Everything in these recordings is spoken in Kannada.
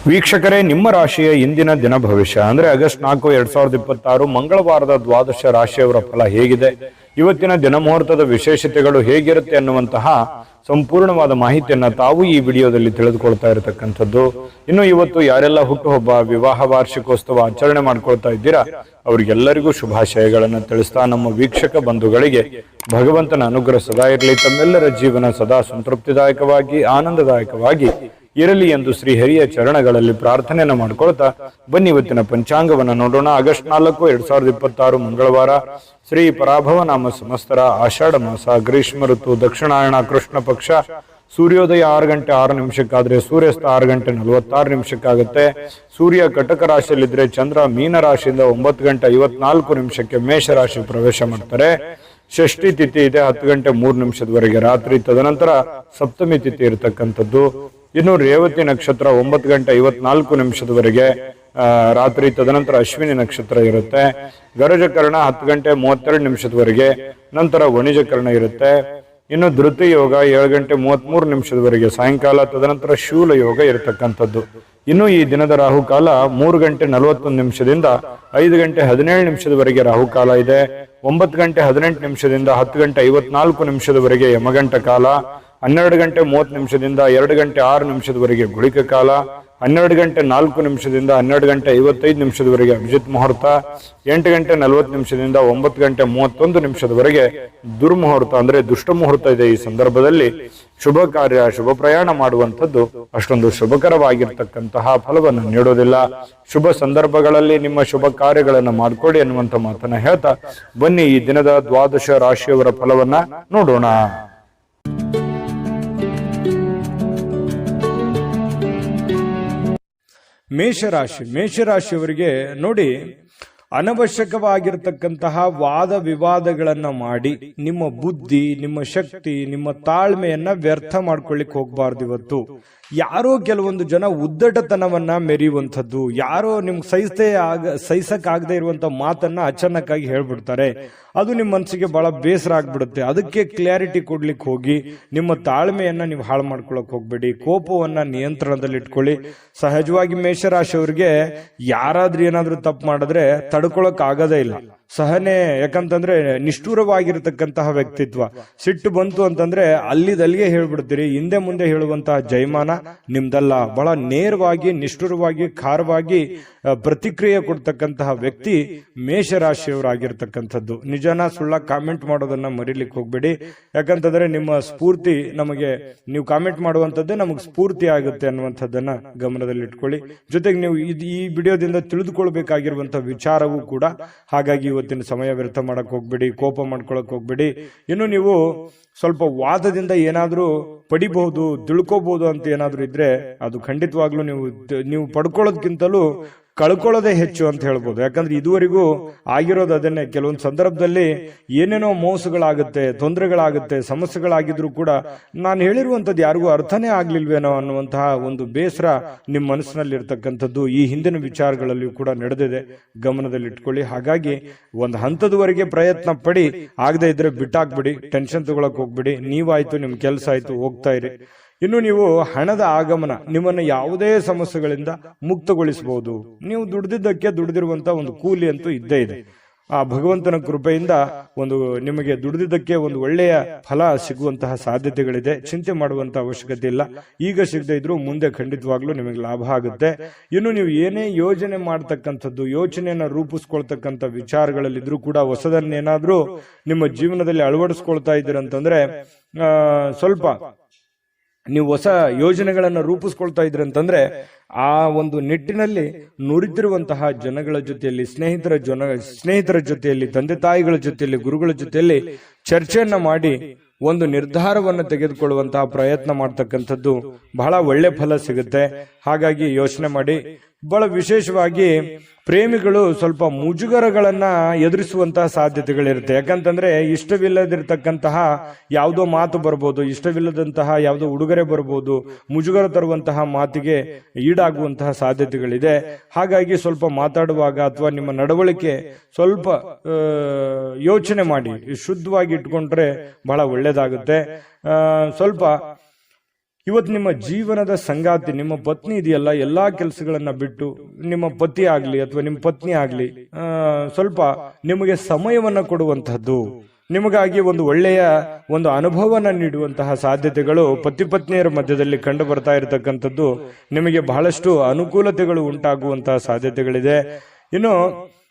ವೀಕ್ಷಕರೇ, ನಿಮ್ಮ ರಾಶಿಯ ಇಂದಿನ ದಿನ ಭವಿಷ್ಯ ಅಂದ್ರೆ ಆಗಸ್ಟ್ 4, 2026 ಮಂಗಳವಾರದ ದ್ವಾದಶ ರಾಶಿಯವರ ಫಲ ಹೇಗಿದೆ, ಇವತ್ತಿನ ದಿನ ಮುಹೂರ್ತದ ವಿಶೇಷತೆಗಳು ಹೇಗಿರುತ್ತೆ ಅನ್ನುವಂತಹ ಸಂಪೂರ್ಣವಾದ ಮಾಹಿತಿಯನ್ನ ತಾವು ಈ ವಿಡಿಯೋದಲ್ಲಿ ತಿಳಿದುಕೊಳ್ತಾ ಇರತಕ್ಕಂಥದ್ದು. ಇನ್ನು ಇವತ್ತು ಯಾರೆಲ್ಲ ಹುಟ್ಟುಹಬ್ಬ, ವಿವಾಹ ವಾರ್ಷಿಕೋತ್ಸವ ಆಚರಣೆ ಮಾಡ್ಕೊಳ್ತಾ ಇದ್ದೀರಾ ಅವರಿಗೆಲ್ಲರಿಗೂ ಶುಭಾಶಯಗಳನ್ನು ತಿಳಿಸ್ತಾ ನಮ್ಮ ವೀಕ್ಷಕ ಬಂಧುಗಳಿಗೆ ಭಗವಂತನ ಅನುಗ್ರಹ ಸದಾ ಇರಲಿ, ತಮ್ಮೆಲ್ಲರ ಜೀವನ ಸದಾ ಸಂತೃಪ್ತಿದಾಯಕವಾಗಿ ಆನಂದದಾಯಕವಾಗಿ ಇರಲಿ ಎಂದು ಶ್ರೀಹರಿಯ ಚರಣಗಳಲ್ಲಿ ಪ್ರಾರ್ಥನೆಯನ್ನು ಮಾಡ್ಕೊಳ್ತಾ ಬನ್ನಿ ಇವತ್ತಿನ ಪಂಚಾಂಗವನ್ನು ನೋಡೋಣ. ಆಗಸ್ಟ್ 4, 2026 ಮಂಗಳವಾರ, ಶ್ರೀ ಪರಾಭವ ನಾಮ ಸಂವತ್ಸರ, ಆಷಾಢ ಮಾಸ, ಗ್ರೀಷ್ಮ ಋತು, ದಕ್ಷಿಣಾಯಣ, ಕೃಷ್ಣ ಪಕ್ಷ. ಸೂರ್ಯೋದಯ 6 ಗಂಟೆ 6 ನಿಮಿಷಕ್ಕಾದ್ರೆ ಸೂರ್ಯಾಸ್ತ 6 ಗಂಟೆ 46 ನಿಮಿಷಕ್ಕಾಗುತ್ತೆ. ಸೂರ್ಯ ಕಟಕ ರಾಶಿಯಲ್ಲಿದ್ರೆ ಚಂದ್ರ ಮೀನ ರಾಶಿಯಿಂದ 9 ಗಂಟೆ 54 ನಿಮಿಷಕ್ಕೆ ಮೇಷ ರಾಶಿ ಪ್ರವೇಶ ಮಾಡ್ತಾರೆ. ಷಷ್ಠಿ ತಿಥಿ ಇದೆ 10 ಗಂಟೆ 3 ನಿಮಿಷದವರೆಗೆ ರಾತ್ರಿ. ತದನಂತರ ಸಪ್ತಮಿ ತಿಥಿ ಇರತಕ್ಕಂಥದ್ದು. ಇನ್ನು ರೇವತಿ ನಕ್ಷತ್ರ 9 ಗಂಟೆ 54 ನಿಮಿಷದವರೆಗೆ ರಾತ್ರಿ. ತದನಂತರ ಅಶ್ವಿನಿ ನಕ್ಷತ್ರ ಇರುತ್ತೆ. ಗರಜಕರ್ಣ 10 ಗಂಟೆ 32 ನಿಮಿಷದವರೆಗೆ, ನಂತರ ವಣಿಜಕರ್ಣ ಇರುತ್ತೆ. ಇನ್ನು ಧೃತಿ ಯೋಗ 7 ಗಂಟೆ 33 ನಿಮಿಷದವರೆಗೆ ಸಾಯಂಕಾಲ. ತದನಂತರ ಶೂಲ ಯೋಗ ಇರತಕ್ಕಂಥದ್ದು. ಇನ್ನು ಈ ದಿನದ ರಾಹುಕಾಲ 3 ಗಂಟೆ 41 ನಿಮಿಷದಿಂದ 5 ಗಂಟೆ 17 ನಿಮಿಷದವರೆಗೆ ರಾಹುಕಾಲ ಇದೆ. 9 ಗಂಟೆ 18 ನಿಮಿಷದಿಂದ 10 ಗಂಟೆ 54 ನಿಮಿಷದವರೆಗೆ ಯಮಗಂಟ ಕಾಲ. 12 ಗಂಟೆ 30 ನಿಮಿಷದಿಂದ 2 ಗಂಟೆ 6 ನಿಮಿಷದವರೆಗೆ ಗುಳಿಕ ಕಾಲ. 12 ಗಂಟೆ 4 ನಿಮಿಷದಿಂದ 12 ಗಂಟೆ 55 ನಿಮಿಷದವರೆಗೆ ಅಭಿಜಿತ್ ಮುಹೂರ್ತ. 8 ಗಂಟೆ 40 ನಿಮಿಷದಿಂದ 9 ಗಂಟೆ 31 ನಿಮಿಷದವರೆಗೆ ದುರ್ಮುಹೂರ್ತ ಅಂದ್ರೆ ದುಷ್ಟ ಮುಹೂರ್ತ ಇದೆ. ಈ ಸಂದರ್ಭದಲ್ಲಿ ಶುಭ ಕಾರ್ಯ, ಶುಭ ಪ್ರಯಾಣ ಮಾಡುವಂಥದ್ದು ಅಷ್ಟೊಂದು ಶುಭಕರವಾಗಿರ್ತಕ್ಕಂತಹ ಫಲವನ್ನು ನೀಡೋದಿಲ್ಲ. ಶುಭ ಸಂದರ್ಭಗಳಲ್ಲಿ ನಿಮ್ಮ ಶುಭ ಕಾರ್ಯಗಳನ್ನು ಮಾಡಿಕೊಡಿ ಅನ್ನುವಂಥ ಮಾತನ್ನ ಹೇಳ್ತಾ ಬನ್ನಿ ಈ ದಿನದ ದ್ವಾದಶ ರಾಶಿಯವರ ಫಲವನ್ನ ನೋಡೋಣ. ಮೇಷರಾಶಿಯವರಿಗೆ ನೋಡಿ, ಅನವಶ್ಯಕವಾಗಿರ್ತಕ್ಕಂತಹ ವಾದ ವಿವಾದಗಳನ್ನ ಮಾಡಿ ನಿಮ್ಮ ಬುದ್ಧಿ, ನಿಮ್ಮ ಶಕ್ತಿ, ನಿಮ್ಮ ತಾಳ್ಮೆಯನ್ನ ವ್ಯರ್ಥ ಮಾಡ್ಕೊಳ್ಳಿಕ್ ಹೋಗ್ಬಾರ್ದು. ಇವತ್ತು ಯಾರೋ ಕೆಲವೊಂದು ಜನ ಉದ್ದಟತನವನ್ನ ಮೆರೆಯುವಂಥದ್ದು, ಯಾರೋ ನಿಮ್ಗೆ ಸಹಿಸಕ್ಕಾಗದೇ ಇರುವಂತ ಮಾತನ್ನ ಅಚಾನಕ್ಕಾಗಿ ಹೇಳ್ಬಿಡ್ತಾರೆ. ಅದು ನಿಮ್ಮ ಮನಸ್ಸಿಗೆ ಬಹಳ ಬೇಸರ ಆಗ್ಬಿಡುತ್ತೆ. ಅದಕ್ಕೆ ಕ್ಲಾರಿಟಿ ಕೊಡ್ಲಿಕ್ಕೆ ಹೋಗಿ ನಿಮ್ಮ ತಾಳ್ಮೆಯನ್ನ ನೀವು ಹಾಳು ಮಾಡ್ಕೊಳಕ್ ಹೋಗ್ಬೇಡಿ. ಕೋಪವನ್ನ ನಿಯಂತ್ರಣದಲ್ಲಿ ಇಟ್ಕೊಳ್ಳಿ. ಸಹಜವಾಗಿ ಮೇಷರಾಶಿಯವರಿಗೆ ಯಾರಾದ್ರೂ ಏನಾದ್ರೂ ತಪ್ಪು ಮಾಡಿದ್ರೆ ತಡ್ಕೊಳಕ್ ಆಗೋದೇ ಇಲ್ಲ. ಸಹನೆ, ಯಾಕಂತಂದ್ರೆ ನಿಷ್ಠುರವಾಗಿರ್ತಕ್ಕಂತಹ ವ್ಯಕ್ತಿತ್ವ. ಸಿಟ್ಟು ಬಂತು ಅಂತಂದ್ರೆ ಅಲ್ಲಿದಲ್ಲಿಗೆ ಹೇಳ್ಬಿಡ್ತೀರಿ. ಹಿಂದೆ ಮುಂದೆ ಹೇಳುವಂತಹ ಜೈಮಾನ ನಿಮ್ದಲ್ಲ. ಬಹಳ ನೇರವಾಗಿ, ನಿಷ್ಠುರವಾಗಿ, ಖಾರವಾಗಿ ಪ್ರತಿಕ್ರಿಯೆ ಕೊಡ್ತಕ್ಕಂತಹ ವ್ಯಕ್ತಿ ಮೇಷರಾಶಿಯವರಾಗಿರ್ತಕ್ಕಂಥದ್ದು. ನಿಜನ ಸುಳ್ಳ ಕಾಮೆಂಟ್ ಮಾಡೋದನ್ನ ಮರಿಲಿಕ್ಕೆ ಹೋಗ್ಬೇಡಿ. ಯಾಕಂತಂದ್ರೆ ನಿಮ್ಮ ಸ್ಫೂರ್ತಿ ನಮಗೆ, ನೀವು ಕಾಮೆಂಟ್ ಮಾಡುವಂತದ್ದೇ ನಮಗೆ ಸ್ಫೂರ್ತಿ ಆಗುತ್ತೆ ಅನ್ನುವಂಥದ್ದನ್ನ ಗಮನದಲ್ಲಿ ಇಟ್ಕೊಳ್ಳಿ. ಜೊತೆಗೆ ನೀವು ಈ ವಿಡಿಯೋದಿಂದ ತಿಳಿದುಕೊಳ್ಬೇಕಾಗಿರುವಂತಹ ವಿಚಾರವೂ ಕೂಡ. ಹಾಗಾಗಿ ಇವತ್ತಿನ ಸಮಯ ವ್ಯರ್ಥ ಮಾಡಕ್ ಹೋಗ್ಬೇಡಿ, ಕೋಪ ಮಾಡ್ಕೊಳಕ್ ಹೋಗ್ಬೇಡಿ. ಇನ್ನು ನೀವು ಸ್ವಲ್ಪ ವಾದದಿಂದ ಏನಾದ್ರೂ ಪಡಿಬಹುದು, ತಿಳ್ಕೋಬಹುದು ಅಂತ ಏನಾದ್ರೂ ಇದ್ರೆ ಅದು ಖಂಡಿತವಾಗ್ಲೂ ನೀವು ಪಡ್ಕೊಳ್ಳೋದಕ್ಕಿಂತಲೂ ಕಳ್ಕೊಳ್ಳೋದೇ ಹೆಚ್ಚು ಅಂತ ಹೇಳ್ಬೋದು. ಯಾಕಂದ್ರೆ ಇದುವರೆಗೂ ಆಗಿರೋದು ಅದನ್ನೇ. ಕೆಲವೊಂದು ಸಂದರ್ಭದಲ್ಲಿ ಏನೇನೋ ಮೋಸಗಳಾಗುತ್ತೆ, ತೊಂದರೆಗಳಾಗುತ್ತೆ, ಸಮಸ್ಯೆಗಳಾಗಿದ್ರು ಕೂಡ ನಾನು ಹೇಳಿರುವಂತದ್ದು ಯಾರಿಗೂ ಅರ್ಥನೇ ಆಗ್ಲಿಲ್ವೇನೋ ಅನ್ನುವಂತಹ ಒಂದು ಬೇಸರ ನಿಮ್ಮ ಮನಸ್ಸಿನಲ್ಲಿ ಇರ್ತಕ್ಕಂಥದ್ದು ಈ ಹಿಂದಿನ ವಿಚಾರಗಳಲ್ಲಿಯೂ ಕೂಡ ನಡೆದಿದೆ. ಗಮನದಲ್ಲಿ ಇಟ್ಕೊಳ್ಳಿ. ಹಾಗಾಗಿ ಒಂದು ಹಂತದವರೆಗೆ ಪ್ರಯತ್ನ ಪಡಿ. ಆಗದೆ ಇದ್ರೆ ಬಿಟ್ಟಾಕ್ಬಿಡಿ, ಟೆನ್ಷನ್ ತಗೊಳಕ್ ಹೋಗ್ಬಿಡಿ. ನೀವಾಯ್ತು, ನಿಮ್ ಕೆಲಸ ಆಯ್ತು, ಹೋಗ್ತಾ ಇರಿ. ಇನ್ನು ನೀವು ಹಣದ ಆಗಮನ ನಿಮ್ಮನ್ನ ಯಾವುದೇ ಸಮಸ್ಯೆಗಳಿಂದ ಮುಕ್ತಗೊಳಿಸಬಹುದು. ನೀವು ದುಡಿದಿರುವಂತಹ ಒಂದು ಕೂಲಿ ಅಂತೂ ಇದ್ದೇ ಇದೆ. ಆ ಭಗವಂತನ ಕೃಪೆಯಿಂದ ನಿಮಗೆ ದುಡಿದಿದ್ದಕ್ಕೆ ಒಂದು ಒಳ್ಳೆಯ ಫಲ ಸಿಗುವಂತಹ ಸಾಧ್ಯತೆಗಳಿದೆ. ಚಿಂತೆ ಮಾಡುವಂತಹ ಅವಶ್ಯಕತೆ ಇಲ್ಲ. ಈಗ ಸಿಗದೆ ಇದ್ರೂ ಮುಂದೆ ಖಂಡಿತವಾಗ್ಲೂ ನಿಮಗೆ ಲಾಭ ಆಗುತ್ತೆ. ಇನ್ನು ನೀವು ಏನೇ ಯೋಜನೆ ಮಾಡ್ತಕ್ಕಂಥದ್ದು, ಯೋಚನೆಯನ್ನ ರೂಪಿಸ್ಕೊಳ್ತಕ್ಕಂಥ ವಿಚಾರಗಳಲ್ಲಿದ್ರೂ ಕೂಡ ಹೊಸದನ್ನೇನಾದ್ರೂ ನಿಮ್ಮ ಜೀವನದಲ್ಲಿ ಅಳವಡಿಸ್ಕೊಳ್ತಾ ಇದ್ದೀರಂತಂದ್ರೆ ಸ್ವಲ್ಪ ನೀವು ಹೊಸ ಯೋಜನೆಗಳನ್ನ ರೂಪಿಸ್ಕೊಳ್ತಾ ಇದ್ರಿ ಅಂತಂದ್ರೆ ಆ ಒಂದು ನಿಟ್ಟಿನಲ್ಲಿ ನುರಿತಿರುವಂತಹ ಜನಗಳ ಜೊತೆಯಲ್ಲಿ, ಸ್ನೇಹಿತರ ಜೊತೆಯಲ್ಲಿ, ತಂದೆ ತಾಯಿಗಳ ಜೊತೆಯಲ್ಲಿ, ಗುರುಗಳ ಜೊತೆಯಲ್ಲಿ ಚರ್ಚೆಯನ್ನ ಮಾಡಿ ಒಂದು ನಿರ್ಧಾರವನ್ನು ತೆಗೆದುಕೊಳ್ಳುವಂತಹ ಪ್ರಯತ್ನ ಮಾಡ್ತಕ್ಕಂಥದ್ದು ಬಹಳ ಒಳ್ಳೆ ಫಲ ಸಿಗುತ್ತೆ. ಹಾಗಾಗಿ ಯೋಚನೆ ಮಾಡಿ. ಬಹಳ ವಿಶೇಷವಾಗಿ ಪ್ರೇಮಿಗಳು ಸ್ವಲ್ಪ ಮುಜುಗರಗಳನ್ನ ಎದುರಿಸುವಂತಹ ಸಾಧ್ಯತೆಗಳಿರುತ್ತೆ. ಯಾಕಂತಂದ್ರೆ ಇಷ್ಟವಿಲ್ಲದಿರ್ತಕ್ಕಂತಹ ಯಾವುದೋ ಮಾತು ಬರ್ಬೋದು, ಇಷ್ಟವಿಲ್ಲದಂತಹ ಯಾವುದೋ ಉಡುಗೊರೆ ಬರ್ಬೋದು, ಮುಜುಗರ ತರುವಂತಹ ಮಾತಿಗೆ ಈಡಾಗುವಂತಹ ಸಾಧ್ಯತೆಗಳಿದೆ. ಹಾಗಾಗಿ ಸ್ವಲ್ಪ ಮಾತಾಡುವಾಗ ಅಥವಾ ನಿಮ್ಮ ನಡವಳಿಕೆ ಸ್ವಲ್ಪ ಯೋಚನೆ ಮಾಡಿ, ಶುದ್ಧವಾಗಿ ಇಟ್ಕೊಂಡ್ರೆ ಬಹಳ ಒಳ್ಳೇದಾಗುತ್ತೆ. ಸ್ವಲ್ಪ ಇವತ್ತು ನಿಮ್ಮ ಜೀವನದ ಸಂಗಾತಿ, ನಿಮ್ಮ ಪತ್ನಿ ಇದೆಯಲ್ಲ, ಎಲ್ಲಾ ಕೆಲಸಗಳನ್ನ ಬಿಟ್ಟು ನಿಮ್ಮ ಪತಿ ಆಗ್ಲಿ ಅಥವಾ ನಿಮ್ಮ ಪತ್ನಿ ಆಗ್ಲಿ ಸ್ವಲ್ಪ ನಿಮಗೆ ಸಮಯವನ್ನ ಕೊಡುವಂತಹದ್ದು, ನಿಮಗಾಗಿ ಒಂದು ಒಳ್ಳೆಯ ಒಂದು ಅನುಭವನ ನೀಡುವಂತಹ ಸಾಧ್ಯತೆಗಳು ಪತಿ ಪತ್ನಿಯರ ಮಧ್ಯದಲ್ಲಿ ಕಂಡು ಬರ್ತಾ ಇರತಕ್ಕಂಥದ್ದು. ನಿಮಗೆ ಬಹಳಷ್ಟು ಅನುಕೂಲತೆಗಳು ಉಂಟಾಗುವಂತಹ ಸಾಧ್ಯತೆಗಳಿದೆ. ಇನ್ನು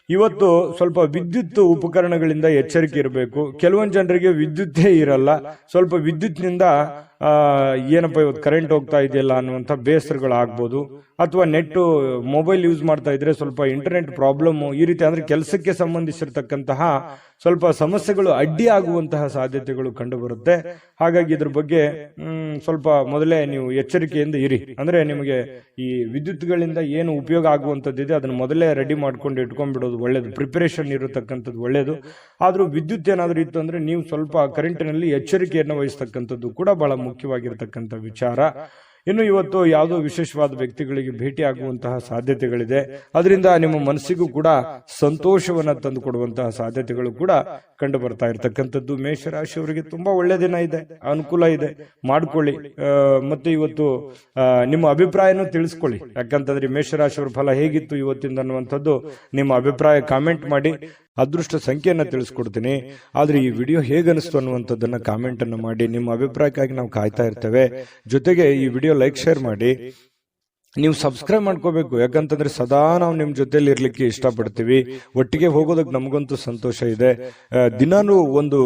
ಇವತ್ತು ಸ್ವಲ್ಪ ವಿದ್ಯುತ್ ಉಪಕರಣಗಳಿಂದ ಎಚ್ಚರಿಕೆ ಇರಬೇಕು. ಕೆಲವೊಂದು ಜನರಿಗೆ ವಿದ್ಯುತ್ತೇ ಇರಲ್ಲ, ಸ್ವಲ್ಪ ವಿದ್ಯುತ್ನಿಂದ ಏನಪ್ಪ ಇವತ್ತು ಕರೆಂಟ್ ಹೋಗ್ತಾ ಇದೆಯಲ್ಲ ಅನ್ನುವಂಥ ಬೇಸರಗಳು ಆಗ್ಬೋದು. ಅಥವಾ ನೆಟ್ ಮೊಬೈಲ್ ಯೂಸ್ ಮಾಡ್ತಾ ಇದ್ರೆ ಸ್ವಲ್ಪ ಇಂಟರ್ನೆಟ್ ಪ್ರಾಬ್ಲಮ್, ಈ ರೀತಿ ಅಂದ್ರೆ ಕೆಲಸಕ್ಕೆ ಸಂಬಂಧಿಸಿರ್ತಕ್ಕಂತಹ ಸ್ವಲ್ಪ ಸಮಸ್ಯೆಗಳು ಅಡ್ಡಿ ಆಗುವಂತಹ ಸಾಧ್ಯತೆಗಳು ಕಂಡು ಬರುತ್ತೆ. ಹಾಗಾಗಿ ಇದ್ರ ಬಗ್ಗೆ ಸ್ವಲ್ಪ ಮೊದಲೇ ನೀವು ಎಚ್ಚರಿಕೆಯಿಂದ ಇರಿ. ಅಂದ್ರೆ ನಿಮಗೆ ಈ ವಿದ್ಯುತ್ಗಳಿಂದ ಏನು ಉಪಯೋಗ ಆಗುವಂಥದ್ದಿದೆ ಅದನ್ನ ಮೊದಲೇ ರೆಡಿ ಮಾಡ್ಕೊಂಡು ಇಟ್ಕೊಂಡ್ಬಿಡೋದು ಒಳ್ಳೇದು, ಪ್ರಿಪರೇಷನ್ ಇರತಕ್ಕಂಥದ್ದು ಒಳ್ಳೇದು. ಆದ್ರೂ ವಿದ್ಯುತ್ ಏನಾದ್ರೂ ಇತ್ತು ಅಂದ್ರೆ ನೀವು ಸ್ವಲ್ಪ ಕರೆಂಟಿನಲ್ಲಿ ಎಚ್ಚರಿಕೆಯನ್ನು ವಹಿಸ್ತಕ್ಕಂಥದ್ದು ಕೂಡ ಬಹಳ ಮುಖ್ಯವಾಗಿರ್ತಕ್ಕಂಥ ವಿಚಾರ. ಇನ್ನು ಇವತ್ತು ಯಾವುದೋ ವಿಶೇಷವಾದ ವ್ಯಕ್ತಿಗಳಿಗೆ ಭೇಟಿ ಆಗುವಂತಹ ಸಾಧ್ಯತೆಗಳಿದೆ. ಅದರಿಂದ ನಿಮ್ಮ ಮನಸ್ಸಿಗೂ ಕೂಡ ಸಂತೋಷವನ್ನ ತಂದು ಕೊಡುವಂತಹ ಸಾಧ್ಯತೆಗಳು ಕೂಡ ಕಂಡು ಬರ್ತಾ ಇರತಕ್ಕಂಥದ್ದು. ಮೇಷರಾಶಿಯವರಿಗೆ ತುಂಬಾ ಒಳ್ಳೆ ದಿನ ಇದೆ, ಅನುಕೂಲ ಇದೆ, ಮಾಡ್ಕೊಳ್ಳಿ. ಮತ್ತೆ ಇವತ್ತು ನಿಮ್ಮ ಅಭಿಪ್ರಾಯನೂ ತಿಳಿಸ್ಕೊಳ್ಳಿ. ಯಾಕಂತಂದ್ರೆ ಮೇಷರಾಶಿಯವರ ಫಲ ಹೇಗಿತ್ತು ಇವತ್ತಿಂದ ಅನ್ನುವಂಥದ್ದು ನಿಮ್ಮ ಅಭಿಪ್ರಾಯ ಕಾಮೆಂಟ್ ಮಾಡಿ. ಅದೃಷ್ಟ ಸಂಖ್ಯೆಯನ್ನ ತಿಳಿಸ್ಕೊಡ್ತೀನಿ. ಆದ್ರೆ ಈ ವಿಡಿಯೋ ಹೇಗನಿಸ್ತು ಅನ್ನುವಂಥದ್ದನ್ನ ಕಾಮೆಂಟ್ ಅನ್ನು ಮಾಡಿ. ನಿಮ್ಮ ಅಭಿಪ್ರಾಯಕ್ಕಾಗಿ ನಾವು ಕಾಯ್ತಾ ಇರ್ತೇವೆ. ಜೊತೆಗೆ ಈ ವಿಡಿಯೋ ಲೈಕ್ ಶೇರ್ ಮಾಡಿ. ನೀವು ಸಬ್ಸ್ಕ್ರೈಬ್ ಮಾಡ್ಕೋಬೇಕು. ಯಾಕಂತಂದ್ರೆ ಸದಾ ನಾವು ನಿಮ್ ಜೊತೆಲಿ ಇರ್ಲಿಕ್ಕೆ ಇಷ್ಟಪಡ್ತೀವಿ. ಒಟ್ಟಿಗೆ ಹೋಗೋದಕ್ಕೆ ನಮಗಂತೂ ಸಂತೋಷ ಇದೆ. ದಿನಾನು ಒಂದು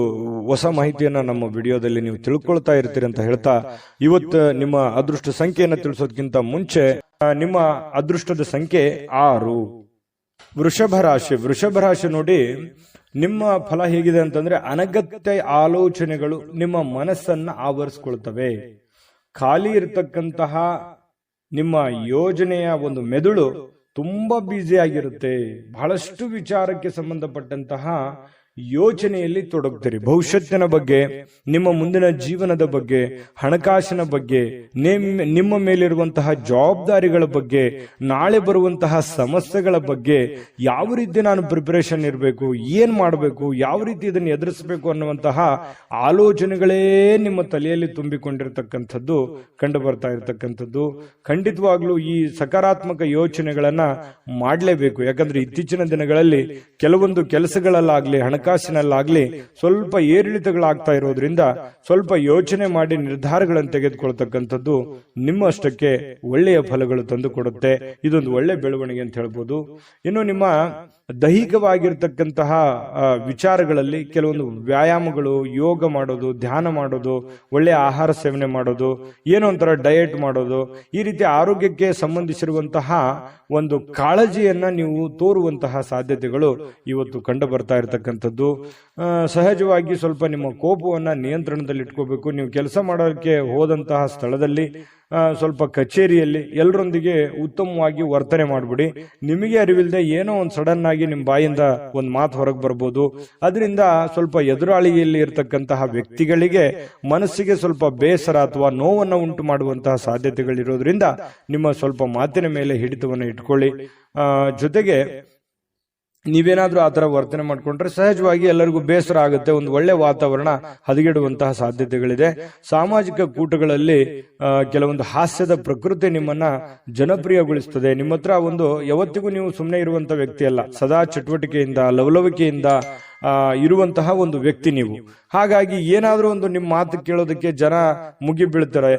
ಹೊಸ ಮಾಹಿತಿಯನ್ನ ನಮ್ಮ ವಿಡಿಯೋದಲ್ಲಿ ನೀವು ತಿಳ್ಕೊಳ್ತಾ ಇರ್ತೀರಿ ಅಂತ ಹೇಳ್ತಾ, ಇವತ್ತು ನಿಮ್ಮ ಅದೃಷ್ಟ ಸಂಖ್ಯೆಯನ್ನ ತಿಳಿಸೋದಕ್ಕಿಂತ ಮುಂಚೆ ನಿಮ್ಮ ಅದೃಷ್ಟದ ಸಂಖ್ಯೆ 6. ವೃಷಭ ರಾಶಿ ನೋಡಿ, ನಿಮ್ಮ ಫಲ ಹೇಗಿದೆ ಅಂತಂದ್ರೆ ಅನಗತ್ಯ ಆಲೋಚನೆಗಳು ನಿಮ್ಮ ಮನಸ್ಸನ್ನ ಆವರಿಸ್ಕೊಳ್ತವೆ. ಖಾಲಿ ಇರತಕ್ಕಂತಹ ನಿಮ್ಮ ಯೋಜನೆಯ ಒಂದು ಮೆದುಳು ತುಂಬಾ ಬ್ಯುಸಿ ಆಗಿರುತ್ತೆ. ಬಹಳಷ್ಟು ವಿಚಾರಕ್ಕೆ ಸಂಬಂಧಪಟ್ಟಂತಹ ಯೋಚನೆಯಲ್ಲಿ ತೊಡಗ್ತೀರಿ. ಭವಿಷ್ಯತ್ತಿನ ಬಗ್ಗೆ, ನಿಮ್ಮ ಮುಂದಿನ ಜೀವನದ ಬಗ್ಗೆ, ಹಣಕಾಸಿನ ಬಗ್ಗೆ, ನಿಮ್ಮ ಮೇಲಿರುವಂತಹ ಜವಾಬ್ದಾರಿಗಳ ಬಗ್ಗೆ, ನಾಳೆ ಬರುವಂತಹ ಸಮಸ್ಯೆಗಳ ಬಗ್ಗೆ, ಯಾವ ರೀತಿ ನಾನು ಪ್ರಿಪರೇಷನ್ ಇರಬೇಕು, ಏನ್ ಮಾಡಬೇಕು, ಯಾವ ರೀತಿ ಇದನ್ನು ಎದುರಿಸಬೇಕು ಅನ್ನುವಂತಹ ಆಲೋಚನೆಗಳೇ ನಿಮ್ಮ ತಲೆಯಲ್ಲಿ ತುಂಬಿಕೊಂಡಿರ್ತಕ್ಕಂಥದ್ದು ಕಂಡು ಬರ್ತಾ ಇರತಕ್ಕಂಥದ್ದು. ಖಂಡಿತವಾಗ್ಲೂ ಈ ಸಕಾರಾತ್ಮಕ ಯೋಚನೆಗಳನ್ನ ಮಾಡಲೇಬೇಕು. ಯಾಕಂದ್ರೆ ಇತ್ತೀಚಿನ ದಿನಗಳಲ್ಲಿ ಕೆಲವೊಂದು ಕೆಲಸಗಳಲ್ಲಾಗ್ಲಿ, ಹಣಕಾಸಿನಲ್ಲಾಗ್ಲಿ ಸ್ವಲ್ಪ ಏರಿಳಿತಗಳಾಗ್ತಾ ಇರೋದ್ರಿಂದ ಸ್ವಲ್ಪ ಯೋಚನೆ ಮಾಡಿ ನಿರ್ಧಾರಗಳನ್ನು ತೆಗೆದುಕೊಳ್ತಕ್ಕಂಥದ್ದು ನಿಮ್ಮಷ್ಟಕ್ಕೆ ಒಳ್ಳೆಯ ಫಲಗಳು ತಂದು ಕೊಡುತ್ತೆ. ಇದೊಂದು ಒಳ್ಳೆ ಬೆಳವಣಿಗೆ ಅಂತ ಹೇಳ್ಬೋದು. ಇನ್ನು ನಿಮ್ಮ ದೈಹಿಕವಾಗಿರ್ತಕ್ಕಂತಹ ವಿಚಾರಗಳಲ್ಲಿ ಕೆಲವೊಂದು ವ್ಯಾಯಾಮಗಳು, ಯೋಗ ಮಾಡೋದು, ಧ್ಯಾನ ಮಾಡೋದು, ಒಳ್ಳೆಯ ಆಹಾರ ಸೇವನೆ ಮಾಡೋದು, ಏನೋ ಒಂಥರ ಡಯಟ್ ಮಾಡೋದು, ಈ ರೀತಿ ಆರೋಗ್ಯಕ್ಕೆ ಸಂಬಂಧಿಸಿರುವಂತಹ ಒಂದು ಕಾಳಜಿಯನ್ನ ನೀವು ತೋರುವಂತಹ ಸಾಧ್ಯತೆಗಳು ಇವತ್ತು ಕಂಡು ಬರ್ತಾ ಇರತಕ್ಕಂಥದ್ದು. ಸಹಜವಾಗಿ ಸ್ವಲ್ಪ ನಿಮ್ಮ ಕೋಪವನ್ನ ನಿಯಂತ್ರಣದಲ್ಲಿ ಇಟ್ಕೋಬೇಕು. ನೀವು ಕೆಲಸ ಮಾಡೋಕ್ಕೆ ಹೋದಂತಹ ಸ್ಥಳದಲ್ಲಿ, ಸ್ವಲ್ಪ ಕಚೇರಿಯಲ್ಲಿ ಎಲ್ಲರೊಂದಿಗೆ ಉತ್ತಮವಾಗಿ ವರ್ತನೆ ಮಾಡ್ಬಿಡಿ. ನಿಮಗೆ ಅರಿವಿಲ್ಲದೆ ಏನೋ ಒಂದು ಸಡನ್ ಆಗಿ ನಿಮ್ಮ ಬಾಯಿಂದ ಒಂದು ಮಾತು ಹೊರಗೆ ಬರ್ಬೋದು. ಅದರಿಂದ ಸ್ವಲ್ಪ ಎದುರಾಳಿಯಲ್ಲಿ ಇರತಕ್ಕಂತಹ ವ್ಯಕ್ತಿಗಳಿಗೆ ಮನಸ್ಸಿಗೆ ಸ್ವಲ್ಪ ಬೇಸರ ಅಥವಾ ನೋವನ್ನು ಉಂಟು ಮಾಡುವಂತಹ ಸಾಧ್ಯತೆಗಳಿರೋದ್ರಿಂದ ನಿಮ್ಮ ಸ್ವಲ್ಪ ಮಾತಿನ ಮೇಲೆ ಹಿಡಿತವನ್ನು ಇಟ್ಕೊಳ್ಳಿ. ಜೊತೆಗೆ ನೀವೇನಾದ್ರೂ ಆ ತರ ವರ್ತನೆ ಮಾಡ್ಕೊಂಡ್ರೆ ಸಹಜವಾಗಿ ಎಲ್ಲರಿಗೂ ಬೇಸರ ಆಗುತ್ತೆ. ಒಂದು ಒಳ್ಳೆ ವಾತಾವರಣ ಹದಗೆಡುವಂತಹ ಸಾಧ್ಯತೆಗಳಿದೆ. ಸಾಮಾಜಿಕ ಕೂಟಗಳಲ್ಲಿ ಕೆಲವೊಂದು ಹಾಸ್ಯದ ಪ್ರಕೃತಿ ನಿಮ್ಮನ್ನ ಜನಪ್ರಿಯಗೊಳಿಸ್ತದೆ. ನಿಮ್ಮ ಹತ್ರ ಒಂದು ಯಾವತ್ತಿಗೂ ನೀವು ಸುಮ್ಮನೆ ಇರುವಂತ ವ್ಯಕ್ತಿ ಅಲ್ಲ, ಸದಾ ಚಟುವಟಿಕೆಯಿಂದ, ಲವಲವಿಕೆಯಿಂದ ಇರುವಂತಹ ಒಂದು ವ್ಯಕ್ತಿ ನೀವು. ಹಾಗಾಗಿ ಏನಾದ್ರೂ ಒಂದು ನಿಮ್ಮ ಮಾತು ಕೇಳೋದಕ್ಕೆ ಜನ ಮುಗಿ ಬೀಳ್ತಾರೆ.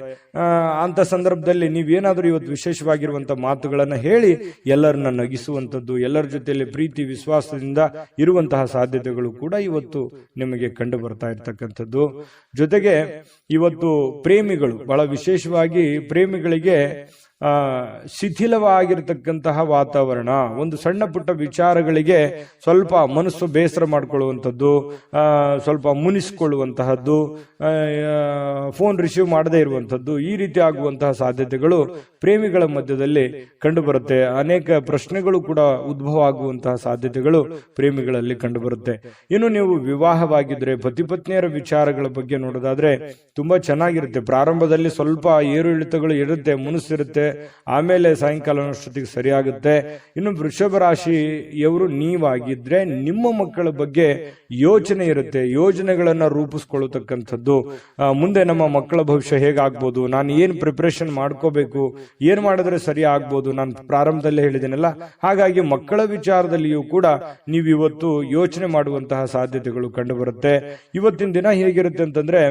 ಅಂತ ಸಂದರ್ಭದಲ್ಲಿ ನೀವೇನಾದ್ರೂ ಇವತ್ತು ವಿಶೇಷವಾಗಿರುವಂತಹ ಮಾತುಗಳನ್ನ ಹೇಳಿ ಎಲ್ಲರನ್ನ ನಗಿಸುವಂಥದ್ದು, ಎಲ್ಲರ ಜೊತೆಯಲ್ಲಿ ಪ್ರೀತಿ ವಿಶ್ವಾಸದಿಂದ ಇರುವಂತಹ ಸಾಧ್ಯತೆಗಳು ಕೂಡ ಇವತ್ತು ನಿಮಗೆ ಕಂಡು ಬರ್ತಾ ಇರ್ತಕ್ಕಂಥದ್ದು. ಜೊತೆಗೆ ಇವತ್ತು ಪ್ರೇಮಿಗಳು, ಬಹಳ ವಿಶೇಷವಾಗಿ ಪ್ರೇಮಿಗಳಿಗೆ ಶಿಥಿಲವಾಗಿರ್ತಕ್ಕಂತಹ ವಾತಾವರಣ, ಒಂದು ಸಣ್ಣ ಪುಟ್ಟ ವಿಚಾರಗಳಿಗೆ ಸ್ವಲ್ಪ ಮನಸ್ಸು ಬೇಸರ ಮಾಡಿಕೊಳ್ಳುವಂಥದ್ದು, ಸ್ವಲ್ಪ ಮುನಿಸಿಕೊಳ್ಳುವಂತಹದ್ದು, ಫೋನ್ ರಿಸೀವ್ ಮಾಡದೇ ಇರುವಂಥದ್ದು, ಈ ರೀತಿ ಆಗುವಂತಹ ಸಾಧ್ಯತೆಗಳು ಪ್ರೇಮಿಗಳ ಮಧ್ಯದಲ್ಲಿ ಕಂಡು ಬರುತ್ತೆ. ಅನೇಕ ಪ್ರಶ್ನೆಗಳು ಕೂಡ ಉದ್ಭವ ಆಗುವಂತಹ ಸಾಧ್ಯತೆಗಳು ಪ್ರೇಮಿಗಳಲ್ಲಿ ಕಂಡು ಬರುತ್ತೆ. ಇನ್ನು ನೀವು ವಿವಾಹವಾಗಿದ್ರೆ ಪತಿ ಪತ್ನಿಯರ ವಿಚಾರಗಳ ಬಗ್ಗೆ ನೋಡೋದಾದ್ರೆ ತುಂಬಾ ಚೆನ್ನಾಗಿರುತ್ತೆ. ಪ್ರಾರಂಭದಲ್ಲಿ ಸ್ವಲ್ಪ ಏರು ಇಳಿತಗಳು ಇರುತ್ತೆ, ಮುನಿಸಿರುತ್ತೆ, ಆಮೇಲೆ ಸಾಯಂಕಾಲ ಅಷ್ಟೊತ್ತಿಗೆ ಸರಿಯಾಗುತ್ತೆ. ಇನ್ನು ವೃಷಭ ರಾಶಿಯವರು ನೀವಾಗಿದ್ರೆ ನಿಮ್ಮ ಮಕ್ಕಳ ಬಗ್ಗೆ ಯೋಚನೆ ಇರುತ್ತೆ, ಯೋಜನೆಗಳನ್ನ ರೂಪಿಸ್ಕೊಳ್ಳತಕ್ಕಂಥದ್ದು. ಮುಂದೆ ನಮ್ಮ ಮಕ್ಕಳ ಭವಿಷ್ಯ ಹೇಗಾಗ್ಬೋದು, ನಾನು ಏನ್ ಪ್ರಿಪರೇಷನ್ ಮಾಡ್ಕೋಬೇಕು, ಏನ್ ಮಾಡಿದ್ರೆ ಸರಿ ಆಗ್ಬೋದು, ನಾನು ಪ್ರಾರಂಭದಲ್ಲೇ ಹೇಳಿದ್ದೇನಲ್ಲ. ಹಾಗಾಗಿ ಮಕ್ಕಳ ವಿಚಾರದಲ್ಲಿಯೂ ಕೂಡ ನೀವು ಇವತ್ತು ಯೋಚನೆ ಮಾಡುವಂತಹ ಸಾಧ್ಯತೆಗಳು ಕಂಡು ಬರುತ್ತೆ. ಇವತ್ತಿನ ದಿನ ಹೇಗಿರುತ್ತೆ ಅಂತಂದ್ರೆ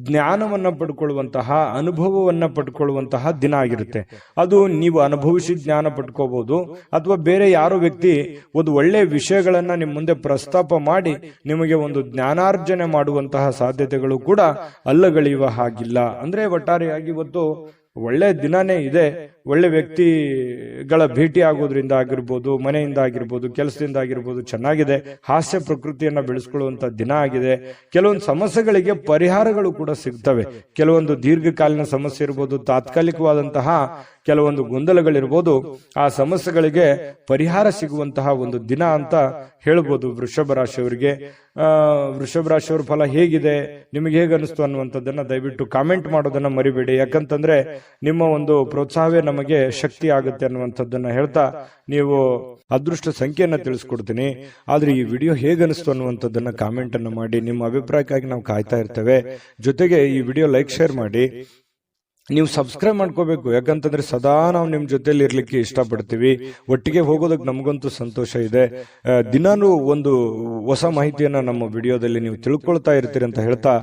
ಜ್ಞಾನವನ್ನ ಪಡ್ಕೊಳ್ಳುವಂತಹ, ಅನುಭವವನ್ನ ಪಡ್ಕೊಳ್ಳುವಂತಹ ದಿನ ಆಗಿರುತ್ತೆ. ಅದು ನೀವು ಅನುಭವಿಸಿ ಜ್ಞಾನ ಪಡ್ಕೋಬಹುದು, ಅಥವಾ ಬೇರೆ ಯಾರೋ ವ್ಯಕ್ತಿ ಒಂದು ಒಳ್ಳೆ ವಿಷಯಗಳನ್ನ ನಿಮ್ಮ ಮುಂದೆ ಪ್ರಸ್ತಾಪ ಮಾಡಿ ನಿಮಗೆ ಒಂದು ಜ್ಞಾನಾರ್ಜನೆ ಮಾಡುವಂತಹ ಸಾಧ್ಯತೆಗಳು ಕೂಡ ಅಲ್ಲಗಳೆಯುವ ಹಾಗಿಲ್ಲ. ಅಂದ್ರೆ ಒಟ್ಟಾರೆಯಾಗಿ ಇವತ್ತು ಒಳ್ಳೆ ದಿನನೇ ಇದೆ. ಒಳ್ಳೆ ವ್ಯಕ್ತಿಗಳ ಭೇಟಿ ಆಗೋದ್ರಿಂದ ಆಗಿರ್ಬೋದು, ಮನೆಯಿಂದ ಆಗಿರ್ಬೋದು, ಕೆಲಸದಿಂದ ಆಗಿರ್ಬೋದು ಚೆನ್ನಾಗಿದೆ. ಹಾಸ್ಯ ಪ್ರಕೃತಿಯನ್ನ ಬೆಳೆಸ್ಕೊಳ್ಳುವಂತ ದಿನ ಆಗಿದೆ. ಕೆಲವೊಂದು ಸಮಸ್ಯೆಗಳಿಗೆ ಪರಿಹಾರಗಳು ಕೂಡ ಸಿಗ್ತವೆ. ಕೆಲವೊಂದು ದೀರ್ಘಕಾಲೀನ ಸಮಸ್ಯೆ ಇರ್ಬೋದು, ತಾತ್ಕಾಲಿಕವಾದಂತಹ ಕೆಲವೊಂದು ಗೊಂದಲಗಳಿರ್ಬೋದು, ಆ ಸಮಸ್ಯೆಗಳಿಗೆ ಪರಿಹಾರ ಸಿಗುವಂತಹ ಒಂದು ದಿನ ಅಂತ ಹೇಳ್ಬೋದು ವೃಷಭ ರಾಶಿಯವರಿಗೆ. ವೃಷಭ ರಾಶಿಯವರ ಫಲ ಹೇಗಿದೆ, ನಿಮಗೆ ಹೇಗೆ ಅನಿಸ್ತು ಅನ್ನುವಂಥದ್ದನ್ನ ದಯವಿಟ್ಟು ಕಾಮೆಂಟ್ ಮಾಡೋದನ್ನ ಮರಿಬೇಡಿ. ಯಾಕಂತಂದ್ರೆ ನಿಮ್ಮ ಒಂದು ಪ್ರೋತ್ಸಾಹವೇ ನಮಗೆ ಶಕ್ತಿ ಆಗುತ್ತೆ ಅನ್ನುವಂಥದ್ದನ್ನ ಹೇಳ್ತಾ, ನೀವು ಅದೃಷ್ಟ ಸಂಖ್ಯೆಯನ್ನ ತಿಳಿಸ್ಕೊಡ್ತೀನಿ. ಆದ್ರೆ ಈ ವಿಡಿಯೋ ಹೇಗನಿಸ್ತು ಅನ್ನುವಂಥದ್ದನ್ನ ಕಾಮೆಂಟ್ ಅನ್ನ ಮಾಡಿ. ನಿಮ್ಮ ಅಭಿಪ್ರಾಯಕ್ಕಾಗಿ ನಾವು ಕಾಯ್ತಾ ಇರ್ತೇವೆ. ಜೊತೆಗೆ ಈ ವಿಡಿಯೋ ಲೈಕ್, ಶೇರ್ ಮಾಡಿ. ನೀವು ಸಬ್ಸ್ಕ್ರೈಬ್ ಮಾಡ್ಕೋಬೇಕು, ಯಾಕಂತಂದ್ರೆ ಸದಾ ನಾವು ನಿಮ್ ಜೊತೆಲಿ ಇರ್ಲಿಕ್ಕೆ ಇಷ್ಟಪಡ್ತೀವಿ. ಒಟ್ಟಿಗೆ ಹೋಗೋದಕ್ಕೆ ನಮಗಂತೂ ಸಂತೋಷ ಇದೆ. ದಿನಾನು ಒಂದು ಹೊಸ ಮಾಹಿತಿಯನ್ನ ನಮ್ಮ ವಿಡಿಯೋದಲ್ಲಿ ನೀವು ತಿಳ್ಕೊಳ್ತಾ ಇರ್ತೀರಿ ಅಂತ ಹೇಳ್ತಾ,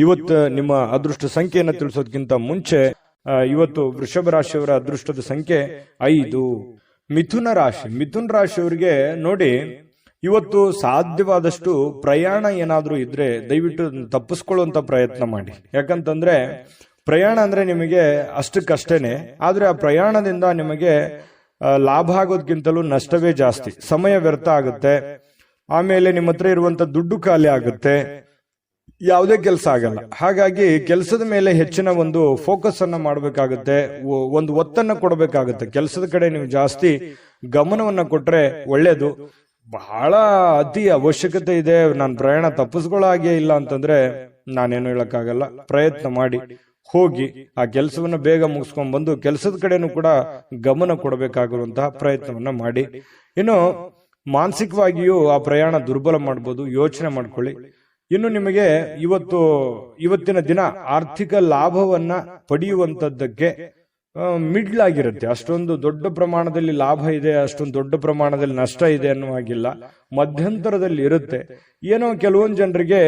ಇವತ್ತು ನಿಮ್ಮ ಅದೃಷ್ಟ ಸಂಖ್ಯೆಯನ್ನ ತಿಳಿಸೋದಕ್ಕಿಂತ ಮುಂಚೆ ಇವತ್ತು ವೃಷಭ ರಾಶಿಯವರ ಅದೃಷ್ಟದ ಸಂಖ್ಯೆ 5. ಮಿಥುನ ರಾಶಿ. ಮಿಥುನ ರಾಶಿಯವರಿಗೆ ನೋಡಿ, ಇವತ್ತು ಸಾಧ್ಯವಾದಷ್ಟು ಪ್ರಯಾಣ ಏನಾದ್ರೂ ಇದ್ರೆ ದಯವಿಟ್ಟು ತಪ್ಪಿಸ್ಕೊಳ್ಳುವಂತ ಪ್ರಯತ್ನ ಮಾಡಿ. ಯಾಕಂತಂದ್ರೆ ಪ್ರಯಾಣ ಅಂದ್ರೆ ನಿಮಗೆ ಅಷ್ಟಕ್ಕಷ್ಟೇನೆ, ಆದ್ರೆ ಆ ಪ್ರಯಾಣದಿಂದ ನಿಮಗೆ ಲಾಭ ಆಗೋದ್ಕಿಂತಲೂ ನಷ್ಟವೇ ಜಾಸ್ತಿ. ಸಮಯ ವ್ಯರ್ಥ ಆಗುತ್ತೆ, ಆಮೇಲೆ ನಿಮ್ಮ ಹತ್ರ ಇರುವಂತ ದುಡ್ಡು ಖಾಲಿ ಆಗುತ್ತೆ, ಯಾವುದೇ ಕೆಲಸ ಆಗಲ್ಲ. ಹಾಗಾಗಿ ಕೆಲಸದ ಮೇಲೆ ಹೆಚ್ಚಿನ ಒಂದು ಫೋಕಸ್ ಅನ್ನ ಮಾಡಬೇಕಾಗುತ್ತೆ, ಒಂದು ಒತ್ತನ್ನ ಕೊಡಬೇಕಾಗುತ್ತೆ. ಕೆಲಸದ ಕಡೆ ನೀವು ಜಾಸ್ತಿ ಗಮನವನ್ನ ಕೊಟ್ರೆ ಒಳ್ಳೇದು. ಬಹಳ ಅತಿ ಅವಶ್ಯಕತೆ ಇದೆ, ನಾನು ಪ್ರಯಾಣ ತಪ್ಪಿಸ್ಕೊಳ್ಳೋ ಹಾಗೆ ಇಲ್ಲ ಅಂತಂದ್ರೆ ನಾನೇನು ಹೇಳಕ್ಕಾಗಲ್ಲ. ಪ್ರಯತ್ನ ಮಾಡಿ ಹೋಗಿ ಆ ಕೆಲಸವನ್ನ ಬೇಗ ಮುಗಿಸ್ಕೊಂಡ್ ಬಂದು ಕೆಲಸದ ಕಡೆನೂ ಕೂಡ ಗಮನ ಕೊಡಬೇಕಾಗಿರುವಂತಹ ಪ್ರಯತ್ನವನ್ನ ಮಾಡಿ. ಇನ್ನು ಮಾನಸಿಕವಾಗಿಯೂ ಆ ಪ್ರಯಾಣ ದುರ್ಬಲ ಮಾಡ್ಬೋದು, ಯೋಚನೆ ಮಾಡ್ಕೊಳ್ಳಿ. ಇನ್ನು ನಿಮಗೆ ಇವತ್ತಿನ ದಿನ ಆರ್ಥಿಕ ಲಾಭವನ್ನ ಪಡೆಯುವಂತದ್ದಕ್ಕೆ ಮಿಡ್ಲ್ ಆಗಿರುತ್ತೆ. ಅಷ್ಟೊಂದು ದೊಡ್ಡ ಪ್ರಮಾಣದಲ್ಲಿ ಲಾಭ ಇದೆ, ಅಷ್ಟೊಂದು ದೊಡ್ಡ ಪ್ರಮಾಣದಲ್ಲಿ ನಷ್ಟ ಇದೆ ಅನ್ನುವಾಗಿಲ್ಲ, ಮಧ್ಯಂತರದಲ್ಲಿ ಇರುತ್ತೆ. ಏನೋ ಕೆಲವೊಂದು ಜನರಿಗೆ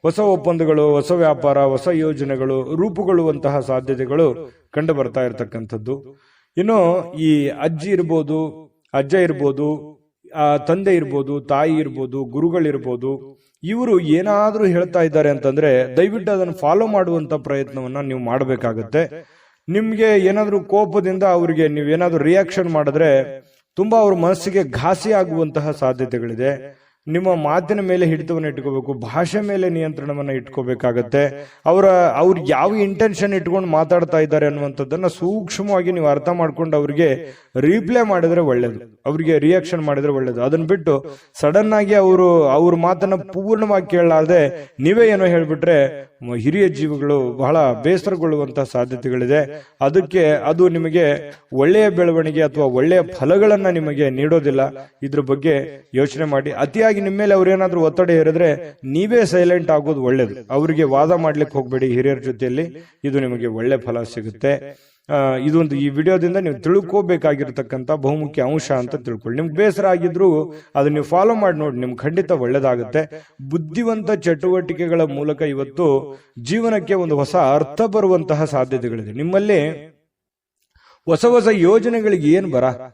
ಹೊಸ ಒಪ್ಪಂದಗಳು, ಹೊಸ ವ್ಯಾಪಾರ, ಹೊಸ ಯೋಜನೆಗಳು ರೂಪುಗೊಳ್ಳುವಂತಹ ಸಾಧ್ಯತೆಗಳು ಕಂಡು ಬರ್ತಾ ಇರತಕ್ಕಂಥದ್ದು. ಇನ್ನು ಈ ಅಜ್ಜಿ ಇರ್ಬೋದು, ಅಜ್ಜ ಇರ್ಬೋದು, ತಂದೆ ಇರ್ಬೋದು, ತಾಯಿ ಇರ್ಬೋದು, ಗುರುಗಳಿರ್ಬೋದು, ಇವರು ಏನಾದ್ರೂ ಹೇಳ್ತಾ ಇದ್ದಾರೆ ಅಂತಂದ್ರೆ ದಯವಿಟ್ಟು ಅದನ್ನು ಫಾಲೋ ಮಾಡುವಂತ ಪ್ರಯತ್ನವನ್ನ ನೀವು ಮಾಡಬೇಕಾಗತ್ತೆ. ನಿಮ್ಗೆ ಏನಾದ್ರೂ ಕೋಪದಿಂದ ಅವರಿಗೆ ನೀವೇನಾದ್ರೂ ರಿಯಾಕ್ಷನ್ ಮಾಡಿದ್ರೆ ತುಂಬಾ ಅವ್ರ ಮನಸ್ಸಿಗೆ ಘಾಸಿ ಆಗುವಂತಹ ಸಾಧ್ಯತೆಗಳಿದೆ. ನಿಮ್ಮ ಮಾತಿನ ಮೇಲೆ ಹಿಡಿತವನ್ನು ಇಟ್ಕೋಬೇಕು, ಭಾಷೆ ಮೇಲೆ ನಿಯಂತ್ರಣವನ್ನ ಇಟ್ಕೋಬೇಕಾಗತ್ತೆ. ಅವ್ರು ಯಾವ ಇಂಟೆನ್ಷನ್ ಇಟ್ಕೊಂಡು ಮಾತಾಡ್ತಾ ಇದ್ದಾರೆ ಅನ್ನುವಂಥದ್ದನ್ನ ಸೂಕ್ಷ್ಮವಾಗಿ ನೀವು ಅರ್ಥ ಮಾಡ್ಕೊಂಡು ಅವ್ರಿಗೆ ರೀಪ್ಲೈ ಮಾಡಿದ್ರೆ ಒಳ್ಳೇದು, ಅವ್ರಿಗೆ ರಿಯಾಕ್ಷನ್ ಮಾಡಿದ್ರೆ ಒಳ್ಳೇದು. ಅದನ್ನ ಬಿಟ್ಟು ಸಡನ್ ಆಗಿ ಅವ್ರ ಮಾತನ್ನ ಪೂರ್ಣವಾಗಿ ಕೇಳಲಾರದೆ ನೀವೇ ಏನೋ ಹೇಳ್ಬಿಟ್ರೆ ಹಿರಿಯ ಜೀವಿಗಳು ಬಹಳ ಬೇಸರಗೊಳ್ಳುವಂತಹ ಸಾಧ್ಯತೆಗಳಿದೆ. ಅದು ನಿಮಗೆ ಒಳ್ಳೆಯ ಬೆಳವಣಿಗೆ ಅಥವಾ ಒಳ್ಳೆಯ ಫಲಗಳನ್ನ ನಿಮಗೆ ನೀಡೋದಿಲ್ಲ. ಇದ್ರ ಬಗ್ಗೆ ಯೋಚನೆ ಮಾಡಿ. ಅತಿಯಾಗಿ ನಿಮ್ಮ ಮೇಲೆ ಅವ್ರೇನಾದ್ರೂ ಒತ್ತಡ ಹೇರಿದ್ರೆ ನೀವೇ ಸೈಲೆಂಟ್ ಆಗೋದು ಒಳ್ಳೇದು. ಅವರಿಗೆ ವಾದ ಮಾಡ್ಲಿಕ್ಕೆ ಹೋಗ್ಬೇಡಿ ಹಿರಿಯರ ಜೊತೆಯಲ್ಲಿ, ಇದು ನಿಮಗೆ ಒಳ್ಳೆ ಫಲ ಸಿಗುತ್ತೆ. ಇದೊಂದು ಈ ವಿಡಿಯೋದಿಂದ ನೀವು ತಿಳ್ಕೋಬೇಕಾಗಿರ್ತಕ್ಕಂಥ ಬಹುಮುಖ್ಯ ಅಂಶ ಅಂತ ತಿಳ್ಕೊಳ್ಳಿ. ನಿಮ್ಗೆ ಬೇಸರ ಆಗಿದ್ರು ಅದನ್ನ ನೀವು ಫಾಲೋ ಮಾಡಿ ನೋಡಿ, ನಿಮ್ಗೆ ಖಂಡಿತ ಒಳ್ಳೇದಾಗುತ್ತೆ. ಬುದ್ಧಿವಂತ ಚಟುವಟಿಕೆಗಳ ಮೂಲಕ ಇವತ್ತು ಜೀವನಕ್ಕೆ ಒಂದು ಹೊಸ ಅರ್ಥ ಬರುವಂತಹ ಸಾಧ್ಯತೆಗಳಿದೆ. ನಿಮ್ಮಲ್ಲಿ ಹೊಸ ಹೊಸ ಯೋಜನೆಗಳಿಗೆ ಏನ್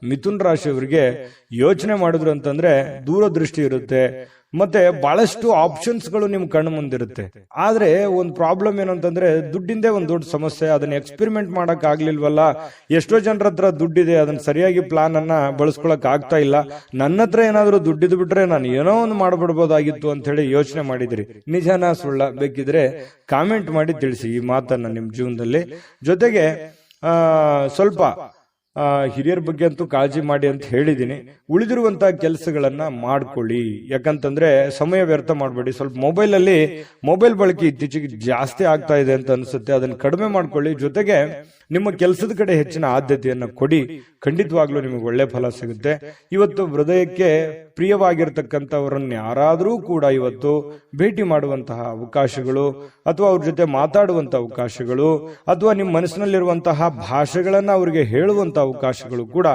ಮಿಥುನ್ ರಾಶಿಯವರಿಗೆ ಯೋಚನೆ ಮಾಡಿದ್ರು ಅಂತಂದ್ರೆ ದೂರದೃಷ್ಟಿ ಇರುತ್ತೆ, ಮತ್ತೆ ಬಹಳಷ್ಟು ಆಪ್ಷನ್ಸ್ ಗಳು ನಿಮ್ ಕಣ್ಣು ಮುಂದಿರುತ್ತೆ. ಆದ್ರೆ ಒಂದು ಪ್ರಾಬ್ಲಮ್ ಏನಂತಂದ್ರೆ ದುಡ್ಡಿಂದೇ ಒಂದು ದೊಡ್ಡ ಸಮಸ್ಯೆ. ಅದನ್ನ ಎಕ್ಸ್ಪೆರಿಮೆಂಟ್ ಮಾಡಕ್ ಆಗ್ಲಿಲ್ವಲ್ಲ. ಎಷ್ಟೋ ಜನರ ಹತ್ರ ದುಡ್ಡಿದೆ, ಅದನ್ನ ಸರಿಯಾಗಿ ಪ್ಲಾನ್ ಅನ್ನ ಬಳಸ್ಕೊಳಕ್ ಆಗ್ತಾ ಇಲ್ಲ. ನನ್ನ ಹತ್ರ ಏನಾದ್ರೂ ದುಡ್ಡಿದ್ ಬಿಟ್ರೆ ನಾನು ಏನೋ ಒಂದು ಮಾಡ್ಬಿಡ್ಬೋದಾಗಿತ್ತು ಅಂತ ಹೇಳಿ ಯೋಚನೆ ಮಾಡಿದಿರಿ. ನಿಜಾನ ಸುಳ್ಳ? ಬೇಕಿದ್ರೆ ಕಾಮೆಂಟ್ ಮಾಡಿ ತಿಳಿಸಿ ಈ ಮಾತನ್ನ ನಿಮ್ ಜೀವನದಲ್ಲಿ. ಜೊತೆಗೆ ಸ್ವಲ್ಪ ಹಿರಿಯರ ಬಗ್ಗೆ ಅಂತೂ ಕಾಳಜಿ ಮಾಡಿ ಅಂತ ಹೇಳಿದೀನಿ. ಉಳಿದಿರುವಂತಹ ಕೆಲಸಗಳನ್ನ ಮಾಡ್ಕೊಳ್ಳಿ. ಯಾಕಂತಂದ್ರೆ ಸಮಯ ವ್ಯರ್ಥ ಮಾಡಬೇಡಿ. ಸ್ವಲ್ಪ ಮೊಬೈಲ್ ಬಳಕೆ ಇತ್ತೀಚೆಗೆ ಜಾಸ್ತಿ ಆಗ್ತಾ ಇದೆ ಅಂತ ಅನ್ಸುತ್ತೆ. ಅದನ್ನ ಕಡಿಮೆ ಮಾಡ್ಕೊಳ್ಳಿ. ಜೊತೆಗೆ ನಿಮ್ಮ ಕೆಲಸದ ಕಡೆ ಹೆಚ್ಚಿನ ಆದ್ಯತೆಯನ್ನ ಕೊಡಿ. ಖಂಡಿತವಾಗ್ಲೂ ನಿಮಗೆ ಒಳ್ಳೆ ಫಲ ಸಿಗುತ್ತೆ. ಇವತ್ತು ಹೃದಯಕ್ಕೆ ಪ್ರಿಯವಾಗಿರ್ತಕ್ಕಂಥವರನ್ನ ಯಾರಾದರೂ ಕೂಡ ಇವತ್ತು ಭೇಟಿ ಮಾಡುವಂತಹ ಅವಕಾಶಗಳು, ಅಥವಾ ಅವ್ರ ಜೊತೆ ಮಾತಾಡುವಂತಹ ಅವಕಾಶಗಳು, ಅಥವಾ ನಿಮ್ಮ ಮನಸ್ಸಿನಲ್ಲಿರುವಂತಹ ಭಾಷೆಗಳನ್ನ ಅವರಿಗೆ ಹೇಳುವಂತಹ ಅವಕಾಶಗಳು ಕೂಡ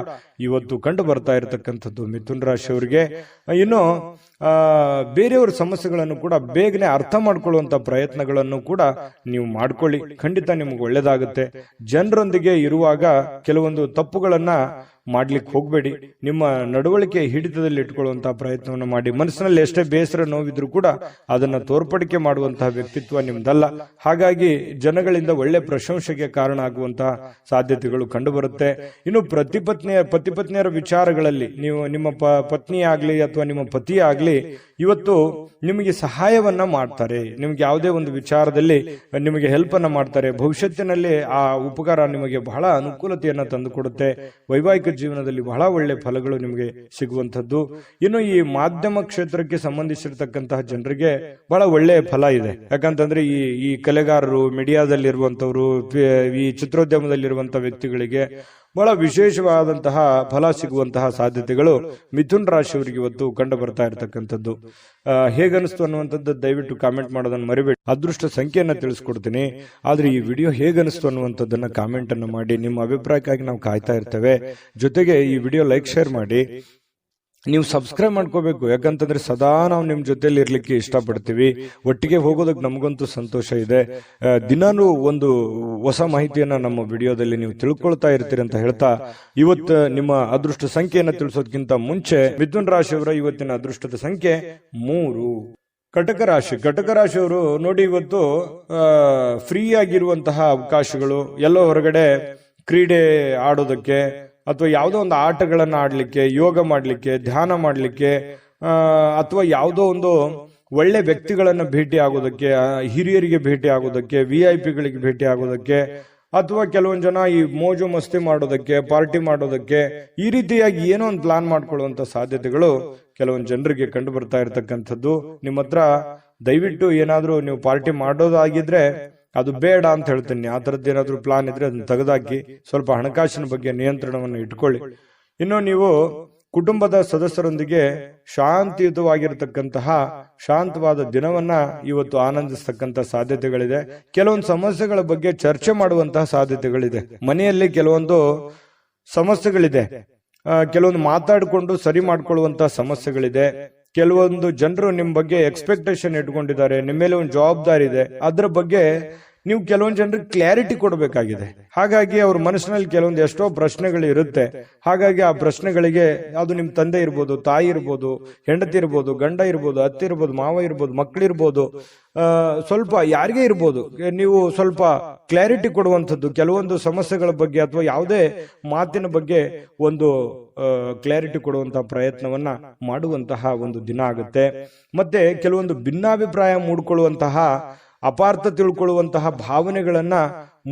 ಇವತ್ತು ಕಂಡು ಬರ್ತಾ ಇರತಕ್ಕಂಥದ್ದು ಮಿಥುನ ರಾಶಿಯವರಿಗೆ. ಇನ್ನು ಬೇರೆಯವರ ಸಮಸ್ಯೆಗಳನ್ನು ಕೂಡ ಬೇಗನೆ ಅರ್ಥ ಮಾಡ್ಕೊಳ್ಳುವಂತ ಪ್ರಯತ್ನಗಳನ್ನು ಕೂಡ ನೀವು ಮಾಡ್ಕೊಳ್ಳಿ. ಖಂಡಿತ ನಿಮ್ಗೆ ಒಳ್ಳೇದಾಗುತ್ತೆ. ಜನರೊಂದಿಗೆ ಇರುವಾಗ ಕೆಲವೊಂದು ತಪ್ಪುಗಳನ್ನ ಮಾಡ್ಲಿಕ್ಕೆ ಹೋಗ್ಬೇಡಿ. ನಿಮ್ಮ ನಡವಳಿಕೆ ಹಿಡಿತದಲ್ಲಿ ಇಟ್ಕೊಳ್ಳುವಂತಹ ಪ್ರಯತ್ನವನ್ನು ಮಾಡಿ. ಮನಸ್ಸಿನಲ್ಲಿ ಎಷ್ಟೇ ಬೇಸರ ನೋವಿದ್ರು ಕೂಡ ಅದನ್ನ ತೋರ್ಪಡಿಕೆ ಮಾಡುವಂತಹ ವ್ಯಕ್ತಿತ್ವ ನಿಮ್ದಲ್ಲ. ಹಾಗಾಗಿ ಜನಗಳಿಂದ ಒಳ್ಳೆ ಪ್ರಶಂಸೆಗೆ ಕಾರಣ ಆಗುವಂತಹ ಸಾಧ್ಯತೆಗಳು ಕಂಡು ಬರುತ್ತೆ. ಇನ್ನು ಪತಿ ಪತ್ನಿಯರ ವಿಚಾರಗಳಲ್ಲಿ ನೀವು ನಿಮ್ಮ ಪತ್ನಿ ಆಗ್ಲಿ ಅಥವಾ ನಿಮ್ಮ ಪತಿ ಆಗ್ಲಿ ಇವತ್ತು ನಿಮಗೆ ಸಹಾಯವನ್ನ ಮಾಡ್ತಾರೆ. ನಿಮ್ಗೆ ಯಾವುದೇ ಒಂದು ವಿಚಾರದಲ್ಲಿ ನಿಮಗೆ ಹೆಲ್ಪ್ ಅನ್ನ ಮಾಡ್ತಾರೆ. ಭವಿಷ್ಯತ್ತಿನಲ್ಲಿ ಆ ಉಪಕಾರ ನಿಮಗೆ ಬಹಳ ಅನುಕೂಲತೆಯನ್ನ ತಂದು ಕೊಡುತ್ತೆ. ವೈವಾಹಿಕ ಜೀವನದಲ್ಲಿ ಬಹಳ ಒಳ್ಳೆ ಫಲಗಳು ನಿಮಗೆ ಸಿಗುವಂತದ್ದು. ಇನ್ನು ಈ ಮಾಧ್ಯಮ ಕ್ಷೇತ್ರಕ್ಕೆ ಸಂಬಂಧಿಸಿರ್ತಕ್ಕಂತಹ ಜನರಿಗೆ ಬಹಳ ಒಳ್ಳೆ ಫಲ ಇದೆ. ಯಾಕಂತಂದ್ರೆ ಈ ಕಲೆಗಾರರು, ಮೀಡಿಯಾದಲ್ಲಿರುವಂತವ್ರು, ಈ ಚಿತ್ರೋದ್ಯಮದಲ್ಲಿರುವಂತಹ ವ್ಯಕ್ತಿಗಳಿಗೆ ಬಹಳ ವಿಶೇಷವಾದಂತಹ ಫಲ ಸಿಗುವಂತಹ ಸಾಧ್ಯತೆಗಳು ಮಿಥುನ್ ರಾಶಿಯವರಿಗೆ ಇವತ್ತು ಕಂಡು ಬರ್ತಾ ಇರತಕ್ಕಂಥದ್ದು. ಹೇಗನಿಸ್ತು ಅನ್ನುವಂಥದ್ದು ದಯವಿಟ್ಟು ಕಾಮೆಂಟ್ ಮಾಡೋದನ್ನ ಮರಿಬೇಡಿ. ಅದೃಷ್ಟ ಸಂಖ್ಯೆಯನ್ನ ತಿಳಿಸ್ಕೊಡ್ತೀನಿ. ಆದ್ರೆ ಈ ವಿಡಿಯೋ ಹೇಗನಿಸ್ತು ಅನ್ನುವಂಥದ್ದನ್ನ ಕಾಮೆಂಟ್ ಅನ್ನು ಮಾಡಿ. ನಿಮ್ಮ ಅಭಿಪ್ರಾಯಕ್ಕಾಗಿ ನಾವು ಕಾಯ್ತಾ ಇರ್ತೇವೆ. ಜೊತೆಗೆ ಈ ವಿಡಿಯೋ ಲೈಕ್, ಶೇರ್ ಮಾಡಿ. ನೀವು ಸಬ್ಸ್ಕ್ರೈಬ್ ಮಾಡ್ಕೋಬೇಕು. ಯಾಕಂತಂದ್ರೆ ಸದಾ ನಾವು ನಿಮ್ ಜೊತೆಲಿ ಇರ್ಲಿಕ್ಕೆ ಇಷ್ಟಪಡ್ತೀವಿ. ಒಟ್ಟಿಗೆ ಹೋಗೋದಕ್ಕೆ ನಮಗಂತೂ ಸಂತೋಷ ಇದೆ. ದಿನಾನು ಒಂದು ಹೊಸ ಮಾಹಿತಿಯನ್ನ ನಮ್ಮ ವಿಡಿಯೋದಲ್ಲಿ ನೀವು ತಿಳ್ಕೊಳ್ತಾ ಇರ್ತೀರಿ ಅಂತ ಹೇಳ್ತಾ, ಇವತ್ತು ನಿಮ್ಮ ಅದೃಷ್ಟ ಸಂಖ್ಯೆಯನ್ನ ತಿಳಿಸೋದಕ್ಕಿಂತ ಮುಂಚೆ ಮಿಥುನ್ ರಾಶಿಯವರ ಇವತ್ತಿನ ಅದೃಷ್ಟದ ಸಂಖ್ಯೆ 3. ಕಟಕ ರಾಶಿಯವರು ನೋಡಿ, ಇವತ್ತು ಫ್ರೀ ಆಗಿರುವಂತಹ ಅವಕಾಶಗಳು, ಎಲ್ಲೋ ಹೊರಗಡೆ ಕ್ರೀಡೆ ಆಡೋದಕ್ಕೆ ಅಥವಾ ಯಾವುದೋ ಒಂದು ಆಟಗಳನ್ನ ಆಡ್ಲಿಕ್ಕೆ, ಯೋಗ ಮಾಡ್ಲಿಕ್ಕೆ, ಧ್ಯಾನ ಮಾಡ್ಲಿಕ್ಕೆ, ಅಥವಾ ಯಾವುದೋ ಒಂದು ಒಳ್ಳೆ ವ್ಯಕ್ತಿಗಳನ್ನ ಭೇಟಿ ಆಗೋದಕ್ಕೆ, ಹಿರಿಯರಿಗೆ ಭೇಟಿ ಆಗೋದಕ್ಕೆ, VIP ಗಳಿಗೆ ಭೇಟಿ ಆಗೋದಕ್ಕೆ, ಅಥವಾ ಕೆಲವೊಂದು ಜನ ಈ ಮೋಜು ಮಸ್ತಿ ಮಾಡೋದಕ್ಕೆ, ಪಾರ್ಟಿ ಮಾಡೋದಕ್ಕೆ, ಈ ರೀತಿಯಾಗಿ ಏನೋ ಒಂದು ಪ್ಲಾನ್ ಮಾಡ್ಕೊಳ್ಳುವಂತ ಸಾಧ್ಯತೆಗಳು ಕೆಲವೊಂದು ಜನರಿಗೆ ಕಂಡು ಬರ್ತಾ ಇರತಕ್ಕಂಥದ್ದು. ನಿಮ್ಮ ಹತ್ರ ದಯವಿಟ್ಟು ಏನಾದ್ರೂ ನೀವು ಪಾರ್ಟಿ ಮಾಡೋದಾಗಿದ್ರೆ ಅದು ಬೇಡ ಅಂತ ಹೇಳ್ತೀನಿ. ಆ ತರದ್ದು ಏನಾದ್ರೂ ಪ್ಲಾನ್ ಇದ್ರೆ ಅದನ್ನ ತೆಗೆದಾಕಿ. ಸ್ವಲ್ಪ ಹಣಕಾಸಿನ ಬಗ್ಗೆ ನಿಯಂತ್ರಣವನ್ನು ಇಟ್ಕೊಳ್ಳಿ. ಇನ್ನು ನೀವು ಕುಟುಂಬದ ಸದಸ್ಯರೊಂದಿಗೆ ಶಾಂತಿಯುತವಾಗಿರತಕ್ಕಂತಹ ಶಾಂತವಾದ ದಿನವನ್ನ ಇವತ್ತು ಆನಂದಿಸ್ತಕ್ಕಂಥ ಸಾಧ್ಯತೆಗಳಿದೆ. ಕೆಲವೊಂದು ಸಮಸ್ಯೆಗಳ ಬಗ್ಗೆ ಚರ್ಚೆ ಮಾಡುವಂತಹ ಸಾಧ್ಯತೆಗಳಿದೆ. ಮನೆಯಲ್ಲಿ ಕೆಲವೊಂದು ಸಮಸ್ಯೆಗಳಿದೆ. ಕೆಲವೊಂದು ಮಾತಾಡಿಕೊಂಡು ಸರಿ ಮಾಡ್ಕೊಳ್ಳುವಂತಹ ಸಮಸ್ಯೆಗಳಿದೆ. ಕೆಲವೊಂದು ಜನರು ನಿಮ್ ಬಗ್ಗೆ ಎಕ್ಸ್ಪೆಕ್ಟೇಷನ್ ಇಟ್ಕೊಂಡಿದ್ದಾರೆ. ನಿಮ್ಮ ಮೇಲೆ ಒಂದು ಜವಾಬ್ದಾರಿ ಇದೆ. ಅದ್ರ ಬಗ್ಗೆ ನೀವು ಕೆಲವೊಂದು ಜನರಿಗೆ ಕ್ಲಾರಿಟಿ ಕೊಡಬೇಕಾಗಿದೆ. ಹಾಗಾಗಿ ಅವ್ರ ಮನಸ್ಸಿನಲ್ಲಿ ಕೆಲವೊಂದು ಎಷ್ಟೋ ಪ್ರಶ್ನೆಗಳು ಇರುತ್ತೆ. ಹಾಗಾಗಿ ಆ ಪ್ರಶ್ನೆಗಳಿಗೆ, ಅದು ನಿಮ್ ತಂದೆ ಇರ್ಬೋದು, ತಾಯಿ ಇರ್ಬೋದು, ಹೆಂಡತಿ ಇರ್ಬೋದು, ಗಂಡ ಇರ್ಬೋದು, ಅತ್ತೆ ಇರ್ಬೋದು, ಮಾವ ಇರ್ಬೋದು, ಮಕ್ಕಳಿರ್ಬೋದು, ಸ್ವಲ್ಪ ಯಾರಿಗೇ ಇರ್ಬೋದು, ನೀವು ಸ್ವಲ್ಪ ಕ್ಲಾರಿಟಿ ಕೊಡುವಂಥದ್ದು ಕೆಲವೊಂದು ಸಮಸ್ಯೆಗಳ ಬಗ್ಗೆ ಅಥವಾ ಯಾವುದೇ ಮಾತಿನ ಬಗ್ಗೆ ಒಂದು ಕ್ಲಾರಿಟಿ ಕೊಡುವಂತಹ ಪ್ರಯತ್ನವನ್ನ ಮಾಡುವಂತಹ ಒಂದು ದಿನ ಆಗುತ್ತೆ. ಮತ್ತೆ ಕೆಲವೊಂದು ಭಿನ್ನಾಭಿಪ್ರಾಯ ಮೂಡ್ಕೊಳ್ಳುವಂತಹ, ಅಪಾರ್ಥ ತಿಳ್ಕೊಳ್ಳುವಂತಹ ಭಾವನೆಗಳನ್ನ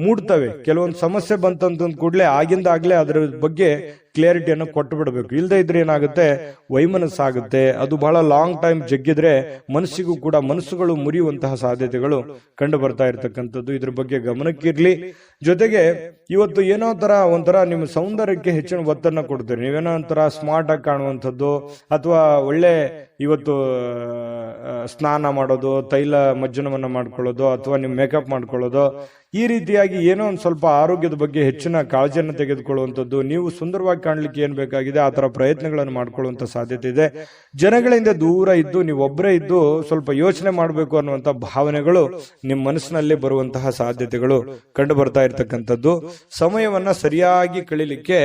ಮೂಡ್ತವೆ. ಕೆಲವೊಂದು ಸಮಸ್ಯೆ ಬಂತಂತ ಕೂಡಲೇ ಆಗಿಂದಾಗ್ಲೇ ಅದರ ಬಗ್ಗೆ ಕ್ಲಾರಿಟಿಯನ್ನು ಕೊಟ್ಟು ಬಿಡಬೇಕು. ಇಲ್ಲದೆ ಇದ್ರೆ ಏನಾಗುತ್ತೆ, ವೈಮನಸ್ಸಾಗುತ್ತೆ. ಅದು ಬಹಳ ಲಾಂಗ್ ಟೈಮ್ ಜಗ್ಗಿದ್ರೆ ಮನಸ್ಸಿಗೂ ಕೂಡ ಮನಸ್ಸುಗಳು ಮುರಿಯುವಂತಹ ಸಾಧ್ಯತೆಗಳು ಕಂಡು ಬರ್ತಾ ಇರತಕ್ಕಂಥದ್ದು. ಇದ್ರ ಬಗ್ಗೆ ಗಮನಕ್ಕಿರ್ಲಿ. ಜೊತೆಗೆ ಇವತ್ತು ಏನೋ ಒಂಥರ ನಿಮ್ಮ ಸೌಂದರ್ಯಕ್ಕೆ ಹೆಚ್ಚಿನ ಒತ್ತನ್ನ ಕೊಡ್ತೀರಿ. ನೀವೇನೋ ಒಂಥರ ಸ್ಮಾರ್ಟ್ ಆಗಿ ಕಾಣುವಂಥದ್ದು, ಅಥವಾ ಒಳ್ಳೆ ಇವತ್ತು ಸ್ನಾನ ಮಾಡೋದು, ತೈಲ ಮಜ್ಜನವನ್ನ ಮಾಡ್ಕೊಳ್ಳೋದು, ಅಥವಾ ನೀವು ಮೇಕಪ್ ಮಾಡ್ಕೊಳ್ಳೋದು, ಈ ರೀತಿಯಾಗಿ ಏನೋ ಒಂದು ಸ್ವಲ್ಪ ಆರೋಗ್ಯದ ಬಗ್ಗೆ ಹೆಚ್ಚಿನ ಕಾಳಜಿಯನ್ನು ತೆಗೆದುಕೊಳ್ಳುವಂಥದ್ದು. ನೀವು ಸುಂದರವಾಗಿ ಕಾಣಲಿಕ್ಕೆ ಏನ್ ಬೇಕಾಗಿದೆ ಆ ತರ ಪ್ರಯತ್ನಗಳನ್ನು ಮಾಡ್ಕೊಳ್ಳುವಂತ ಸಾಧ್ಯತೆ ಇದೆ. ಜನಗಳಿಂದ ದೂರ ಇದ್ದು ನೀವೊಬ್ಬರೇ ಇದ್ದು ಸ್ವಲ್ಪ ಯೋಚನೆ ಮಾಡಬೇಕು ಅನ್ನುವಂತ ಭಾವನೆಗಳು ನಿಮ್ಮ ಮನಸ್ಸಿನಲ್ಲಿ ಬರುವಂತಹ ಸಾಧ್ಯತೆಗಳು ಕಂಡು ಬರ್ತಾ ಇರತಕ್ಕಂಥದ್ದು. ಸಮಯವನ್ನ ಸರಿಯಾಗಿ ಕಳೀಲಿಕ್ಕೆ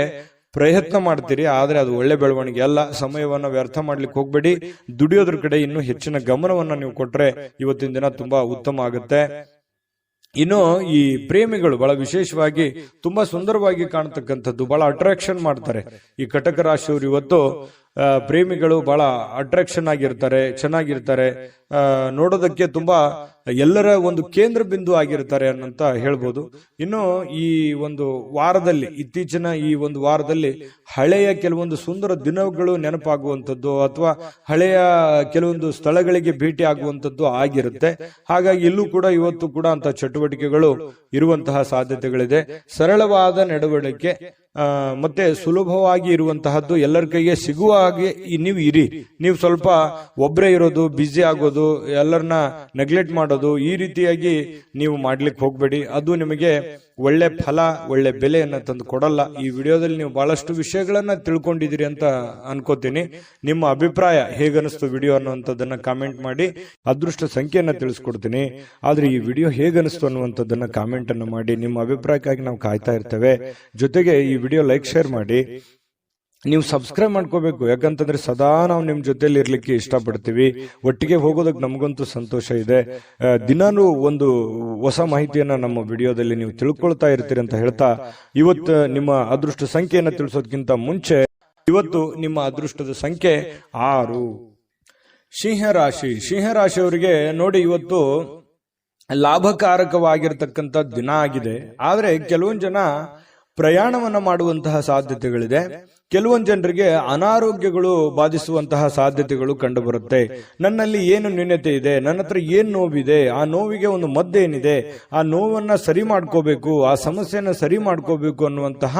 ಪ್ರಯತ್ನ ಮಾಡ್ತೀರಿ, ಆದ್ರೆ ಅದು ಒಳ್ಳೆ ಬೆಳವಣಿಗೆ ಅಲ್ಲ. ಸಮಯವನ್ನ ವ್ಯರ್ಥ ಮಾಡ್ಲಿಕ್ಕೆ ಹೋಗ್ಬೇಡಿ. ದುಡಿಯೋದ್ರ ಕಡೆ ಇನ್ನೂ ಹೆಚ್ಚಿನ ಗಮನವನ್ನ ನೀವು ಕೊಟ್ರೆ ಇವತ್ತಿನ ದಿನ ತುಂಬಾ ಉತ್ತಮ ಆಗುತ್ತೆ. ಇನ್ನು ಈ ಪ್ರೇಮಿಗಳು ಬಹಳ ವಿಶೇಷವಾಗಿ ತುಂಬಾ ಸುಂದರವಾಗಿ ಕಾಣತಕ್ಕಂಥದ್ದು, ಬಹಳ ಅಟ್ರಾಕ್ಷನ್ ಮಾಡ್ತಾರೆ ಈ ಕಟಕ ರಾಶಿಯವರು. ಇವತ್ತು ಪ್ರೇಮಿಗಳು ಬಹಳ ಅಟ್ರಾಕ್ಷನ್ ಆಗಿರ್ತಾರೆ, ಚೆನ್ನಾಗಿರ್ತಾರೆ, ನೋಡೋದಕ್ಕೆ ತುಂಬಾ ಎಲ್ಲರ ಒಂದು ಕೇಂದ್ರ ಬಿಂದು ಆಗಿರ್ತಾರೆ ಅನ್ನಂತ ಹೇಳ್ಬೋದು. ಇನ್ನು ಈ ಒಂದು ವಾರದಲ್ಲಿ, ಇತ್ತೀಚಿನ ಈ ಒಂದು ವಾರದಲ್ಲಿ ಹಳೆಯ ಕೆಲವೊಂದು ಸುಂದರ ದಿನಗಳು ನೆನಪಾಗುವಂಥದ್ದು ಅಥವಾ ಹಳೆಯ ಕೆಲವೊಂದು ಸ್ಥಳಗಳಿಗೆ ಭೇಟಿ ಆಗುವಂಥದ್ದು ಆಗಿರುತ್ತೆ. ಹಾಗಾಗಿ ಇಲ್ಲೂ ಕೂಡ ಇವತ್ತು ಕೂಡ ಅಂತ ಚಟುವಟಿಕೆಗಳು ಇರುವಂತಹ ಸಾಧ್ಯತೆಗಳಿದೆ. ಸರಳವಾದ ನಡವಳಿಕೆ ಮತ್ತೆ ಸುಲಭವಾಗಿ ಇರುವಂತಹದ್ದು, ಎಲ್ಲರ ಕೈಗೆ ಸಿಗುವ ಹಾಗೆ ನೀವು ಇರಿ. ನೀವು ಸ್ವಲ್ಪ ಒಬ್ಬರೇ ಇರೋದು, ಬ್ಯುಸಿ ಆಗೋದು, ಎಲ್ಲರನ್ನ ನೆಗ್ಲೆಕ್ಟ್ ಮಾಡೋದು, ಈ ರೀತಿಯಾಗಿ ನೀವು ಮಾಡ್ಲಿಕ್ಕೆ ಹೋಗ್ಬೇಡಿ. ಅದು ನಿಮಗೆ ಒಳ್ಳೆ ಫಲ, ಒಳ್ಳೆ ಬೆಲೆಯನ್ನ ತಂದು ಕೊಡಲ್ಲ. ಈ ವಿಡಿಯೋದಲ್ಲಿ ನೀವು ಬಹಳಷ್ಟು ವಿಷಯಗಳನ್ನ ತಿಳ್ಕೊಂಡಿದ್ದೀರಿ ಅಂತ ಅನ್ಕೋತೀನಿ. ನಿಮ್ಮ ಅಭಿಪ್ರಾಯ ಹೇಗನಿಸ್ತು ವಿಡಿಯೋ ಅನ್ನುವಂಥದ್ದನ್ನ ಕಾಮೆಂಟ್ ಮಾಡಿ. ಅದೃಷ್ಟ ಸಂಖ್ಯೆಯನ್ನ ತಿಳಿಸ್ಕೊಡ್ತೀನಿ, ಆದ್ರೆ ಈ ವಿಡಿಯೋ ಹೇಗನಿಸ್ತು ಅನ್ನುವಂಥದ್ದನ್ನ ಕಾಮೆಂಟ್ ಅನ್ನು ಮಾಡಿ. ನಿಮ್ಮ ಅಭಿಪ್ರಾಯಕ್ಕಾಗಿ ನಾವು ಕಾಯ್ತಾ ಇರ್ತೇವೆ. ಜೊತೆಗೆ ಈ ವಿಡಿಯೋ ಲೈಕ್, ಶೇರ್ ಮಾಡಿ. ನೀವು ಸಬ್ಸ್ಕ್ರೈಬ್ ಮಾಡ್ಕೋಬೇಕು, ಯಾಕಂತಂದ್ರೆ ಸದಾ ನಾವು ನಿಮ್ ಜೊತೆಲಿ ಇರ್ಲಿಕ್ಕೆ ಇಷ್ಟಪಡ್ತೀವಿ. ಒಟ್ಟಿಗೆ ಹೋಗೋದಕ್ಕೆ ನಮಗಂತೂ ಸಂತೋಷ ಇದೆ. ದಿನಾನು ಒಂದು ಹೊಸ ಮಾಹಿತಿಯನ್ನ ನಮ್ಮ ವಿಡಿಯೋದಲ್ಲಿ ನೀವು ತಿಳ್ಕೊಳ್ತಾ ಇರ್ತೀರಿ ಅಂತ ಹೇಳ್ತಾ, ಇವತ್ತು ನಿಮ್ಮ ಅದೃಷ್ಟ ಸಂಖ್ಯೆಯನ್ನ ತಿಳಿಸೋದಕ್ಕಿಂತ ಮುಂಚೆ, ಇವತ್ತು ನಿಮ್ಮ ಅದೃಷ್ಟದ ಸಂಖ್ಯೆ 6. ಸಿಂಹರಾಶಿ. ಸಿಂಹರಾಶಿಯವರಿಗೆ ನೋಡಿ, ಇವತ್ತು ಲಾಭಕಾರಕವಾಗಿರ್ತಕ್ಕಂಥ ದಿನ ಆಗಿದೆ. ಆದ್ರೆ ಕೆಲವೊಂದು ಜನ ಪ್ರಯಾಣವನ್ನ ಮಾಡುವಂತಹ ಸಾಧ್ಯತೆಗಳಿದೆ. ಕೆಲವೊಂದು ಜನರಿಗೆ ಅನಾರೋಗ್ಯಗಳು ಬಾಧಿಸುವಂತಹ ಸಾಧ್ಯತೆಗಳು ಕಂಡು ಬರುತ್ತೆ. ನನ್ನಲ್ಲಿ ಏನು ನ್ಯೂನತೆ ಇದೆ, ನನ್ನ ಹತ್ರ ಏನ್ ನೋವಿದೆ, ಆ ನೋವಿಗೆ ಒಂದು ಮದ್ದೇನಿದೆ, ಆ ನೋವನ್ನ ಸರಿ ಮಾಡ್ಕೋಬೇಕು, ಆ ಸಮಸ್ಯೆಯನ್ನ ಸರಿ ಮಾಡ್ಕೋಬೇಕು ಅನ್ನುವಂತಹ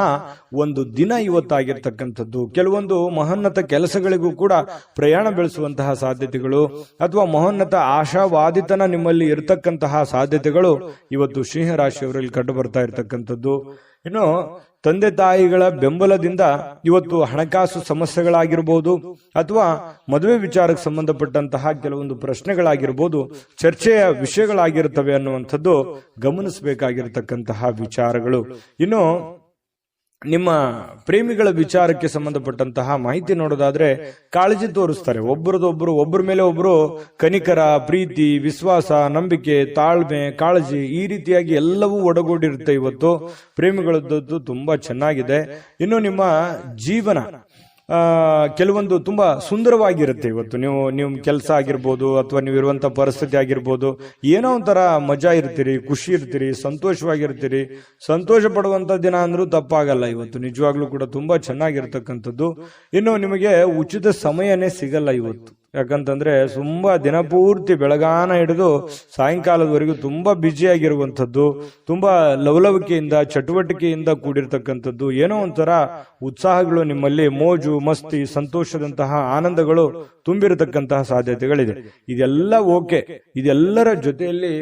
ಒಂದು ದಿನ ಇವತ್ತಾಗಿರ್ತಕ್ಕಂಥದ್ದು. ಕೆಲವೊಂದು ಮಹೋನ್ನತ ಕೆಲಸಗಳಿಗೂ ಕೂಡ ಪ್ರಯಾಣ ಬೆಳೆಸುವಂತಹ ಸಾಧ್ಯತೆಗಳು ಅಥವಾ ಮಹೋನ್ನತ ಆಶಾವಾದಿತನ ನಿಮ್ಮಲ್ಲಿ ಇರತಕ್ಕಂತಹ ಸಾಧ್ಯತೆಗಳು ಇವತ್ತು ಸಿಂಹರಾಶಿಯವರಲ್ಲಿ ಕಂಡು ಬರ್ತಾ ಇರತಕ್ಕಂಥದ್ದು. ಇನ್ನು ತಂದೆ ತಾಯಿಗಳ ಬೆಂಬಲದಿಂದ ಇವತ್ತು ಹಣಕಾಸು ಸಮಸ್ಯೆಗಳಾಗಿರ್ಬೋದು ಅಥವಾ ಮದುವೆ ವಿಚಾರಕ್ಕೆ ಸಂಬಂಧಪಟ್ಟಂತಹ ಕೆಲವೊಂದು ಪ್ರಶ್ನೆಗಳಾಗಿರ್ಬೋದು ಚರ್ಚೆಯ ವಿಷಯಗಳಾಗಿರುತ್ತವೆ ಅನ್ನುವಂಥದ್ದು ಗಮನಿಸಬೇಕಾಗಿರತಕ್ಕಂತಹ ವಿಚಾರಗಳು. ಇನ್ನು ನಿಮ್ಮ ಪ್ರೇಮಿಗಳ ವಿಚಾರಕ್ಕೆ ಸಂಬಂಧಪಟ್ಟಂತಹ ಮಾಹಿತಿ ನೋಡೋದಾದ್ರೆ, ಕಾಳಜಿ ತೋರಿಸ್ತಾರೆ ಒಬ್ಬರದೊಬ್ಬರು, ಒಬ್ಬರ ಮೇಲೆ ಒಬ್ಬರು ಕನಿಕರ, ಪ್ರೀತಿ, ವಿಶ್ವಾಸ, ನಂಬಿಕೆ, ತಾಳ್ಮೆ, ಕಾಳಜಿ, ಈ ರೀತಿಯಾಗಿ ಎಲ್ಲವೂ ಒಡಗೂಡಿರುತ್ತೆ. ಇವತ್ತು ಪ್ರೇಮಿಗಳದ್ದು ತುಂಬಾ ಚೆನ್ನಾಗಿದೆ. ಇನ್ನು ನಿಮ್ಮ ಜೀವನ ಕೆಲವೊಂದು ತುಂಬಾ ಸುಂದರವಾಗಿರುತ್ತೆ. ಇವತ್ತು ನೀವು ಕೆಲಸ ಆಗಿರ್ಬೋದು ಅಥವಾ ನೀವು ಇರುವಂತ ಪರಿಸ್ಥಿತಿ ಆಗಿರ್ಬೋದು, ಏನೋ ಒಂಥರ ಮಜಾ ಇರ್ತೀರಿ, ಖುಷಿ ಇರ್ತೀರಿ, ಸಂತೋಷವಾಗಿರ್ತೀರಿ. ಸಂತೋಷ ಪಡುವಂತ ದಿನ ಅಂದ್ರೂ ತಪ್ಪಾಗಲ್ಲ. ಇವತ್ತು ನಿಜವಾಗ್ಲೂ ಕೂಡ ತುಂಬಾ ಚೆನ್ನಾಗಿರ್ತಕ್ಕಂಥದ್ದು. ಇನ್ನು ನಿಮಗೆ ಉಚಿತ ಸಮಯನೇ ಸಿಗಲ್ಲ ಇವತ್ತು. ಯಾಕಂತಂದ್ರೆ ತುಂಬಾ ದಿನಪೂರ್ತಿ ಬೆಳಗಾನ ಹಿಡಿದು ಸಾಯಂಕಾಲದವರೆಗೂ ತುಂಬಾ ಬ್ಯುಸಿ ಆಗಿರುವಂತದ್ದು, ತುಂಬಾ ಲವಲವಿಕೆಯಿಂದ ಚಟುವಟಿಕೆಯಿಂದ ಕೂಡಿರ್ತಕ್ಕಂಥದ್ದು, ಏನೋ ಒಂಥರ ಉತ್ಸಾಹಗಳು ನಿಮ್ಮಲ್ಲಿ, ಮೋಜು ಮಸ್ತಿ, ಸಂತೋಷದಂತಹ ಆನಂದಗಳು ತುಂಬಿರತಕ್ಕಂತಹ ಸಾಧ್ಯತೆಗಳಿದೆ. ಇದೆಲ್ಲ ಓಕೆ, ಇದೆಲ್ಲರ ಜೊತೆಯಲ್ಲಿ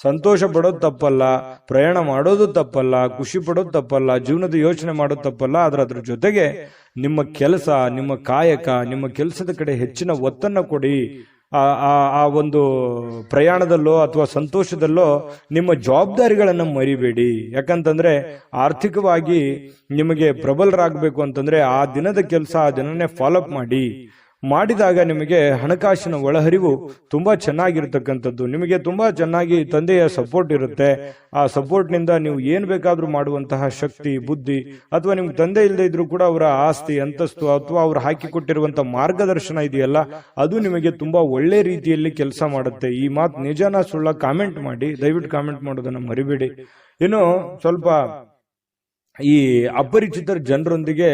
ಸಂತೋಷ ಪಡೋದು ತಪ್ಪಲ್ಲ, ಪ್ರಯಾಣ ಮಾಡೋದು ತಪ್ಪಲ್ಲ, ಖುಷಿ ಪಡೋದು ತಪ್ಪಲ್ಲ, ಜೀವನದ ಯೋಚನೆ ಮಾಡೋದು ತಪ್ಪಲ್ಲ. ಅದ್ರ ಜೊತೆಗೆ ನಿಮ್ಮ ಕೆಲಸ, ನಿಮ್ಮ ಕಾಯಕ, ನಿಮ್ಮ ಕೆಲಸದ ಕಡೆ ಹೆಚ್ಚಿನ ಒತ್ತನ್ನ ಕೊಡಿ. ಆ ಒಂದು ಪ್ರಯಾಣದಲ್ಲೋ ಅಥವಾ ಸಂತೋಷದಲ್ಲೋ ನಿಮ್ಮ ಜವಾಬ್ದಾರಿಗಳನ್ನ ಮರಿಬೇಡಿ. ಯಾಕಂತಂದ್ರೆ ಆರ್ಥಿಕವಾಗಿ ನಿಮಗೆ ಪ್ರಬಲರಾಗಬೇಕು ಅಂತಂದ್ರೆ ಆ ದಿನದ ಕೆಲಸ ಆ ದಿನನೇ ಫಾಲೋಅಪ್ ಮಾಡಿದಾಗ ನಿಮಗೆ ಹಣಕಾಸಿನ ಒಳಹರಿವು ತುಂಬಾ ಚೆನ್ನಾಗಿರ್ತಕ್ಕಂಥದ್ದು. ನಿಮಗೆ ತುಂಬಾ ಚೆನ್ನಾಗಿ ತಂದೆಯ ಸಪೋರ್ಟ್ ಇರುತ್ತೆ. ಆ ಸಪೋರ್ಟ್ ನಿಂದ ನೀವು ಏನ್ ಬೇಕಾದ್ರೂ ಮಾಡುವಂತಹ ಶಕ್ತಿ, ಬುದ್ಧಿ, ಅಥವಾ ನಿಮ್ಗೆ ತಂದೆ ಇಲ್ಲದೆ ಇದ್ರೂ ಕೂಡ ಅವರ ಆಸ್ತಿ, ಅಂತಸ್ತು ಅಥವಾ ಅವ್ರು ಹಾಕಿಕೊಟ್ಟಿರುವಂತಹ ಮಾರ್ಗದರ್ಶನ ಇದೆಯಲ್ಲ, ಅದು ನಿಮಗೆ ತುಂಬಾ ಒಳ್ಳೆ ರೀತಿಯಲ್ಲಿ ಕೆಲಸ ಮಾಡುತ್ತೆ. ಈ ಮಾತು ನಿಜಾನ ಸುಳ್ಳ ಕಾಮೆಂಟ್ ಮಾಡಿ, ದಯವಿಟ್ಟು ಕಾಮೆಂಟ್ ಮಾಡೋದನ್ನ ಮರಿಬೇಡಿ. ಇನ್ನು ಸ್ವಲ್ಪ ಈ ಅಪರಿಚಿತರ ಜನರೊಂದಿಗೆ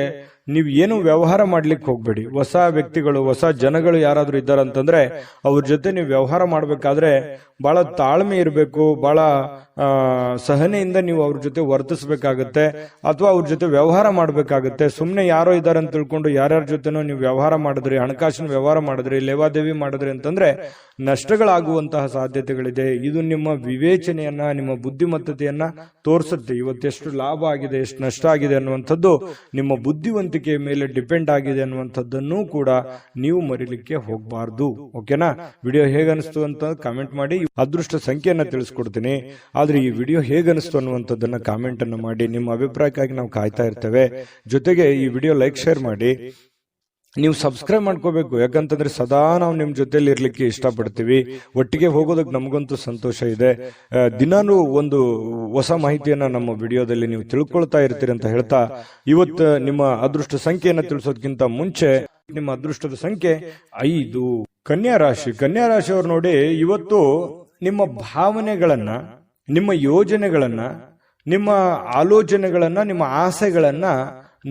ನೀವು ಏನು ವ್ಯವಹಾರ ಮಾಡ್ಲಿಕ್ಕೆ ಹೋಗ್ಬೇಡಿ. ಹೊಸ ವ್ಯಕ್ತಿಗಳು, ಹೊಸ ಜನಗಳು ಯಾರಾದ್ರೂ ಇದ್ದಾರಂತಂದ್ರೆ ಅವ್ರ ಜೊತೆ ನೀವು ವ್ಯವಹಾರ ಮಾಡ್ಬೇಕಾದ್ರೆ ಬಹಳ ತಾಳ್ಮೆ ಇರಬೇಕು, ಬಹಳ ಸಹನೆಯಿಂದ ನೀವು ಅವ್ರ ಜೊತೆ ವರ್ತಿಸ್ಬೇಕಾಗತ್ತೆ ಅಥವಾ ಅವ್ರ ಜೊತೆ ವ್ಯವಹಾರ ಮಾಡ್ಬೇಕಾಗತ್ತೆ. ಸುಮ್ನೆ ಯಾರೋ ಇದ್ದಾರೆ ಅಂತ ತಿಳ್ಕೊಂಡು ಯಾರ್ಯಾರ ಜೊತೆನೋ ನೀವು ವ್ಯವಹಾರ ಮಾಡಿದ್ರಿ, ಹಣಕಾಸಿನ ವ್ಯವಹಾರ ಮಾಡಿದ್ರಿ, ಲೇವಾದೇವಿ ಮಾಡಿದ್ರಿ ಅಂತಂದ್ರೆ ನಷ್ಟಗಳಾಗುವಂತಹ ಸಾಧ್ಯತೆಗಳಿದೆ. ಇದು ನಿಮ್ಮ ವಿವೇಚನೆಯನ್ನ, ನಿಮ್ಮ ಬುದ್ಧಿಮತ್ತತೆಯನ್ನ ತೋರಿಸುತ್ತೆ. ಇವತ್ತೆಷ್ಟು ಲಾಭ ಆಗಿದೆ, ಎಷ್ಟು ನಷ್ಟ ಆಗಿದೆ ಅನ್ನುವಂಥದ್ದು ನಿಮ್ಮ ಬುದ್ಧಿವಂತಿಕೆ ಮೇಲೆ ಡಿಪೆಂಡ್ ಆಗಿದೆ ಅನ್ನುವಂಥದ್ದನ್ನು ಕೂಡ ನೀವು ಮರಿಲಿಕ್ಕೆ ಹೋಗಬಾರ್ದು. ಓಕೆನಾ? ವಿಡಿಯೋ ಹೇಗನಿಸ್ತು ಅಂತ ಕಾಮೆಂಟ್ ಮಾಡಿ. ಅದೃಷ್ಟ ಸಂಖ್ಯೆಯನ್ನ ತಿಳಿಸ್ಕೊಡ್ತೀನಿ, ಆದ್ರೆ ಈ ವಿಡಿಯೋ ಹೇಗನಿಸ್ತು ಅನ್ನುವಂಥದ್ದನ್ನ ಕಾಮೆಂಟ್ ಅನ್ನು ಮಾಡಿ. ನಿಮ್ಮ ಅಭಿಪ್ರಾಯಕ್ಕಾಗಿ ನಾವು ಕಾಯ್ತಾ ಇರ್ತೇವೆ. ಜೊತೆಗೆ ಈ ವಿಡಿಯೋ ಲೈಕ್, ಶೇರ್ ಮಾಡಿ. ನೀವು ಸಬ್ಸ್ಕ್ರೈಬ್ ಮಾಡ್ಕೋಬೇಕು, ಯಾಕಂತಂದ್ರೆ ಸದಾ ನಾವು ನಿಮ್ ಜೊತೆಲಿ ಇರ್ಲಿಕ್ಕೆ ಇಷ್ಟಪಡ್ತೀವಿ. ಒಟ್ಟಿಗೆ ಹೋಗೋದಕ್ಕೆ ನಮಗಂತೂ ಸಂತೋಷ ಇದೆ. ದಿನಾನು ಒಂದು ಹೊಸ ಮಾಹಿತಿಯನ್ನ ನಮ್ಮ ವಿಡಿಯೋದಲ್ಲಿ ನೀವು ತಿಳ್ಕೊಳ್ತಾ ಇರ್ತೀರಿ ಅಂತ ಹೇಳ್ತಾ, ಇವತ್ತು ನಿಮ್ಮ ಅದೃಷ್ಟ ಸಂಖ್ಯೆಯನ್ನ ತಿಳಿಸೋದಕ್ಕಿಂತ ಮುಂಚೆ ನಿಮ್ಮ ಅದೃಷ್ಟದ ಸಂಖ್ಯೆ 5. ಕನ್ಯಾ ರಾಶಿಯವರು ನೋಡಿ, ಇವತ್ತು ನಿಮ್ಮ ಭಾವನೆಗಳನ್ನ, ನಿಮ್ಮ ಯೋಜನೆಗಳನ್ನ, ನಿಮ್ಮ ಆಲೋಚನೆಗಳನ್ನ, ನಿಮ್ಮ ಆಸೆಗಳನ್ನ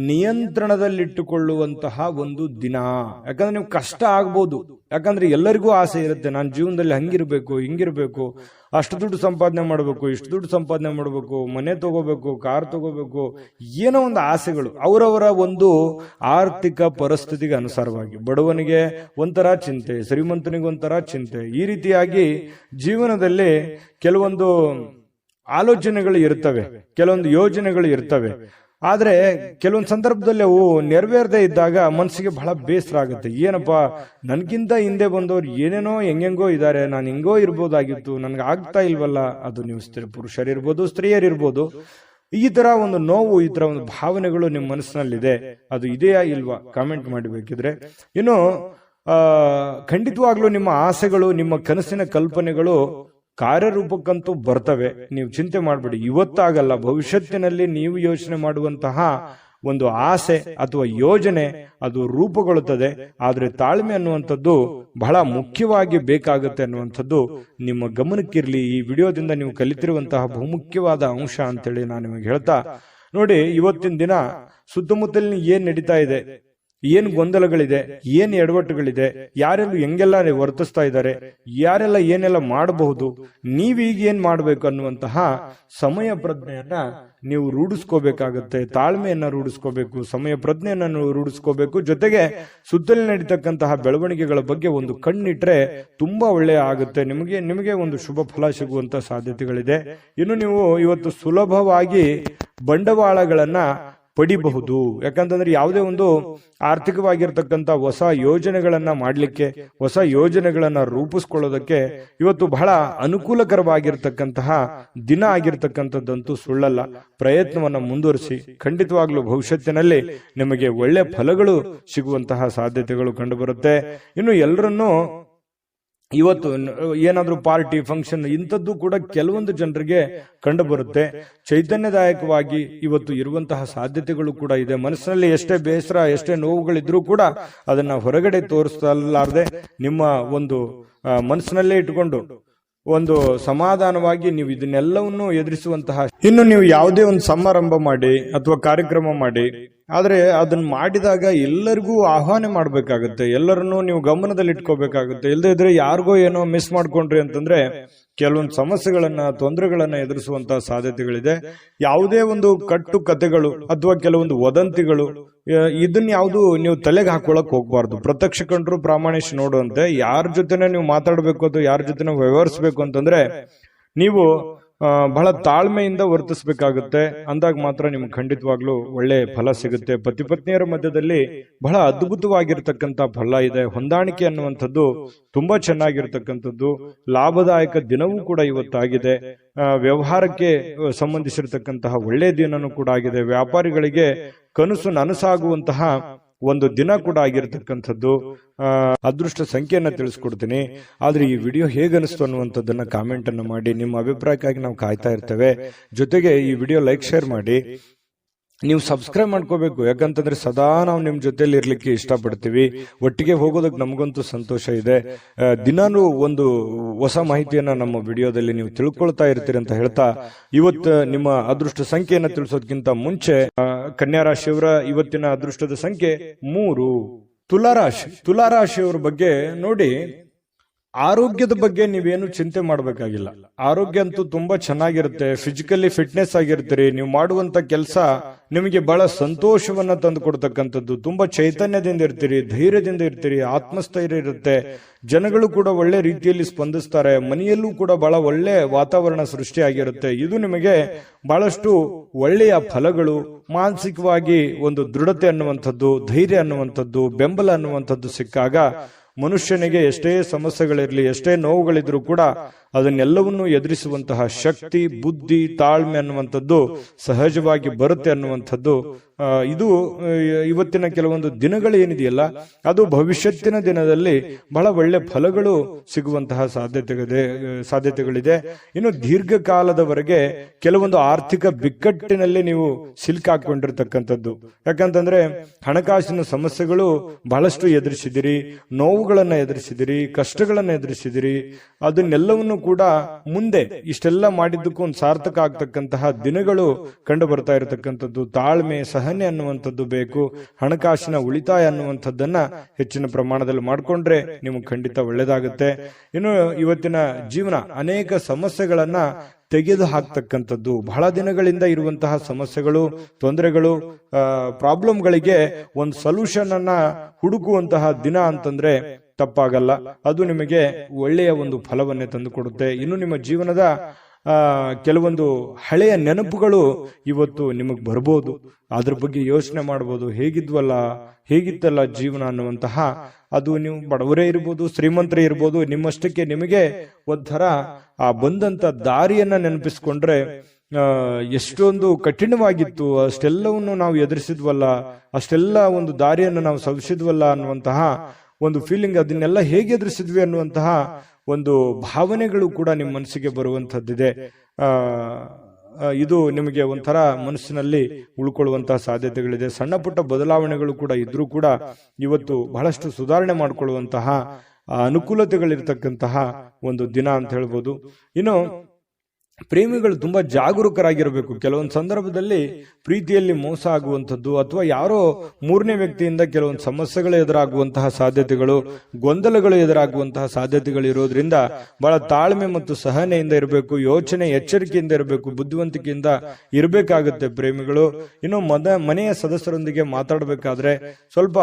ನಿಯಂತ್ರಣದಲ್ಲಿಟ್ಟುಕೊಳ್ಳುವಂತಹ ಒಂದು ದಿನ. ಯಾಕಂದ್ರೆ ನೀವು ಕಷ್ಟ ಆಗ್ಬೋದು, ಯಾಕಂದ್ರೆ ಎಲ್ಲರಿಗೂ ಆಸೆ ಇರುತ್ತೆ, ನಾನು ಜೀವನದಲ್ಲಿ ಹಂಗಿರ್ಬೇಕು, ಹಿಂಗಿರ್ಬೇಕು, ಅಷ್ಟು ದುಡ್ಡು ಸಂಪಾದನೆ ಮಾಡಬೇಕು, ಇಷ್ಟು ದುಡ್ಡು ಸಂಪಾದನೆ ಮಾಡಬೇಕು, ಮನೆ ತಗೋಬೇಕು, ಕಾರ್ ತಗೋಬೇಕು, ಏನೋ ಒಂದು ಆಸೆಗಳು ಅವರವರ ಒಂದು ಆರ್ಥಿಕ ಪರಿಸ್ಥಿತಿಗೆ ಅನುಸಾರವಾಗಿ. ಬಡವನಿಗೆ ಒಂಥರ ಚಿಂತೆ, ಶ್ರೀಮಂತನಿಗೆ ಒಂಥರ ಚಿಂತೆ. ಈ ರೀತಿಯಾಗಿ ಜೀವನದಲ್ಲಿ ಕೆಲವೊಂದು ಆಲೋಚನೆಗಳು ಇರ್ತವೆ, ಕೆಲವೊಂದು ಯೋಜನೆಗಳು ಇರ್ತವೆ. ಆದ್ರೆ ಕೆಲವೊಂದು ಸಂದರ್ಭದಲ್ಲಿ ಅವು ನೆರವೇರದೇ ಇದ್ದಾಗ ಮನಸ್ಸಿಗೆ ಬಹಳ ಬೇಸರ ಆಗುತ್ತೆ. ಏನಪ್ಪಾ, ನನ್ಗಿಂತ ಹಿಂದೆ ಬಂದವರು ಏನೇನೋ ಹೆಂಗೆಂಗೋ ಇದ್ದಾರೆ, ನಾನು ಹಿಂಗೋ ಇರ್ಬೋದಾಗಿತ್ತು, ನನ್ಗೆ ಆಗ್ತಾ ಇಲ್ವಲ್ಲ. ಅದು ನೀವು ಪುರುಷರಿರ್ಬೋದು, ಸ್ತ್ರೀಯರಿರ್ಬೋದು. ಈ ತರ ಒಂದು ನೋವು, ಈ ತರ ಒಂದು ಭಾವನೆಗಳು ನಿಮ್ಮ ಮನಸ್ಸಿನಲ್ಲಿದೆ. ಅದು ಇದೆಯಾ ಇಲ್ವಾ ಕಾಮೆಂಟ್ ಮಾಡಬೇಕಿದ್ರೆ. ಇನ್ನು ಖಂಡಿತವಾಗ್ಲೂ ನಿಮ್ಮ ಆಸೆಗಳು, ನಿಮ್ಮ ಕನಸಿನ ಕಲ್ಪನೆಗಳು ಕಾರ್ಯರೂಪಕ್ಕಂತೂ ಬರ್ತವೆ. ನೀವು ಚಿಂತೆ ಮಾಡಬೇಡಿ. ಇವತ್ತಾಗಲ್ಲ, ಭವಿಷ್ಯತ್ತಿನಲ್ಲಿ ನೀವು ಯೋಚನೆ ಮಾಡುವಂತಹ ಒಂದು ಆಸೆ ಅಥವಾ ಯೋಜನೆ ಅದು ರೂಪುಗೊಳ್ಳುತ್ತದೆ. ಆದ್ರೆ ತಾಳ್ಮೆ ಅನ್ನುವಂಥದ್ದು ಬಹಳ ಮುಖ್ಯವಾಗಿ ಬೇಕಾಗುತ್ತೆ ಅನ್ನುವಂಥದ್ದು ನಿಮ್ಮ ಗಮನಕ್ಕಿರ್ಲಿ. ಈ ವಿಡಿಯೋದಿಂದ ನೀವು ಕಲಿತಿರುವಂತಹ ಬಹುಮುಖ್ಯವಾದ ಅಂಶ ಅಂತೇಳಿ ನಾನು ನಿಮಗೆ ಹೇಳ್ತಾ, ನೋಡಿ, ಇವತ್ತಿನ ದಿನ ಸುತ್ತಮುತ್ತಲಿನ ಏನ್ ನಡೀತಾ ಇದೆ, ಏನ್ ಗೊಂದಲಗಳಿದೆ, ಏನ್ ಎಡವಟ್ಟುಗಳಿದೆ, ಯಾರೆಲ್ಲ ಹೆಂಗೆಲ್ಲ ವರ್ತಿಸ್ತಾ ಇದ್ದಾರೆ, ಯಾರೆಲ್ಲ ಏನೆಲ್ಲ ಮಾಡಬಹುದು, ನೀವೀಗ ಏನ್ ಮಾಡ್ಬೇಕು ಅನ್ನುವಂತಹ ಸಮಯ ಪ್ರಜ್ಞೆಯನ್ನ ನೀವು ರೂಢಿಸ್ಕೋಬೇಕಾಗತ್ತೆ. ತಾಳ್ಮೆಯನ್ನ ರೂಢಿಸ್ಕೋಬೇಕು, ಸಮಯ ಪ್ರಜ್ಞೆಯನ್ನ ರೂಢಿಸ್ಕೋಬೇಕು. ಜೊತೆಗೆ ಸುತ್ತಲೇ ನಡೀತಕ್ಕಂತಹ ಬೆಳವಣಿಗೆಗಳ ಬಗ್ಗೆ ಒಂದು ಕಣ್ಣಿಟ್ರೆ ತುಂಬಾ ಒಳ್ಳೆಯ ಆಗುತ್ತೆ. ನಿಮಗೆ ಒಂದು ಶುಭ ಫಲ ಸಿಗುವಂತ ಸಾಧ್ಯತೆಗಳಿದೆ. ಇನ್ನು ನೀವು ಇವತ್ತು ಸುಲಭವಾಗಿ ಬಂಡವಾಳಗಳನ್ನ ಪಡಿಬಹುದು. ಯಾಕಂತಂದ್ರೆ ಯಾವುದೇ ಒಂದು ಆರ್ಥಿಕವಾಗಿರ್ತಕ್ಕಂಥ ಹೊಸ ಯೋಜನೆಗಳನ್ನ ಮಾಡ್ಲಿಕ್ಕೆ, ಹೊಸ ಯೋಜನೆಗಳನ್ನ ರೂಪಿಸ್ಕೊಳ್ಳೋದಕ್ಕೆ ಇವತ್ತು ಬಹಳ ಅನುಕೂಲಕರವಾಗಿರ್ತಕ್ಕಂತಹ ದಿನ ಆಗಿರ್ತಕ್ಕಂಥದ್ದಂತೂ ಸುಳ್ಳಲ್ಲ. ಪ್ರಯತ್ನವನ್ನ ಮುಂದುವರಿಸಿ, ಖಂಡಿತವಾಗ್ಲೂ ಭವಿಷ್ಯತ್ತಿನಲ್ಲಿ ನಿಮಗೆ ಒಳ್ಳೆ ಫಲಗಳು ಸಿಗುವಂತಹ ಸಾಧ್ಯತೆಗಳು ಕಂಡುಬರುತ್ತೆ. ಇನ್ನು ಎಲ್ಲರನ್ನೂ ಇವತ್ತು ಏನಾದ್ರೂ ಪಾರ್ಟಿ, ಫಂಕ್ಷನ್ ಇಂಥದ್ದು ಕೂಡ ಕೆಲವೊಂದು ಜನರಿಗೆ ಕಂಡು ಬರುತ್ತೆ. ಚೈತನ್ಯದಾಯಕವಾಗಿ ಇವತ್ತು ಇರುವಂತಹ ಸಾಧ್ಯತೆಗಳು ಕೂಡ ಇದೆ. ಮನಸ್ಸಿನಲ್ಲಿ ಎಷ್ಟೇ ಬೇಸರ, ಎಷ್ಟೇ ನೋವುಗಳಿದ್ರೂ ಕೂಡ ಅದನ್ನ ಹೊರಗಡೆ ತೋರಿಸಲಾರದೆ ನಿಮ್ಮ ಒಂದು ಮನಸ್ಸಿನಲ್ಲೇ ಇಟ್ಟುಕೊಂಡು ಒಂದು ಸಮಾಧಾನವಾಗಿ ನೀವು ಇದನ್ನೆಲ್ಲವನ್ನು ಎದುರಿಸುವಂತಹ. ಇನ್ನು ನೀವು ಯಾವುದೇ ಒಂದು ಸಮಾರಂಭ ಮಾಡಿ ಅಥವಾ ಕಾರ್ಯಕ್ರಮ ಮಾಡಿ, ಆದ್ರೆ ಅದನ್ನ ಮಾಡಿದಾಗ ಎಲ್ಲರಿಗೂ ಆಹ್ವಾನ ಮಾಡ್ಬೇಕಾಗತ್ತೆ, ಎಲ್ಲರನ್ನೂ ನೀವು ಗಮನದಲ್ಲಿ ಇಟ್ಕೋಬೇಕಾಗುತ್ತೆ. ಇಲ್ಲದೇ ಇದ್ರೆ ಯಾರಿಗೋ ಏನೋ ಮಿಸ್ ಮಾಡ್ಕೊಂಡ್ರಿ ಅಂತಂದ್ರೆ ಕೆಲವೊಂದು ಸಮಸ್ಯೆಗಳನ್ನ, ತೊಂದರೆಗಳನ್ನ ಎದುರಿಸುವಂತಹ ಸಾಧ್ಯತೆಗಳಿದೆ. ಯಾವುದೇ ಒಂದು ಕಟ್ಟು ಕಥೆಗಳು ಅಥವಾ ಕೆಲವೊಂದು ವದಂತಿಗಳು, ಇದನ್ನ ಯಾವುದು ನೀವು ತಲೆಗೆ ಹಾಕೊಳಕ್ ಹೋಗ್ಬಾರ್ದು. ಪ್ರತ್ಯಕ್ಷ ಕಂಡ್ರು ಪ್ರಾಮಾಣಿಸಿ ನೋಡುವಂತೆ. ಯಾರ ಜೊತೆನೆ ನೀವು ಮಾತಾಡ್ಬೇಕು ಅಥವಾ ಯಾರ ಜೊತೆ ವ್ಯವಹರಿಸಬೇಕು ಅಂತಂದ್ರೆ ನೀವು ಬಹಳ ತಾಳ್ಮೆಯಿಂದ ವರ್ತಿಸಬೇಕಾಗುತ್ತೆ. ಅಂದಾಗ ಮಾತ್ರ ನಿಮ್ಗೆ ಖಂಡಿತವಾಗ್ಲೂ ಒಳ್ಳೆ ಫಲ ಸಿಗುತ್ತೆ. ಪತಿ ಪತ್ನಿಯರ ಮಧ್ಯದಲ್ಲಿ ಬಹಳ ಅದ್ಭುತವಾಗಿರ್ತಕ್ಕಂಥ ಫಲ ಇದೆ. ಹೊಂದಾಣಿಕೆ ಅನ್ನುವಂಥದ್ದು ತುಂಬಾ ಚೆನ್ನಾಗಿರ್ತಕ್ಕಂಥದ್ದು. ಲಾಭದಾಯಕ ದಿನವೂ ಕೂಡ ಇವತ್ತಾಗಿದೆ. ವ್ಯವಹಾರಕ್ಕೆ ಸಂಬಂಧಿಸಿರ್ತಕ್ಕಂತಹ ಒಳ್ಳೆ ದಿನನೂ ಕೂಡ ಆಗಿದೆ. ವ್ಯಾಪಾರಿಗಳಿಗೆ ಕನಸು ನನಸಾಗುವಂತಹ ಒಂದು ದಿನ ಕೂಡ ಆಗಿರ್ತಕ್ಕಂಥದ್ದು. ಅದೃಷ್ಟ ಸಂಖ್ಯೆಯನ್ನ ತಿಳಿಸ್ಕೊಡ್ತೀನಿ. ಆದ್ರೆ ಈ ವಿಡಿಯೋ ಹೇಗನಿಸ್ತು ಅನ್ನುವಂಥದ್ದನ್ನ ಕಾಮೆಂಟ್ ಅನ್ನು ಮಾಡಿ. ನಿಮ್ಮ ಅಭಿಪ್ರಾಯಕ್ಕಾಗಿ ನಾವು ಕಾಯ್ತಾ ಇರ್ತೇವೆ. ಜೊತೆಗೆ ಈ ವಿಡಿಯೋ ಲೈಕ್, ಶೇರ್ ಮಾಡಿ. ನೀವು ಸಬ್ಸ್ಕ್ರೈಬ್ ಮಾಡ್ಕೋಬೇಕು. ಯಾಕಂತಂದ್ರೆ ಸದಾ ನಾವು ನಿಮ್ ಜೊತೆಲಿ ಇರ್ಲಿಕ್ಕೆ ಇಷ್ಟಪಡ್ತೀವಿ. ಒಟ್ಟಿಗೆ ಹೋಗೋದಕ್ಕೆ ನಮಗಂತೂ ಸಂತೋಷ ಇದೆ. ದಿನಾನು ಒಂದು ಹೊಸ ಮಾಹಿತಿಯನ್ನ ನಮ್ಮ ವಿಡಿಯೋದಲ್ಲಿ ನೀವು ತಿಳ್ಕೊಳ್ತಾ ಇರ್ತೀರಿ ಅಂತ ಹೇಳ್ತಾ, ಇವತ್ತು ನಿಮ್ಮ ಅದೃಷ್ಟ ಸಂಖ್ಯೆಯನ್ನ ತಿಳಿಸೋದಕ್ಕಿಂತ ಮುಂಚೆ ಕನ್ಯಾ ರಾಶಿಯವರ ಇವತ್ತಿನ ಅದೃಷ್ಟದ ಸಂಖ್ಯೆ 3. ತುಲಾರಾಶಿಯವರ ಬಗ್ಗೆ ನೋಡಿ, ಆರೋಗ್ಯದ ಬಗ್ಗೆ ನೀವೇನು ಚಿಂತೆ ಮಾಡಬೇಕಾಗಿಲ್ಲ. ಆರೋಗ್ಯ ಅಂತೂ ತುಂಬಾ ಚೆನ್ನಾಗಿರುತ್ತೆ. ಫಿಸಿಕಲಿ ಫಿಟ್ನೆಸ್ ಆಗಿರ್ತೀರಿ. ನೀವು ಮಾಡುವಂತ ಕೆಲಸ ನಿಮಗೆ ಬಹಳ ಸಂತೋಷವನ್ನ ತಂದು ಕೊಡ್ತಕ್ಕಂಥದ್ದು. ತುಂಬಾ ಚೈತನ್ಯದಿಂದ ಇರ್ತೀರಿ, ಧೈರ್ಯದಿಂದ ಇರ್ತೀರಿ, ಆತ್ಮಸ್ಥೈರ್ಯ ಇರುತ್ತೆ. ಜನಗಳು ಕೂಡ ಒಳ್ಳೆ ರೀತಿಯಲ್ಲಿ ಸ್ಪಂದಿಸ್ತಾರೆ. ಮನೆಯಲ್ಲೂ ಕೂಡ ಬಹಳ ಒಳ್ಳೆ ವಾತಾವರಣ ಸೃಷ್ಟಿಯಾಗಿರುತ್ತೆ. ಇದು ನಿಮಗೆ ಬಹಳಷ್ಟು ಒಳ್ಳೆಯ ಫಲಗಳು. ಮಾನಸಿಕವಾಗಿ ಒಂದು ದೃಢತೆ ಅನ್ನುವಂಥದ್ದು, ಧೈರ್ಯ ಅನ್ನುವಂಥದ್ದು, ಬೆಂಬಲ ಅನ್ನುವಂಥದ್ದು ಸಿಕ್ಕಾಗ ಮನುಷ್ಯನಿಗೆ ಎಷ್ಟೇ ಸಮಸ್ಯೆಗಳಿರಲಿ, ಎಷ್ಟೇ ನೋವುಗಳಿದ್ರೂ ಕೂಡ ಅದನ್ನೆಲ್ಲವನ್ನೂ ಎದುರಿಸುವಂತಹ ಶಕ್ತಿ, ಬುದ್ಧಿ, ತಾಳ್ಮೆ ಅನ್ನುವಂಥದ್ದು ಸಹಜವಾಗಿ ಬರುತ್ತೆ ಅನ್ನುವಂಥದ್ದು ಇದು ಇವತ್ತಿನ ಕೆಲವೊಂದು ದಿನಗಳೇನಿದೆಯಲ್ಲ ಅದು ಭವಿಷ್ಯತ್ತಿನ ದಿನದಲ್ಲಿ ಬಹಳ ಒಳ್ಳೆ ಫಲಗಳು ಸಿಗುವಂತಹ ಸಾಧ್ಯತೆಗಳಿದೆ. ಇನ್ನು ದೀರ್ಘಕಾಲದವರೆಗೆ ಕೆಲವೊಂದು ಆರ್ಥಿಕ ಬಿಕ್ಕಟ್ಟಿನಲ್ಲಿ ನೀವು ಸಿಲುಕಾಕೊಂಡಿರ್ತಕ್ಕಂಥದ್ದು. ಯಾಕಂತಂದ್ರೆ ಹಣಕಾಸಿನ ಸಮಸ್ಯೆಗಳು ಬಹಳಷ್ಟು ಎದುರಿಸಿದಿರಿ, ನೋವುಗಳನ್ನ ಎದುರಿಸಿದಿರಿ, ಕಷ್ಟಗಳನ್ನ ಎದುರಿಸಿದಿರಿ. ಅದನ್ನೆಲ್ಲವನ್ನು ಕೂಡ ಮುಂದೆ ಇಷ್ಟೆಲ್ಲ ಮಾಡಿದ್ದಕ್ಕೂ ಒಂದು ಸಾರ್ಥಕ ಆಗ್ತಕ್ಕಂತಹ ದಿನಗಳು ಕಂಡು ಬರ್ತಾ ಇರತಕ್ಕಂಥದ್ದು. ತಾಳ್ಮೆ, ಸಹನೆ ಅನ್ನುವಂಥದ್ದು ಬೇಕು. ಹಣಕಾಸಿನ ಉಳಿತಾಯ ಅನ್ನುವಂಥದ್ದನ್ನ ಹೆಚ್ಚಿನ ಪ್ರಮಾಣದಲ್ಲಿ ಮಾಡಿಕೊಂಡ್ರೆ ನಿಮಗೆ ಖಂಡಿತ ಒಳ್ಳೇದಾಗುತ್ತೆ. ಇನ್ನು ಇವತ್ತಿನ ಜೀವನ ಅನೇಕ ಸಮಸ್ಯೆಗಳನ್ನ ತೆಗೆದು ಹಾಕ್ತಕ್ಕಂಥದ್ದು, ಬಹಳ ದಿನಗಳಿಂದ ಇರುವಂತಹ ಸಮಸ್ಯೆಗಳು, ತೊಂದರೆಗಳು, ಪ್ರಾಬ್ಲಮ್ಗಳಿಗೆ ಒಂದು ಸೊಲ್ಯೂಷನ್ ಅನ್ನ ಹುಡುಕುವಂತಹ ದಿನ ಅಂತಂದ್ರೆ ತಪ್ಪಾಗಲ್ಲ. ಅದು ನಿಮಗೆ ಒಳ್ಳೆಯ ಒಂದು ಫಲವನ್ನೇ ತಂದು ಕೊಡುತ್ತೆ. ಇನ್ನು ನಿಮ್ಮ ಜೀವನದ ಕೆಲವೊಂದು ಹಳೆಯ ನೆನಪುಗಳು ಇವತ್ತು ನಿಮಗೆ ಬರ್ಬೋದು. ಅದ್ರ ಬಗ್ಗೆ ಯೋಚನೆ ಮಾಡ್ಬೋದು, ಹೇಗಿತ್ತಲ್ಲ ಜೀವನ ಅನ್ನುವಂತಹ. ಅದು ನೀವು ಬಡವರೇ ಇರ್ಬೋದು, ಶ್ರೀಮಂತರೇ ಇರ್ಬೋದು, ನಿಮ್ಮಷ್ಟಕ್ಕೆ ನಿಮಗೆ ಒಂಥರ ಆ ಬಂದಂತ ದಾರಿಯನ್ನ ನೆನಪಿಸ್ಕೊಂಡ್ರೆ ಎಷ್ಟೊಂದು ಕಠಿಣವಾಗಿತ್ತು, ಅಷ್ಟೆಲ್ಲವನ್ನು ನಾವು ಎದುರಿಸಿದ್ವಲ್ಲ, ಅಷ್ಟೆಲ್ಲ ಒಂದು ದಾರಿಯನ್ನು ನಾವು ಸವಿಸಿದ್ವಲ್ಲ ಅನ್ನುವಂತಹ ಒಂದು ಫೀಲಿಂಗ್, ಅದನ್ನೆಲ್ಲ ಹೇಗೆ ಎದುರಿಸಿದ್ವಿ ಅನ್ನುವಂತಹ ಒಂದು ಭಾವನೆಗಳು ಕೂಡ ನಿಮ್ಮ ಮನಸ್ಸಿಗೆ ಬರುವಂತಹದ್ದಿದೆ. ಇದು ನಿಮಗೆ ಒಂಥರ ಮನಸ್ಸಿನಲ್ಲಿ ಉಳ್ಕೊಳ್ಳುವಂತಹ ಸಾಧ್ಯತೆಗಳಿದೆ. ಸಣ್ಣ ಪುಟ್ಟ ಬದಲಾವಣೆಗಳು ಕೂಡ ಇದ್ರೂ ಕೂಡ ಇವತ್ತು ಬಹಳಷ್ಟು ಸುಧಾರಣೆ ಮಾಡಿಕೊಳ್ಳುವಂತಹ ಅನುಕೂಲತೆಗಳಿರ್ತಕ್ಕಂತಹ ಒಂದು ದಿನ ಅಂತ ಹೇಳ್ಬೋದು. ಇನ್ನು ಪ್ರೇಮಿಗಳು ತುಂಬಾ ಜಾಗರೂಕರಾಗಿರಬೇಕು. ಕೆಲವೊಂದು ಸಂದರ್ಭದಲ್ಲಿ ಪ್ರೀತಿಯಲ್ಲಿ ಮೋಸ ಆಗುವಂಥದ್ದು ಅಥವಾ ಯಾರೋ ಮೂರನೇ ವ್ಯಕ್ತಿಯಿಂದ ಕೆಲವೊಂದು ಸಮಸ್ಯೆಗಳು ಎದುರಾಗುವಂತಹ ಸಾಧ್ಯತೆಗಳು, ಗೊಂದಲಗಳು ಎದುರಾಗುವಂತಹ ಸಾಧ್ಯತೆಗಳು ಇರೋದ್ರಿಂದ ಬಹಳ ತಾಳ್ಮೆ ಮತ್ತು ಸಹನೆಯಿಂದ ಇರಬೇಕು, ಯೋಚನೆ ಎಚ್ಚರಿಕೆಯಿಂದ ಇರಬೇಕು, ಬುದ್ಧಿವಂತಿಕೆಯಿಂದ ಇರಬೇಕಾಗುತ್ತೆ ಪ್ರೇಮಿಗಳು. ಇನ್ನು ಮನೆಯ ಸದಸ್ಯರೊಂದಿಗೆ ಮಾತಾಡಬೇಕಾದ್ರೆ ಸ್ವಲ್ಪ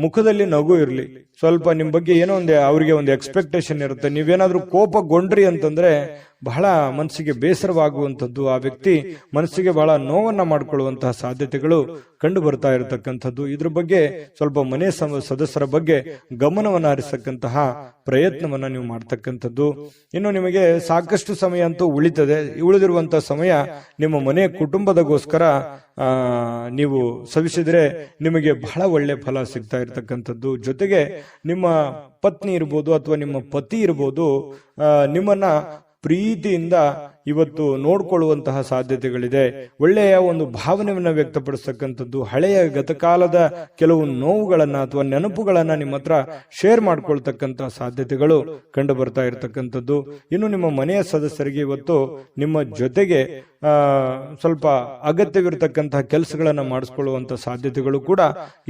ಮುಖದಲ್ಲಿ ನಗು ಇರಲಿ. ಸ್ವಲ್ಪ ನಿಮ್ ಬಗ್ಗೆ ಏನೋ ಅವರಿಗೆ ಒಂದು ಎಕ್ಸ್ಪೆಕ್ಟೇಷನ್ ಇರುತ್ತೆ. ನೀವೇನಾದ್ರೂ ಕೋಪಗೊಂಡ್ರಿ ಅಂತಂದ್ರೆ ಬಹಳ ಮನಸ್ಸಿಗೆ ಬೇಸರವಾಗುವಂಥದ್ದು, ಆ ವ್ಯಕ್ತಿ ಮನಸ್ಸಿಗೆ ಬಹಳ ನೋವನ್ನ ಮಾಡಿಕೊಳ್ಳುವಂತಹ ಸಾಧ್ಯತೆಗಳು ಕಂಡು ಬರ್ತಾ ಇರತಕ್ಕಂಥದ್ದು. ಇದ್ರ ಬಗ್ಗೆ ಸ್ವಲ್ಪ ಮನೆ ಸದಸ್ಯರ ಬಗ್ಗೆ ಗಮನವನ್ನ ಹರಿಸತಕ್ಕಂತಹ ಪ್ರಯತ್ನವನ್ನ ನೀವು ಮಾಡ್ತಕ್ಕಂಥದ್ದು. ಇನ್ನು ನಿಮಗೆ ಸಾಕಷ್ಟು ಸಮಯ ಅಂತೂ ಉಳಿದಿರುವಂತಹ ಸಮಯ ನಿಮ್ಮ ಮನೆ ಕುಟುಂಬದಗೋಸ್ಕರ ನೀವು ಸವಿಸಿದ್ರೆ ನಿಮಗೆ ಬಹಳ ಒಳ್ಳೆ ಫಲ ಸಿಗ್ತಾ ಇರತಕ್ಕಂಥದ್ದು. ಜೊತೆಗೆ ನಿಮ್ಮ ಪತ್ನಿ ಇರ್ಬೋದು ಅಥವಾ ನಿಮ್ಮ ಪತಿ ಇರ್ಬೋದು, ನಿಮ್ಮನ್ನ ಪ್ರೀತಿಯಿಂದ ಇವತ್ತು ನೋಡ್ಕೊಳ್ಳುವಂತಹ ಸಾಧ್ಯತೆಗಳಿದೆ. ಒಳ್ಳೆಯ ಒಂದು ಭಾವನೆಯನ್ನ ವ್ಯಕ್ತಪಡಿಸ್ತಕ್ಕಂಥದ್ದು, ಹಳೆಯ ಗತಕಾಲದ ಕೆಲವು ನೋವುಗಳನ್ನ ಅಥವಾ ನೆನಪುಗಳನ್ನ ನಿಮ್ಮ ಹತ್ರ ಶೇರ್ ಮಾಡ್ಕೊಳ್ತಕ್ಕಂತಹ ಸಾಧ್ಯತೆಗಳು ಕಂಡು ಬರ್ತಾ ಇರತಕ್ಕಂಥದ್ದು. ಇನ್ನು ನಿಮ್ಮ ಮನೆಯ ಸದಸ್ಯರಿಗೆ ಇವತ್ತು ನಿಮ್ಮ ಜೊತೆಗೆ ಸ್ವಲ್ಪ ಅಗತ್ಯವಿರತಕ್ಕಂತಹ ಕೆಲಸಗಳನ್ನ ಮಾಡಿಸ್ಕೊಳ್ಳುವಂತ ಸಾಧ್ಯತೆಗಳು ಕೂಡ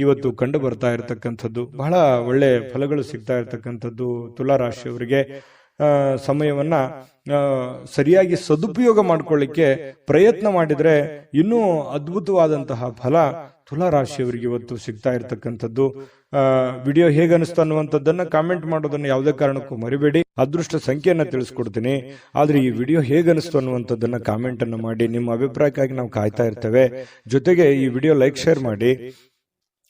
ಇವತ್ತು ಕಂಡು ಬರ್ತಾ ಇರತಕ್ಕಂಥದ್ದು. ಬಹಳ ಒಳ್ಳೆ ಫಲಗಳು ಸಿಗ್ತಾ ಇರತಕ್ಕಂಥದ್ದು ತುಲಾ ರಾಶಿಯವರಿಗೆ. ಸಮಯವನ್ನ ಸರಿಯಾಗಿ ಸದುಪಯೋಗ ಮಾಡಿಕೊಳ್ಳಿಕ್ಕೆ ಪ್ರಯತ್ನ ಮಾಡಿದ್ರೆ ಇನ್ನೂ ಅದ್ಭುತವಾದಂತಹ ಫಲ ತುಲಾ ರಾಶಿಯವರಿಗೆ ಇವತ್ತು ಸಿಗ್ತಾ ಇರತಕ್ಕಂಥದ್ದು. ವಿಡಿಯೋ ಹೇಗೆ ಅನಿಸ್ತು ಅನ್ನುವಂಥದ್ದನ್ನ ಕಾಮೆಂಟ್ ಮಾಡೋದನ್ನ ಯಾವುದೇ ಕಾರಣಕ್ಕೂ ಮರಿಬೇಡಿ. ಅದೃಷ್ಟ ಸಂಖ್ಯೆಯನ್ನ ತಿಳಿಸ್ಕೊಡ್ತೀನಿ, ಆದ್ರೆ ಈ ವಿಡಿಯೋ ಹೇಗೆ ಅನಿಸ್ತು ಅನ್ನುವಂಥದ್ದನ್ನ ಕಾಮೆಂಟ್ ಅನ್ನು ಮಾಡಿ. ನಿಮ್ಮ ಅಭಿಪ್ರಾಯಕ್ಕಾಗಿ ನಾವು ಕಾಯ್ತಾ ಇರ್ತೇವೆ. ಜೊತೆಗೆ ಈ ವಿಡಿಯೋ ಲೈಕ್, ಶೇರ್ ಮಾಡಿ.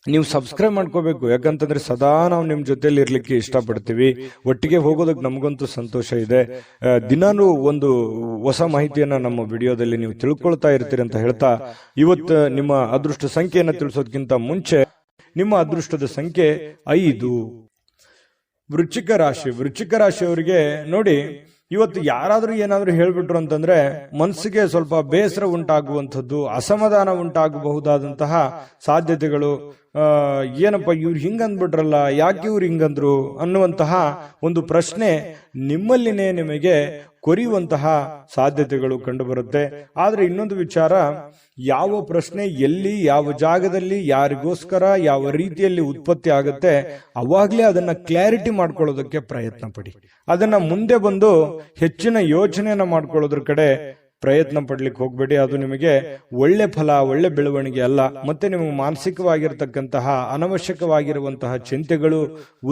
ನೀವು ಸಬ್ಸ್ಕ್ರೈಬ್ ಮಾಡ್ಕೋಬೇಕು, ಯಾಕಂತಂದ್ರೆ ಸದಾ ನಾವು ನಿಮ್ ಜೊತೆಲಿ ಇರ್ಲಿಕ್ಕೆ ಇಷ್ಟಪಡ್ತೀವಿ. ಒಟ್ಟಿಗೆ ಹೋಗೋದಕ್ಕೆ ನಮಗಂತೂ ಸಂತೋಷ ಇದೆ. ದಿನಾನು ಒಂದು ಹೊಸ ಮಾಹಿತಿಯನ್ನ ನಮ್ಮ ವಿಡಿಯೋದಲ್ಲಿ ನೀವು ತಿಳ್ಕೊಳ್ತಾ ಇರ್ತೀರಿ ಅಂತ ಹೇಳ್ತಾ, ಇವತ್ತು ನಿಮ್ಮ ಅದೃಷ್ಟ ಸಂಖ್ಯೆಯನ್ನ ತಿಳಿಸೋದಕ್ಕಿಂತ ಮುಂಚೆ ನಿಮ್ಮ ಅದೃಷ್ಟದ ಸಂಖ್ಯೆ 5. ವೃಶ್ಚಿಕ ರಾಶಿಯವರಿಗೆ ನೋಡಿ, ಇವತ್ತು ಯಾರಾದ್ರೂ ಏನಾದ್ರೂ ಹೇಳ್ಬಿಟ್ರು ಅಂತಂದ್ರೆ ಮನಸ್ಸಿಗೆ ಸ್ವಲ್ಪ ಬೇಸರ ಉಂಟಾಗುವಂಥದ್ದು, ಅಸಮಾಧಾನ ಉಂಟಾಗಬಹುದಾದಂತಹ ಸಾಧ್ಯತೆಗಳು. ಏನಪ್ಪ ಇವ್ರು ಹಿಂಗಂದ್ಬಿಟ್ರಲ್ಲ, ಯಾಕೆ ಇವ್ರು ಹಿಂಗಂದ್ರು ಅನ್ನುವಂತಹ ಒಂದು ಪ್ರಶ್ನೆ ನಿಮ್ಮಲ್ಲಿನೇ ನಿಮಗೆ ಕೊರಿಯುವಂತಹ ಸಾಧ್ಯತೆಗಳು ಕಂಡು ಬರುತ್ತೆ. ಆದ್ರೆ ಇನ್ನೊಂದು ವಿಚಾರ, ಯಾವ ಪ್ರಶ್ನೆ ಎಲ್ಲಿ, ಯಾವ ಜಾಗದಲ್ಲಿ, ಯಾರಿಗೋಸ್ಕರ, ಯಾವ ರೀತಿಯಲ್ಲಿ ಉತ್ಪತ್ತಿ ಆಗುತ್ತೆ, ಅವಾಗ್ಲೇ ಅದನ್ನ ಕ್ಲಾರಿಟಿ ಮಾಡ್ಕೊಳ್ಳೋದಕ್ಕೆ ಪ್ರಯತ್ನ ಪಡಿ. ಅದನ್ನ ಮುಂದೆ ಬಂದು ಹೆಚ್ಚಿನ ಯೋಚನೆಯನ್ನ ಮಾಡ್ಕೊಳ್ಳೋದ್ರ ಕಡೆ ಪ್ರಯತ್ನ ಪಡ್ಲಿಕ್ಕೆ ಹೋಗ್ಬೇಡಿ. ಅದು ನಿಮಗೆ ಒಳ್ಳೆ ಫಲ, ಒಳ್ಳೆ ಬೆಳವಣಿಗೆ ಅಲ್ಲ. ಮತ್ತೆ ನಿಮಗೆ ಮಾನಸಿಕವಾಗಿರತಕ್ಕಂತಹ ಅನವಶ್ಯಕವಾಗಿರುವಂತಹ ಚಿಂತೆಗಳು,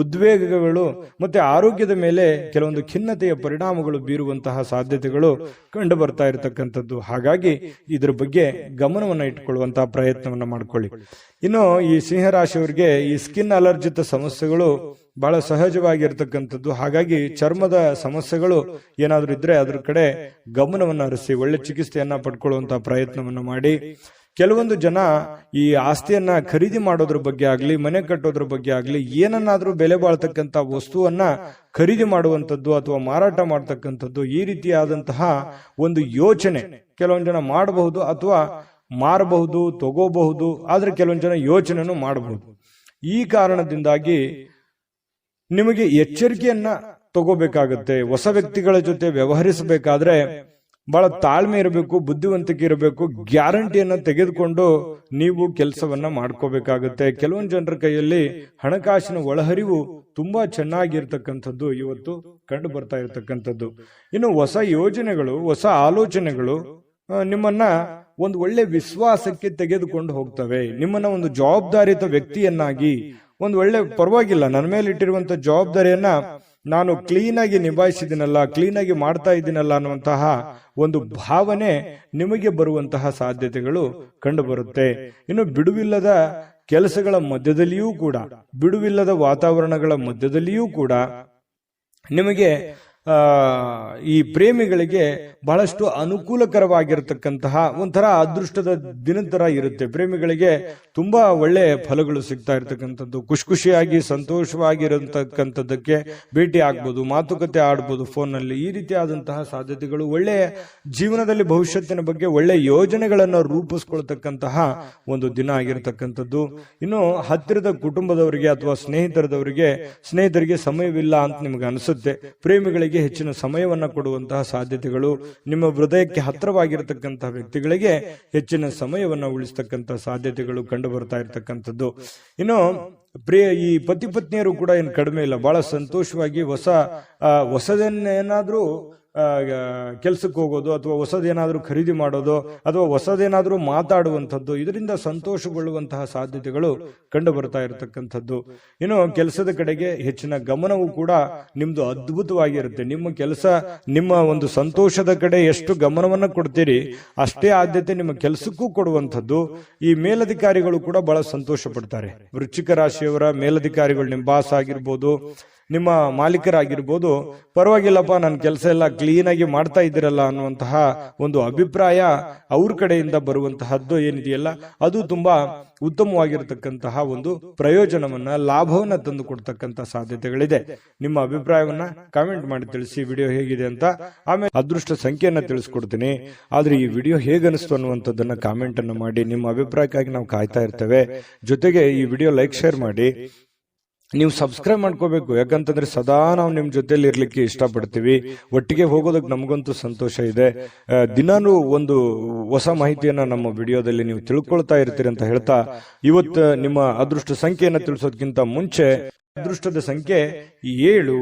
ಉದ್ವೇಗಗಳು ಮತ್ತೆ ಆರೋಗ್ಯದ ಮೇಲೆ ಕೆಲವೊಂದು ಖಿನ್ನತೆಯ ಪರಿಣಾಮಗಳು ಬೀರುವಂತಹ ಸಾಧ್ಯತೆಗಳು ಕಂಡು ಬರ್ತಾ ಇರತಕ್ಕಂಥದ್ದು. ಹಾಗಾಗಿ ಇದ್ರ ಬಗ್ಗೆ ಗಮನವನ್ನ ಇಟ್ಕೊಳ್ಳುವಂತಹ ಪ್ರಯತ್ನವನ್ನ ಮಾಡ್ಕೊಳ್ಳಿ. ಇನ್ನು ಈ ಸಿಂಹರಾಶಿಯವರಿಗೆ ಈ ಸ್ಕಿನ್ ಅಲರ್ಜಿತ ಸಮಸ್ಯೆಗಳು ಬಹಳ ಸಹಜವಾಗಿರ್ತಕ್ಕಂಥದ್ದು. ಹಾಗಾಗಿ ಚರ್ಮದ ಸಮಸ್ಯೆಗಳು ಏನಾದ್ರೂ ಇದ್ರೆ ಅದ್ರ ಕಡೆ ಗಮನವನ್ನು ಹರಿಸಿ ಒಳ್ಳೆ ಚಿಕಿತ್ಸೆಯನ್ನ ಪಡ್ಕೊಳ್ಳುವಂತಹ ಪ್ರಯತ್ನವನ್ನ ಮಾಡಿ. ಕೆಲವೊಂದು ಜನ ಈ ಆಸ್ತಿಯನ್ನ ಖರೀದಿ ಮಾಡೋದ್ರ ಬಗ್ಗೆ ಆಗ್ಲಿ, ಮನೆ ಕಟ್ಟೋದ್ರ ಬಗ್ಗೆ ಆಗ್ಲಿ, ಏನನ್ನಾದ್ರೂ ಬೆಲೆ ಬಾಳ್ತಕ್ಕಂತ ವಸ್ತುವನ್ನ ಖರೀದಿ ಮಾಡುವಂಥದ್ದು ಅಥವಾ ಮಾರಾಟ ಮಾಡ್ತಕ್ಕಂಥದ್ದು, ಈ ರೀತಿಯಾದಂತಹ ಒಂದು ಯೋಚನೆ ಕೆಲವೊಂದು ಜನ ಮಾಡಬಹುದು ಅಥವಾ ಮಾರಬಹುದು, ತಗೋಬಹುದು. ಆದ್ರೆ ಕೆಲವೊಂದು ಜನ ಯೋಚನೆನೂ ಮಾಡಬಹುದು. ಈ ಕಾರಣದಿಂದಾಗಿ ನಿಮಗೆ ಎಚ್ಚರಿಕೆಯನ್ನ ತಗೋಬೇಕಾಗತ್ತೆ. ಹೊಸ ವ್ಯಕ್ತಿಗಳ ಜೊತೆ ವ್ಯವಹರಿಸಬೇಕಾದ್ರೆ ಬಹಳ ತಾಳ್ಮೆ ಇರಬೇಕು, ಬುದ್ಧಿವಂತಿಕೆ ಇರಬೇಕು. ಗ್ಯಾರಂಟಿಯನ್ನ ತೆಗೆದುಕೊಂಡು ನೀವು ಕೆಲಸವನ್ನ ಮಾಡ್ಕೋಬೇಕಾಗತ್ತೆ. ಕೆಲವೊಂದು ಜನರ ಕೈಯಲ್ಲಿ ಹಣಕಾಸಿನ ಒಳಹರಿವು ತುಂಬಾ ಚೆನ್ನಾಗಿರ್ತಕ್ಕಂಥದ್ದು ಇವತ್ತು ಕಂಡು ಬರ್ತಾ ಇರತಕ್ಕಂಥದ್ದು. ಇನ್ನು ಹೊಸ ಯೋಜನೆಗಳು, ಹೊಸ ಆಲೋಚನೆಗಳು ನಿಮ್ಮನ್ನ ಒಂದು ಒಳ್ಳೆ ವಿಶ್ವಾಸಕ್ಕೆ ತೆಗೆದುಕೊಂಡು ಹೋಗ್ತವೆ. ನಿಮ್ಮನ್ನ ಒಂದು ಜವಾಬ್ದಾರಿತ ವ್ಯಕ್ತಿಯನ್ನಾಗಿ, ಒಂದು ಒಳ್ಳೆ ಪರವಾಗಿಲ್ಲ ನನ್ನ ಮೇಲೆ ಇಟ್ಟಿರುವಂತ ಜವಾಬ್ದಾರಿಯನ್ನ ನಾನು ಕ್ಲೀನ್ ಆಗಿ ನಿಭಾಯಿಸಿದ್ದೀನಲ್ಲ, ಕ್ಲೀನ್ ಆಗಿ ಮಾಡ್ತಾ ಇದ್ದೀನಲ್ಲ ಅನ್ನುವಂತಹ ಒಂದು ಭಾವನೆ ನಿಮಗೆ ಬರುವಂತಹ ಸಾಧ್ಯತೆಗಳು ಕಂಡು ಬರುತ್ತೆ. ಇನ್ನು ಬಿಡುವಿಲ್ಲದ ಕೆಲಸಗಳ ಮಧ್ಯದಲ್ಲಿಯೂ ಕೂಡ, ಬಿಡುವಿಲ್ಲದ ವಾತಾವರಣಗಳ ಮಧ್ಯದಲ್ಲಿಯೂ ಕೂಡ ನಿಮಗೆ ಈ ಪ್ರೇಮಿಗಳಿಗೆ ಬಹಳಷ್ಟು ಅನುಕೂಲಕರವಾಗಿರತಕ್ಕಂತಹ ಒಂಥರ ಅದೃಷ್ಟದ ದಿನದ ಇರುತ್ತೆ. ಪ್ರೇಮಿಗಳಿಗೆ ತುಂಬಾ ಒಳ್ಳೆ ಫಲಗಳು ಸಿಗ್ತಾ ಇರ್ತಕ್ಕಂಥದ್ದು, ಖುಷಿಯಾಗಿ ಸಂತೋಷವಾಗಿರತಕ್ಕಂಥದ್ದಕ್ಕೆ ಭೇಟಿ ಆಗ್ಬೋದು, ಮಾತುಕತೆ ಆಡ್ಬೋದು ಫೋನ್ ನಲ್ಲಿ. ಈ ರೀತಿಯಾದಂತಹ ಸಾಧ್ಯತೆಗಳು, ಒಳ್ಳೆಯ ಜೀವನದಲ್ಲಿ ಭವಿಷ್ಯತ್ತಿನ ಬಗ್ಗೆ ಒಳ್ಳೆ ಯೋಜನೆಗಳನ್ನು ರೂಪಿಸ್ಕೊಳ್ತಕ್ಕಂತಹ ಒಂದು ದಿನ ಆಗಿರತಕ್ಕಂಥದ್ದು. ಇನ್ನು ಹತ್ತಿರದ ಕುಟುಂಬದವರಿಗೆ ಅಥವಾ ಸ್ನೇಹಿತರಿಗೆ ಸಮಯವಿಲ್ಲ ಅಂತ ನಿಮ್ಗೆ ಅನಿಸುತ್ತೆ. ಪ್ರೇಮಿಗಳಿಗೆ ಹೆಚ್ಚಿನ ಸಮಯವನ್ನ ಕೊಡುವಂತಹ ಸಾಧ್ಯತೆಗಳು, ನಿಮ್ಮ ಹೃದಯಕ್ಕೆ ಹತ್ತಿರವಾಗಿರತಕ್ಕಂತಹ ವ್ಯಕ್ತಿಗಳಿಗೆ ಹೆಚ್ಚಿನ ಸಮಯವನ್ನ ಉಳಿಸ್ತಕ್ಕಂತಹ ಸಾಧ್ಯತೆಗಳು ಕಂಡು ಬರ್ತಾ ಇರತಕ್ಕಂಥದ್ದು. ಇನ್ನು ಈ ಪತಿ ಪತ್ನಿಯರು ಕೂಡ ಏನು ಕಡಿಮೆ ಇಲ್ಲ, ಬಹಳ ಸಂತೋಷವಾಗಿ ಹೊಸದನ್ನೇನಾದ್ರೂ ಕೆಲಸಕ್ಕೆ ಹೋಗೋದು ಅಥವಾ ಹೊಸದೇನಾದ್ರೂ ಖರೀದಿ ಮಾಡೋದು ಅಥವಾ ಹೊಸದೇನಾದ್ರೂ ಮಾತಾಡುವಂಥದ್ದು, ಇದರಿಂದ ಸಂತೋಷಗೊಳ್ಳುವಂತಹ ಸಾಧ್ಯತೆಗಳು ಕಂಡು ಬರ್ತಾ ಇರತಕ್ಕಂಥದ್ದು. ಇನ್ನು ಕೆಲಸದ ಕಡೆಗೆ ಹೆಚ್ಚಿನ ಗಮನವೂ ಕೂಡ ನಿಮ್ದು ಅದ್ಭುತವಾಗಿರುತ್ತೆ. ನಿಮ್ಮ ಕೆಲಸ, ನಿಮ್ಮ ಒಂದು ಸಂತೋಷದ ಕಡೆ ಎಷ್ಟು ಗಮನವನ್ನ ಕೊಡ್ತೀರಿ ಅಷ್ಟೇ ಆದ್ಯತೆ ನಿಮ್ಮ ಕೆಲಸಕ್ಕೂ ಕೊಡುವಂಥದ್ದು. ಈ ಮೇಲಧಿಕಾರಿಗಳು ಕೂಡ ಬಹಳ ಸಂತೋಷ ಪಡ್ತಾರೆ. ವೃಶ್ಚಿಕ ರಾಶಿಯವರ ಮೇಲಧಿಕಾರಿಗಳು, ನಿಮ್ಮ ಬಾಸ್ ಆಗಿರ್ಬೋದು, ನಿಮ್ಮ ಮಾಲೀಕರಾಗಿರ್ಬೋದು, ಪರವಾಗಿಲ್ಲಪ್ಪ ನನ್ನ ಕೆಲಸ ಎಲ್ಲ ಕ್ಲೀನ್ ಆಗಿ ಮಾಡ್ತಾ ಇದ್ದೀರಲ್ಲ ಅನ್ನುವಂತಹ ಒಂದು ಅಭಿಪ್ರಾಯ ಅವ್ರ ಕಡೆಯಿಂದ ಬರುವಂತಹದ್ದು ಏನಿದೆಯಲ್ಲ, ಅದು ತುಂಬಾ ಉತ್ತಮವಾಗಿರತಕ್ಕಂತಹ ಒಂದು ಪ್ರಯೋಜನವನ್ನ, ಲಾಭವನ್ನ ತಂದು ಕೊಡ್ತಕ್ಕಂಥ ಸಾಧ್ಯತೆಗಳಿದೆ. ನಿಮ್ಮ ಅಭಿಪ್ರಾಯವನ್ನ ಕಾಮೆಂಟ್ ಮಾಡಿ ತಿಳಿಸಿ, ವಿಡಿಯೋ ಹೇಗಿದೆ ಅಂತ. ಆಮೇಲೆ ಅದೃಷ್ಟ ಸಂಖ್ಯೆಯನ್ನ ತಿಳಿಸ್ಕೊಡ್ತೀನಿ. ಆದ್ರೆ ಈ ವಿಡಿಯೋ ಹೇಗನಿಸ್ತು ಅನ್ನುವಂಥದ್ದನ್ನ ಕಾಮೆಂಟ್ ಅನ್ನು ಮಾಡಿ. ನಿಮ್ಮ ಅಭಿಪ್ರಾಯಕ್ಕಾಗಿ ನಾವು ಕಾಯ್ತಾ ಇರ್ತೇವೆ. ಜೊತೆಗೆ ಈ ವಿಡಿಯೋ ಲೈಕ್, ಶೇರ್ ಮಾಡಿ. ನೀವು ಸಬ್ಸ್ಕ್ರೈಬ್ ಮಾಡ್ಕೋಬೇಕು, ಯಾಕಂತಂದ್ರೆ ಸದಾ ನಾವು ನಿಮ್ ಜೊತೆಲಿ ಇರ್ಲಿಕ್ಕೆ ಇಷ್ಟಪಡ್ತೀವಿ. ಒಟ್ಟಿಗೆ ಹೋಗೋದಕ್ಕೆ ನಮಗಂತೂ ಸಂತೋಷ ಇದೆ. ದಿನಾನು ಒಂದು ಹೊಸ ಮಾಹಿತಿಯನ್ನ ನಮ್ಮ ವಿಡಿಯೋದಲ್ಲಿ ನೀವು ತಿಳ್ಕೊಳ್ತಾ ಇರ್ತೀರಿ ಅಂತ ಹೇಳ್ತಾ, ಇವತ್ತು ನಿಮ್ಮ ಅದೃಷ್ಟ ಸಂಖ್ಯೆಯನ್ನ ತಿಳಿಸೋದಕ್ಕಿಂತ ಮುಂಚೆ ಅದೃಷ್ಟದ ಸಂಖ್ಯೆ 7,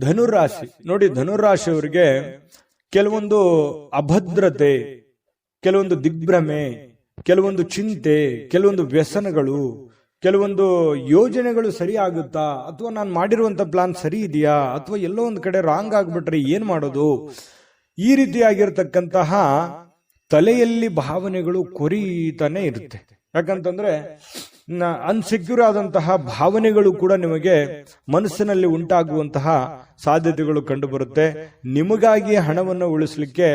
ಧನುರಾಶಿ. ನೋಡಿ, ಧನುರಾಶಿಯವರಿಗೆ ಕೆಲವೊಂದು ಅಭದ್ರತೆ, ಕೆಲವೊಂದು ದಿಗ್ಭ್ರಮೆ, ಕೆಲವೊಂದು ಚಿಂತೆ, ಕೆಲವೊಂದು ವ್ಯಸನಗಳು, ಕೆಲವೊಂದು ಯೋಜನೆಗಳು ಸರಿ ಆಗುತ್ತಾ, ಅಥವಾ ನಾನು ಮಾಡಿರುವಂತ ಪ್ಲಾನ್ ಸರಿ ಇದೆಯಾ, ಅಥವಾ ಎಲ್ಲೋ ಒಂದು ಕಡೆ ರಾಂಗ್ ಆಗ್ಬಿಟ್ರೆ ಏನ್ ಮಾಡೋದು, ಈ ರೀತಿಯಾಗಿರ್ತಕ್ಕಂತಹ ತಲೆಯಲ್ಲಿ ಭಾವನೆಗಳು ಕೊರೀತಾನೆ ಇರುತ್ತೆ. ಯಾಕಂತಂದ್ರೆ ಅನ್ಸೆಕ್ಯೂರ್ ಆದಂತಹ ಭಾವನೆಗಳು ಕೂಡ ನಿಮಗೆ ಮನಸ್ಸಿನಲ್ಲಿ ಉಂಟಾಗುವಂತಹ ಸಾಧ್ಯತೆಗಳು ಕಂಡು ಬರುತ್ತೆ. ನಿಮಗಾಗಿ ಹಣವನ್ನು ಉಳಿಸಲಿಕ್ಕೆ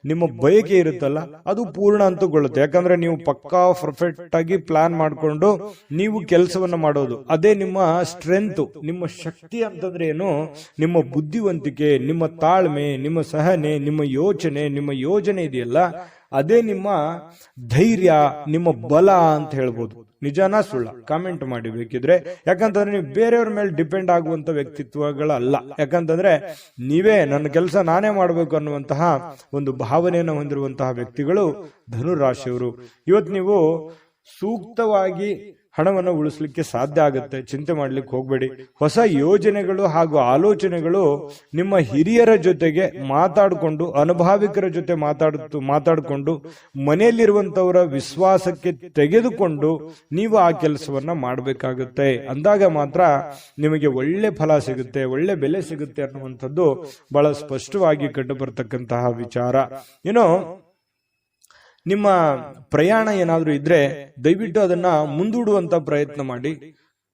ನಿಮ್ಮ ಬಯಕೆ ಇರುತ್ತಲ್ಲ, ಅದು ಪೂರ್ಣ ಅಂತಗೊಳ್ಳುತ್ತೆ. ಯಾಕಂದ್ರೆ ನೀವು ಪಕ್ಕಾ ಪರ್ಫೆಕ್ಟ್ ಆಗಿ ಪ್ಲಾನ್ ಮಾಡಿಕೊಂಡು ನೀವು ಕೆಲಸವನ್ನ ಮಾಡೋದು, ಅದೇ ನಿಮ್ಮ ಸ್ಟ್ರೆಂತ್, ನಿಮ್ಮ ಶಕ್ತಿ ಅಂತಂದ್ರೆ ಏನು, ನಿಮ್ಮ ಬುದ್ಧಿವಂತಿಕೆ, ನಿಮ್ಮ ತಾಳ್ಮೆ, ನಿಮ್ಮ ಸಹನೆ, ನಿಮ್ಮ ಯೋಚನೆ, ನಿಮ್ಮ ಯೋಜನೆ ಇದೆಯಲ್ಲ, ಅದೇ ನಿಮ್ಮ ಧೈರ್ಯ, ನಿಮ್ಮ ಬಲ ಅಂತ ಹೇಳ್ಬೋದು. ನಿಜಾನ ಸುಳ್ಳ ಕಾಮೆಂಟ್ ಮಾಡಿ ಬೇಕಿದ್ರೆ. ಯಾಕಂತಂದ್ರೆ ನೀವು ಬೇರೆಯವ್ರ ಮೇಲೆ ಡಿಪೆಂಡ್ ಆಗುವಂತ ವ್ಯಕ್ತಿತ್ವಗಳಲ್ಲ. ಯಾಕಂತಂದ್ರೆ ನೀವೇ ನನ್ನ ಕೆಲಸ ನಾನೇ ಮಾಡಬೇಕು ಅನ್ನುವಂತಹ ಒಂದು ಭಾವನೆಯನ್ನು ಹೊಂದಿರುವಂತಹ ವ್ಯಕ್ತಿಗಳು ಧನುರಾಶಿಯವರು. ಇವತ್ತು ನೀವು ಸೂಕ್ತವಾಗಿ ಹಣವನ್ನು ಉಳಿಸ್ಲಿಕ್ಕೆ ಸಾಧ್ಯ ಆಗುತ್ತೆ. ಚಿಂತೆ ಮಾಡ್ಲಿಕ್ಕೆ ಹೋಗ್ಬೇಡಿ. ಹೊಸ ಯೋಜನೆಗಳು ಹಾಗೂ ಆಲೋಚನೆಗಳು ನಿಮ್ಮ ಹಿರಿಯರ ಜೊತೆಗೆ ಮಾತಾಡಿಕೊಂಡು, ಅನುಭಾವಿಕರ ಜೊತೆ ಮಾತಾಡಿಕೊಂಡು ಮನೆಯಲ್ಲಿರುವಂತವರ ವಿಶ್ವಾಸಕ್ಕೆ ತೆಗೆದುಕೊಂಡು ನೀವು ಆ ಕೆಲಸವನ್ನ ಮಾಡಬೇಕಾಗುತ್ತೆ. ಅಂದಾಗ ಮಾತ್ರ ನಿಮಗೆ ಒಳ್ಳೆ ಫಲ ಸಿಗುತ್ತೆ, ಒಳ್ಳೆ ಬೆಲೆ ಸಿಗುತ್ತೆ ಅನ್ನುವಂಥದ್ದು ಬಹಳ ಸ್ಪಷ್ಟವಾಗಿ ಕಂಡು ಬರ್ತಕ್ಕಂತಹ ವಿಚಾರ. ನಿಮ್ಮ ಪ್ರಯಾಣ ಏನಾದ್ರೂ ಇದ್ರೆ ದಯವಿಟ್ಟು ಅದನ್ನ ಮುಂದೂಡುವಂತ ಪ್ರಯತ್ನ ಮಾಡಿ.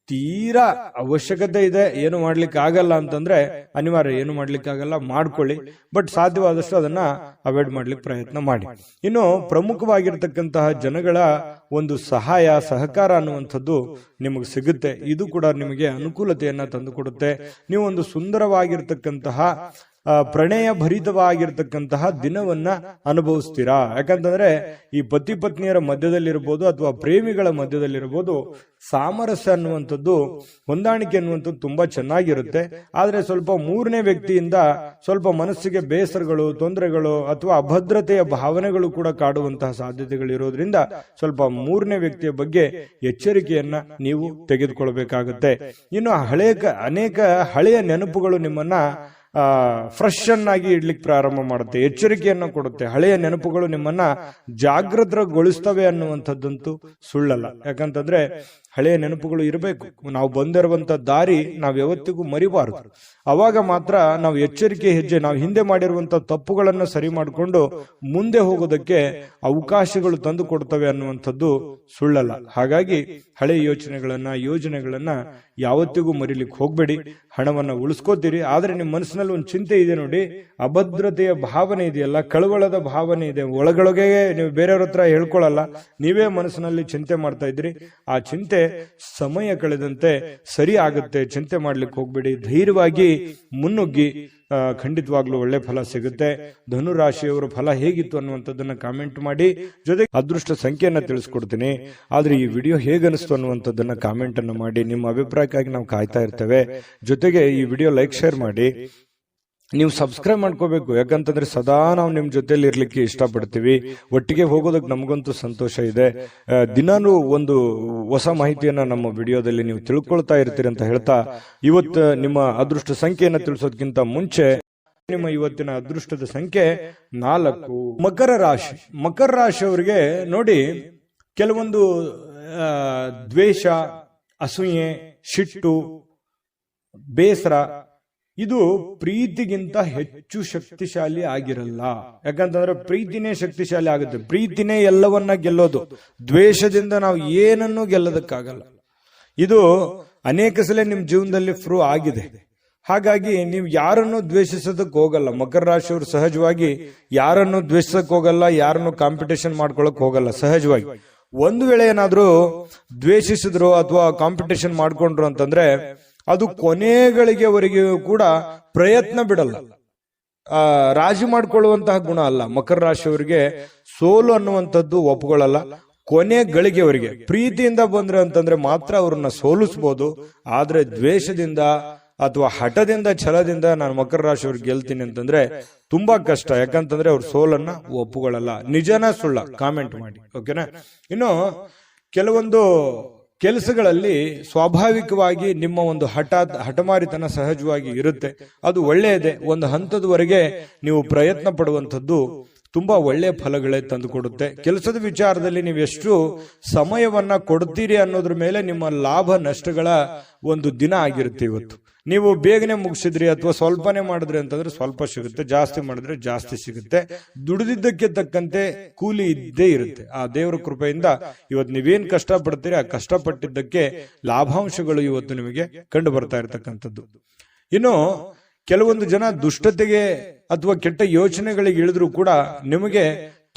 ತೀರಾ ಅವಶ್ಯಕತೆ ಇದೆ, ಏನು ಮಾಡ್ಲಿಕ್ಕೆ ಆಗಲ್ಲ ಅಂತಂದ್ರೆ ಅನಿವಾರ್ಯ, ಏನು ಮಾಡ್ಲಿಕ್ಕೆ ಆಗಲ್ಲ ಮಾಡ್ಕೊಳ್ಳಿ, ಬಟ್ ಸಾಧ್ಯವಾದಷ್ಟು ಅದನ್ನ ಅವಾಯ್ಡ್ ಮಾಡ್ಲಿಕ್ಕೆ ಪ್ರಯತ್ನ ಮಾಡಿ. ಇನ್ನು ಪ್ರಮುಖವಾಗಿರ್ತಕ್ಕಂತಹ ಜನಗಳ ಒಂದು ಸಹಾಯ ಸಹಕಾರ ಅನ್ನುವಂಥದ್ದು ನಿಮಗೆ ಸಿಗುತ್ತೆ. ಇದು ಕೂಡ ನಿಮಗೆ ಅನುಕೂಲತೆಯನ್ನ ತಂದುಕೊಡುತ್ತೆ. ನೀವು ಒಂದು ಸುಂದರವಾಗಿರ್ತಕ್ಕಂತಹ ಪ್ರಣಯ ಭರಿತವಾಗಿರ್ತಕ್ಕಂತಹ ದಿನವನ್ನ ಅನುಭವಿಸ್ತೀರಾ. ಯಾಕಂತಂದ್ರೆ ಈ ಪತಿ ಪತ್ನಿಯರ ಮಧ್ಯದಲ್ಲಿರ್ಬೋದು ಅಥವಾ ಪ್ರೇಮಿಗಳ ಮಧ್ಯದಲ್ಲಿರ್ಬೋದು ಸಾಮರಸ್ಯ ಅನ್ನುವಂಥದ್ದು, ಹೊಂದಾಣಿಕೆ ಅನ್ನುವಂಥದ್ದು ತುಂಬಾ ಚೆನ್ನಾಗಿರುತ್ತೆ. ಆದ್ರೆ ಸ್ವಲ್ಪ ಮೂರನೇ ವ್ಯಕ್ತಿಯಿಂದ ಸ್ವಲ್ಪ ಮನಸ್ಸಿಗೆ ಬೇಸರಗಳು, ತೊಂದರೆಗಳು ಅಥವಾ ಅಭದ್ರತೆಯ ಭಾವನೆಗಳು ಕೂಡ ಕಾಡುವಂತಹ ಸಾಧ್ಯತೆಗಳಿರೋದ್ರಿಂದ ಸ್ವಲ್ಪ ಮೂರನೇ ವ್ಯಕ್ತಿಯ ಬಗ್ಗೆ ಎಚ್ಚರಿಕೆಯನ್ನ ನೀವು ತೆಗೆದುಕೊಳ್ಬೇಕಾಗುತ್ತೆ. ಇನ್ನು ಅನೇಕ ಹಳೆಯ ನೆನಪುಗಳು ನಿಮ್ಮನ್ನ ಫ್ರೆಶ್ ಅನ್ನಾಗಿ ಇಡ್ಲಿಕ್ಕೆ ಪ್ರಾರಂಭ ಮಾಡುತ್ತೆ, ಎಚ್ಚರಿಕೆಯನ್ನು ಕೊಡುತ್ತೆ. ಹಳೆಯ ನೆನಪುಗಳು ನಿಮ್ಮನ್ನ ಜಾಗೃತಗೊಳಿಸ್ತವೆ ಅನ್ನುವಂಥದ್ದಂತೂ ಸುಳ್ಳಲ್ಲ. ಯಾಕಂತಂದ್ರೆ ಹಳೆಯ ನೆನಪುಗಳು ಇರಬೇಕು. ನಾವು ಬಂದಿರುವಂತ ದಾರಿ ನಾವು ಯಾವತ್ತಿಗೂ ಮರಿಬಾರದು. ಅವಾಗ ಮಾತ್ರ ನಾವು ಎಚ್ಚರಿಕೆ ಹೆಜ್ಜೆ, ನಾವು ಹಿಂದೆ ಮಾಡಿರುವಂತ ತಪ್ಪುಗಳನ್ನು ಸರಿ ಮಾಡಿಕೊಂಡು ಮುಂದೆ ಹೋಗೋದಕ್ಕೆ ಅವಕಾಶಗಳು ತಂದು ಕೊಡ್ತವೆ ಅನ್ನುವಂಥದ್ದು ಸುಳ್ಳಲ್ಲ. ಹಾಗಾಗಿ ಹಳೆಯ ಯೋಜನೆಗಳನ್ನ ಯಾವತ್ತಿಗೂ ಮರಿಲಿಕ್ಕೆ ಹೋಗ್ಬೇಡಿ. ಹಣವನ್ನ ಉಳಿಸ್ಕೋತೀರಿ, ಆದ್ರೆ ನಿಮ್ಮ ಮನಸ್ಸಿನಲ್ಲಿ ಒಂದು ಚಿಂತೆ ಇದೆ ನೋಡಿ, ಅಭದ್ರತೆಯ ಭಾವನೆ ಇದೆಯಲ್ಲ, ಕಳವಳದ ಭಾವನೆ ಇದೆ, ಒಳಗೊಳಗೆ ನೀವು ಬೇರೆಯವ್ರ ಹತ್ರ ಹೇಳ್ಕೊಳ್ಳಲ್ಲ, ನೀವೇ ಮನಸ್ಸಿನಲ್ಲಿ ಚಿಂತೆ ಮಾಡ್ತಾ ಇದ್ರಿ. ಆ ಚಿಂತೆ ಸಮಯ ಕಳೆದಂತೆ ಸರಿ ಆಗುತ್ತೆ. ಚಿಂತೆ ಮಾಡ್ಲಿಕ್ಕೆ ಹೋಗ್ಬೇಡಿ, ಧೈರ್ಯವಾಗಿ ಮುನ್ನುಗ್ಗಿ, ಖಂಡಿತವಾಗ್ಲೂ ಒಳ್ಳೆ ಫಲ ಸಿಗುತ್ತೆ. ಧನುರಾಶಿಯವರ ಫಲ ಹೇಗಿತ್ತು ಅನ್ನುವಂಥದ್ದನ್ನ ಕಾಮೆಂಟ್ ಮಾಡಿ. ಜೊತೆಗೆ ಅದೃಷ್ಟ ಸಂಖ್ಯೆಯನ್ನ ತಿಳಿಸ್ಕೊಡ್ತೀನಿ. ಆದ್ರೆ ಈ ವಿಡಿಯೋ ಹೇಗನಿಸ್ತು ಅನ್ನುವಂಥದ್ದನ್ನ ಕಾಮೆಂಟ್ ಅನ್ನು ಮಾಡಿ. ನಿಮ್ಮ ಅಭಿಪ್ರಾಯಕ್ಕಾಗಿ ನಾವು ಕಾಯ್ತಾ ಇರ್ತೇವೆ. ಜೊತೆಗೆ ಈ ವಿಡಿಯೋ ಲೈಕ್, ಶೇರ್ ಮಾಡಿ. ನೀವು ಸಬ್ಸ್ಕ್ರೈಬ್ ಮಾಡ್ಕೋಬೇಕು. ಯಾಕಂತಂದ್ರೆ ಸದಾ ನಾವು ನಿಮ್ ಜೊತೆಲಿ ಇರ್ಲಿಕ್ಕೆ ಇಷ್ಟಪಡ್ತೀವಿ. ಒಟ್ಟಿಗೆ ಹೋಗೋದಕ್ಕೆ ನಮಗಂತೂ ಸಂತೋಷ ಇದೆ. ದಿನಾನು ಒಂದು ಹೊಸ ಮಾಹಿತಿಯನ್ನ ನಮ್ಮ ವಿಡಿಯೋದಲ್ಲಿ ನೀವು ತಿಳ್ಕೊಳ್ತಾ ಇರ್ತೀರಿ ಅಂತ ಹೇಳ್ತಾ, ಇವತ್ತು ನಿಮ್ಮ ಅದೃಷ್ಟ ಸಂಖ್ಯೆಯನ್ನ ತಿಳಿಸೋದಕ್ಕಿಂತ ಮುಂಚೆ ನಿಮ್ಮ ಇವತ್ತಿನ ಅದೃಷ್ಟದ ಸಂಖ್ಯೆ 4. ಮಕರ ರಾಶಿ. ಮಕರ ರಾಶಿಯವರಿಗೆ ನೋಡಿ, ಕೆಲವೊಂದು ದ್ವೇಷ, ಅಸೂಯೆ, ಸಿಟ್ಟು, ಬೇಸರ ಇದು ಪ್ರೀತಿಗಿಂತ ಹೆಚ್ಚು ಶಕ್ತಿಶಾಲಿ ಆಗಿರಲ್ಲ. ಯಾಕಂತಂದ್ರೆ ಪ್ರೀತಿನೇ ಶಕ್ತಿಶಾಲಿ ಆಗುತ್ತೆ. ಪ್ರೀತಿನೇ ಎಲ್ಲವನ್ನ ಗೆಲ್ಲೋದು. ದ್ವೇಷದಿಂದ ನಾವು ಏನನ್ನೂ ಗೆಲ್ಲೋದಕ್ಕಾಗಲ್ಲ. ಇದು ಅನೇಕ ಸಲ ನಿಮ್ ಜೀವನದಲ್ಲಿ ಪ್ರೂವ್ ಆಗಿದೆ. ಹಾಗಾಗಿ ನೀವು ಯಾರನ್ನು ದ್ವೇಷಿಸೋದಕ್ಕೆ ಹೋಗಲ್ಲ. ಮಕರ ರಾಶಿಯವರು ಸಹಜವಾಗಿ ಯಾರನ್ನು ದ್ವೇಷಿಸಕ್ ಹೋಗಲ್ಲ, ಯಾರನ್ನು ಕಾಂಪಿಟೇಷನ್ ಮಾಡ್ಕೊಳಕ್ ಹೋಗಲ್ಲ. ಸಹಜವಾಗಿ ಒಂದು ವೇಳೆ ಏನಾದ್ರೂ ದ್ವೇಷಿಸಿದ್ರು ಅಥವಾ ಕಾಂಪಿಟೇಷನ್ ಮಾಡ್ಕೊಂಡ್ರು ಅಂತಂದ್ರೆ ಅದು ಕೊನೆಗಳಿಗೆವರೆಗೂ ಕೂಡ ಪ್ರಯತ್ನ ಬಿಡಲ್ಲ. ರಾಜಿ ಮಾಡ್ಕೊಳ್ಳುವಂತಹ ಗುಣ ಅಲ್ಲ. ಮಕರ ರಾಶಿಯವರಿಗೆ ಸೋಲು ಅನ್ನುವಂಥದ್ದು ಒಪ್ಕೊಳ್ಳಲ್ಲ. ಕೊನೆಗಳಿಗೆವರೆಗೆ ಪ್ರೀತಿಯಿಂದ ಬಂದ್ರೆ ಅಂತಂದ್ರೆ ಮಾತ್ರ ಅವ್ರನ್ನ ಸೋಲಿಸಬಹುದು. ಆದ್ರೆ ದ್ವೇಷದಿಂದ ಅಥವಾ ಹಠದಿಂದ, ಛಲದಿಂದ ನಾನು ಮಕರ ರಾಶಿಯವ್ರಿಗೆ ಗೆಲ್ತೀನಿ ಅಂತಂದ್ರೆ ತುಂಬಾ ಕಷ್ಟ. ಯಾಕಂತಂದ್ರೆ ಅವ್ರ ಸೋಲನ್ನ ಒಪ್ಕೊಳ್ಳಲ್ಲ. ನಿಜನ ಸುಳ್ಳ ಕಾಮೆಂಟ್ ಮಾಡಿ, ಓಕೆನಾ? ಇನ್ನು ಕೆಲವೊಂದು ಕೆಲಸಗಳಲ್ಲಿ ಸ್ವಾಭಾವಿಕವಾಗಿ ನಿಮ್ಮ ಒಂದು ಹಠಮಾರಿತನ ಸಹಜವಾಗಿ ಇರುತ್ತೆ. ಅದು ಒಳ್ಳೆಯದೇ. ಒಂದು ಹಂತದವರೆಗೆ ನೀವು ಪ್ರಯತ್ನ ಪಡುವಂಥದ್ದು ತುಂಬಾ ಒಳ್ಳೆಯ ಫಲಗಳೇ ತಂದುಕೊಡುತ್ತೆ. ಕೆಲಸದ ವಿಚಾರದಲ್ಲಿ ನೀವು ಎಷ್ಟು ಸಮಯವನ್ನ ಕೊಡ್ತೀರಿ ಅನ್ನೋದ್ರ ಮೇಲೆ ನಿಮ್ಮ ಲಾಭ ನಷ್ಟಗಳ ಒಂದು ದಿನ ಆಗಿರುತ್ತೆ ಇವತ್ತು. ನೀವು ಬೇಗನೆ ಮುಗಿಸಿದ್ರಿ ಅಥವಾ ಸ್ವಲ್ಪನೇ ಮಾಡಿದ್ರಿ ಅಂತಂದ್ರೆ ಸ್ವಲ್ಪ ಸಿಗುತ್ತೆ, ಜಾಸ್ತಿ ಮಾಡಿದ್ರೆ ಜಾಸ್ತಿ ಸಿಗುತ್ತೆ. ದುಡಿದಿದ್ದಕ್ಕೆ ತಕ್ಕಂತೆ ಕೂಲಿ ಇದ್ದೇ ಇರುತ್ತೆ. ಆ ದೇವರ ಕೃಪೆಯಿಂದ ಇವತ್ತು ನೀವೇನ್ ಕಷ್ಟಪಡ್ತೀರಿ ಆ ಕಷ್ಟಪಟ್ಟಿದ್ದಕ್ಕೆ ಲಾಭಾಂಶಗಳು ಇವತ್ತು ನಿಮಗೆ ಕಂಡು ಬರ್ತಾ ಇರತಕ್ಕಂಥದ್ದು. ಇನ್ನು ಕೆಲವೊಂದು ಜನ ದುಷ್ಟತೆಗೆ ಅಥವಾ ಕೆಟ್ಟ ಯೋಚನೆಗಳಿಗೆ ಇಳಿದ್ರು ಕೂಡ ನಿಮಗೆ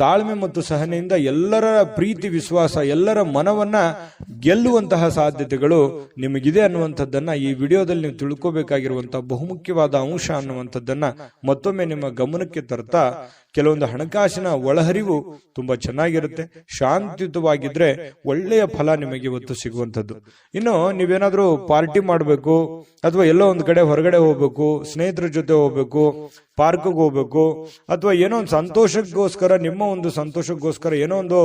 ತಾಳ್ಮೆ ಮತ್ತು ಸಹನೆಯಿಂದ ಎಲ್ಲರ ಪ್ರೀತಿ, ವಿಶ್ವಾಸ, ಎಲ್ಲರ ಮನವನ್ನ ಗೆಲ್ಲುವಂತಹ ಸಾಧ್ಯತೆಗಳು ನಿಮಗಿದೆ ಅನ್ನುವಂಥದ್ದನ್ನ ಈ ವಿಡಿಯೋದಲ್ಲಿ ನೀವು ತಿಳ್ಕೋಬೇಕಾಗಿರುವಂತಹ ಬಹುಮುಖ್ಯವಾದ ಅಂಶ ಅನ್ನುವಂಥದ್ದನ್ನ ಮತ್ತೊಮ್ಮೆ ನಿಮ್ಮ ಗಮನಕ್ಕೆ ತರ್ತಾ, ಕೆಲವೊಂದು ಹಣಕಾಸಿನ ಒಳಹರಿವು ತುಂಬಾ ಚೆನ್ನಾಗಿರುತ್ತೆ. ಶಾಂತಿಯುತವಾಗಿದ್ರೆ ಒಳ್ಳೆಯ ಫಲ ನಿಮಗೆ ಇವತ್ತು ಸಿಗುವಂಥದ್ದು. ಇನ್ನು ನೀವೇನಾದ್ರೂ ಪಾರ್ಟಿ ಮಾಡಬೇಕು ಅಥವಾ ಎಲ್ಲೋ ಒಂದು ಕಡೆ ಹೊರಗಡೆ ಹೋಗ್ಬೇಕು, ಸ್ನೇಹಿತರ ಜೊತೆ ಹೋಗ್ಬೇಕು, ಪಾರ್ಕ್ಗೆ ಹೋಗ್ಬೇಕು, ಅಥವಾ ಏನೋ ಒಂದು ಸಂತೋಷಕ್ಕೋಸ್ಕರ, ನಿಮ್ಮ ಒಂದು ಸಂತೋಷಕ್ಕೋಸ್ಕರ ಏನೋ ಒಂದು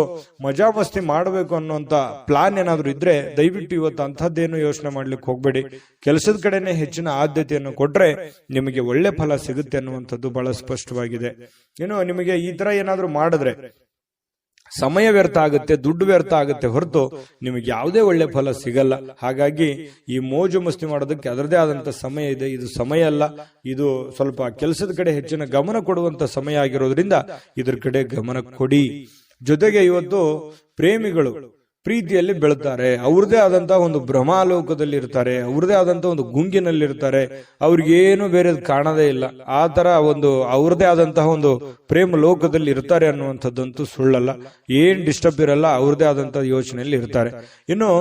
ಮಜಾ ಮಸ್ತಿ ಮಾಡಬೇಕು ಅನ್ನೋಂತ ಪ್ಲಾನ್ ಏನಾದ್ರು ಇದ್ರೆ ದಯವಿಟ್ಟು ಇವತ್ತು ಅಂಥದ್ದೇನು ಯೋಚನೆ ಮಾಡ್ಲಿಕ್ಕೆ ಹೋಗ್ಬೇಡಿ. ಕೆಲಸದ ಕಡೆನೆ ಹೆಚ್ಚಿನ ಆದ್ಯತೆಯನ್ನು ಕೊಟ್ರೆ ನಿಮಗೆ ಒಳ್ಳೆ ಫಲ ಸಿಗುತ್ತೆ ಅನ್ನುವಂಥದ್ದು ಬಹಳ ಸ್ಪಷ್ಟವಾಗಿದೆ. ಏನು ನಿಮಗೆ ಈ ತರ ಏನಾದ್ರೂ ಮಾಡಿದ್ರೆ ಸಮಯ ವ್ಯರ್ಥ ಆಗುತ್ತೆ, ದುಡ್ಡು ವ್ಯರ್ಥ ಆಗುತ್ತೆ ಹೊರತು ನಿಮಗೆ ಯಾವುದೇ ಒಳ್ಳೆ ಫಲ ಸಿಗಲ್ಲ. ಹಾಗಾಗಿ ಈ ಮೋಜು ಮಸ್ತಿ ಮಾಡೋದಕ್ಕೆ ಅದರದೇ ಆದಂತ ಸಮಯ ಇದೆ. ಇದು ಸಮಯ ಅಲ್ಲ, ಇದು ಸ್ವಲ್ಪ ಕೆಲಸದ ಕಡೆ ಹೆಚ್ಚಿನ ಗಮನ ಕೊಡುವಂತ ಸಮಯ ಆಗಿರೋದ್ರಿಂದ ಇದ್ರ ಕಡೆ ಗಮನ ಕೊಡಿ. ಜೊತೆಗೆ ಇವತ್ತು ಪ್ರೇಮಿಗಳು ಪ್ರೀತಿಯಲ್ಲಿ ಬೆಳುತ್ತಾರೆ, ಅವ್ರದೇ ಆದಂತಹ ಒಂದು ಭ್ರಮಾಲೋಕದಲ್ಲಿ ಇರ್ತಾರೆ, ಅವ್ರದೇ ಆದಂತಹ ಒಂದು ಗುಂಗಿನಲ್ಲಿ ಇರ್ತಾರೆ, ಅವ್ರಿಗೇನು ಬೇರೆ ಕಾಣದೇ ಇಲ್ಲ. ಆ ತರ ಒಂದು ಅವ್ರದೇ ಆದಂತಹ ಒಂದು ಪ್ರೇಮ ಲೋಕದಲ್ಲಿ ಇರ್ತಾರೆ ಅನ್ನುವಂಥದ್ದಂತೂ ಸುಳ್ಳಲ್ಲ. ಏನ್ ಡಿಸ್ಟರ್ಬ್ ಇರಲ್ಲ, ಅವ್ರದೇ ಆದಂತಹ ಯೋಚನೆಯಲ್ಲಿ ಇರ್ತಾರೆ. ಇನ್ನು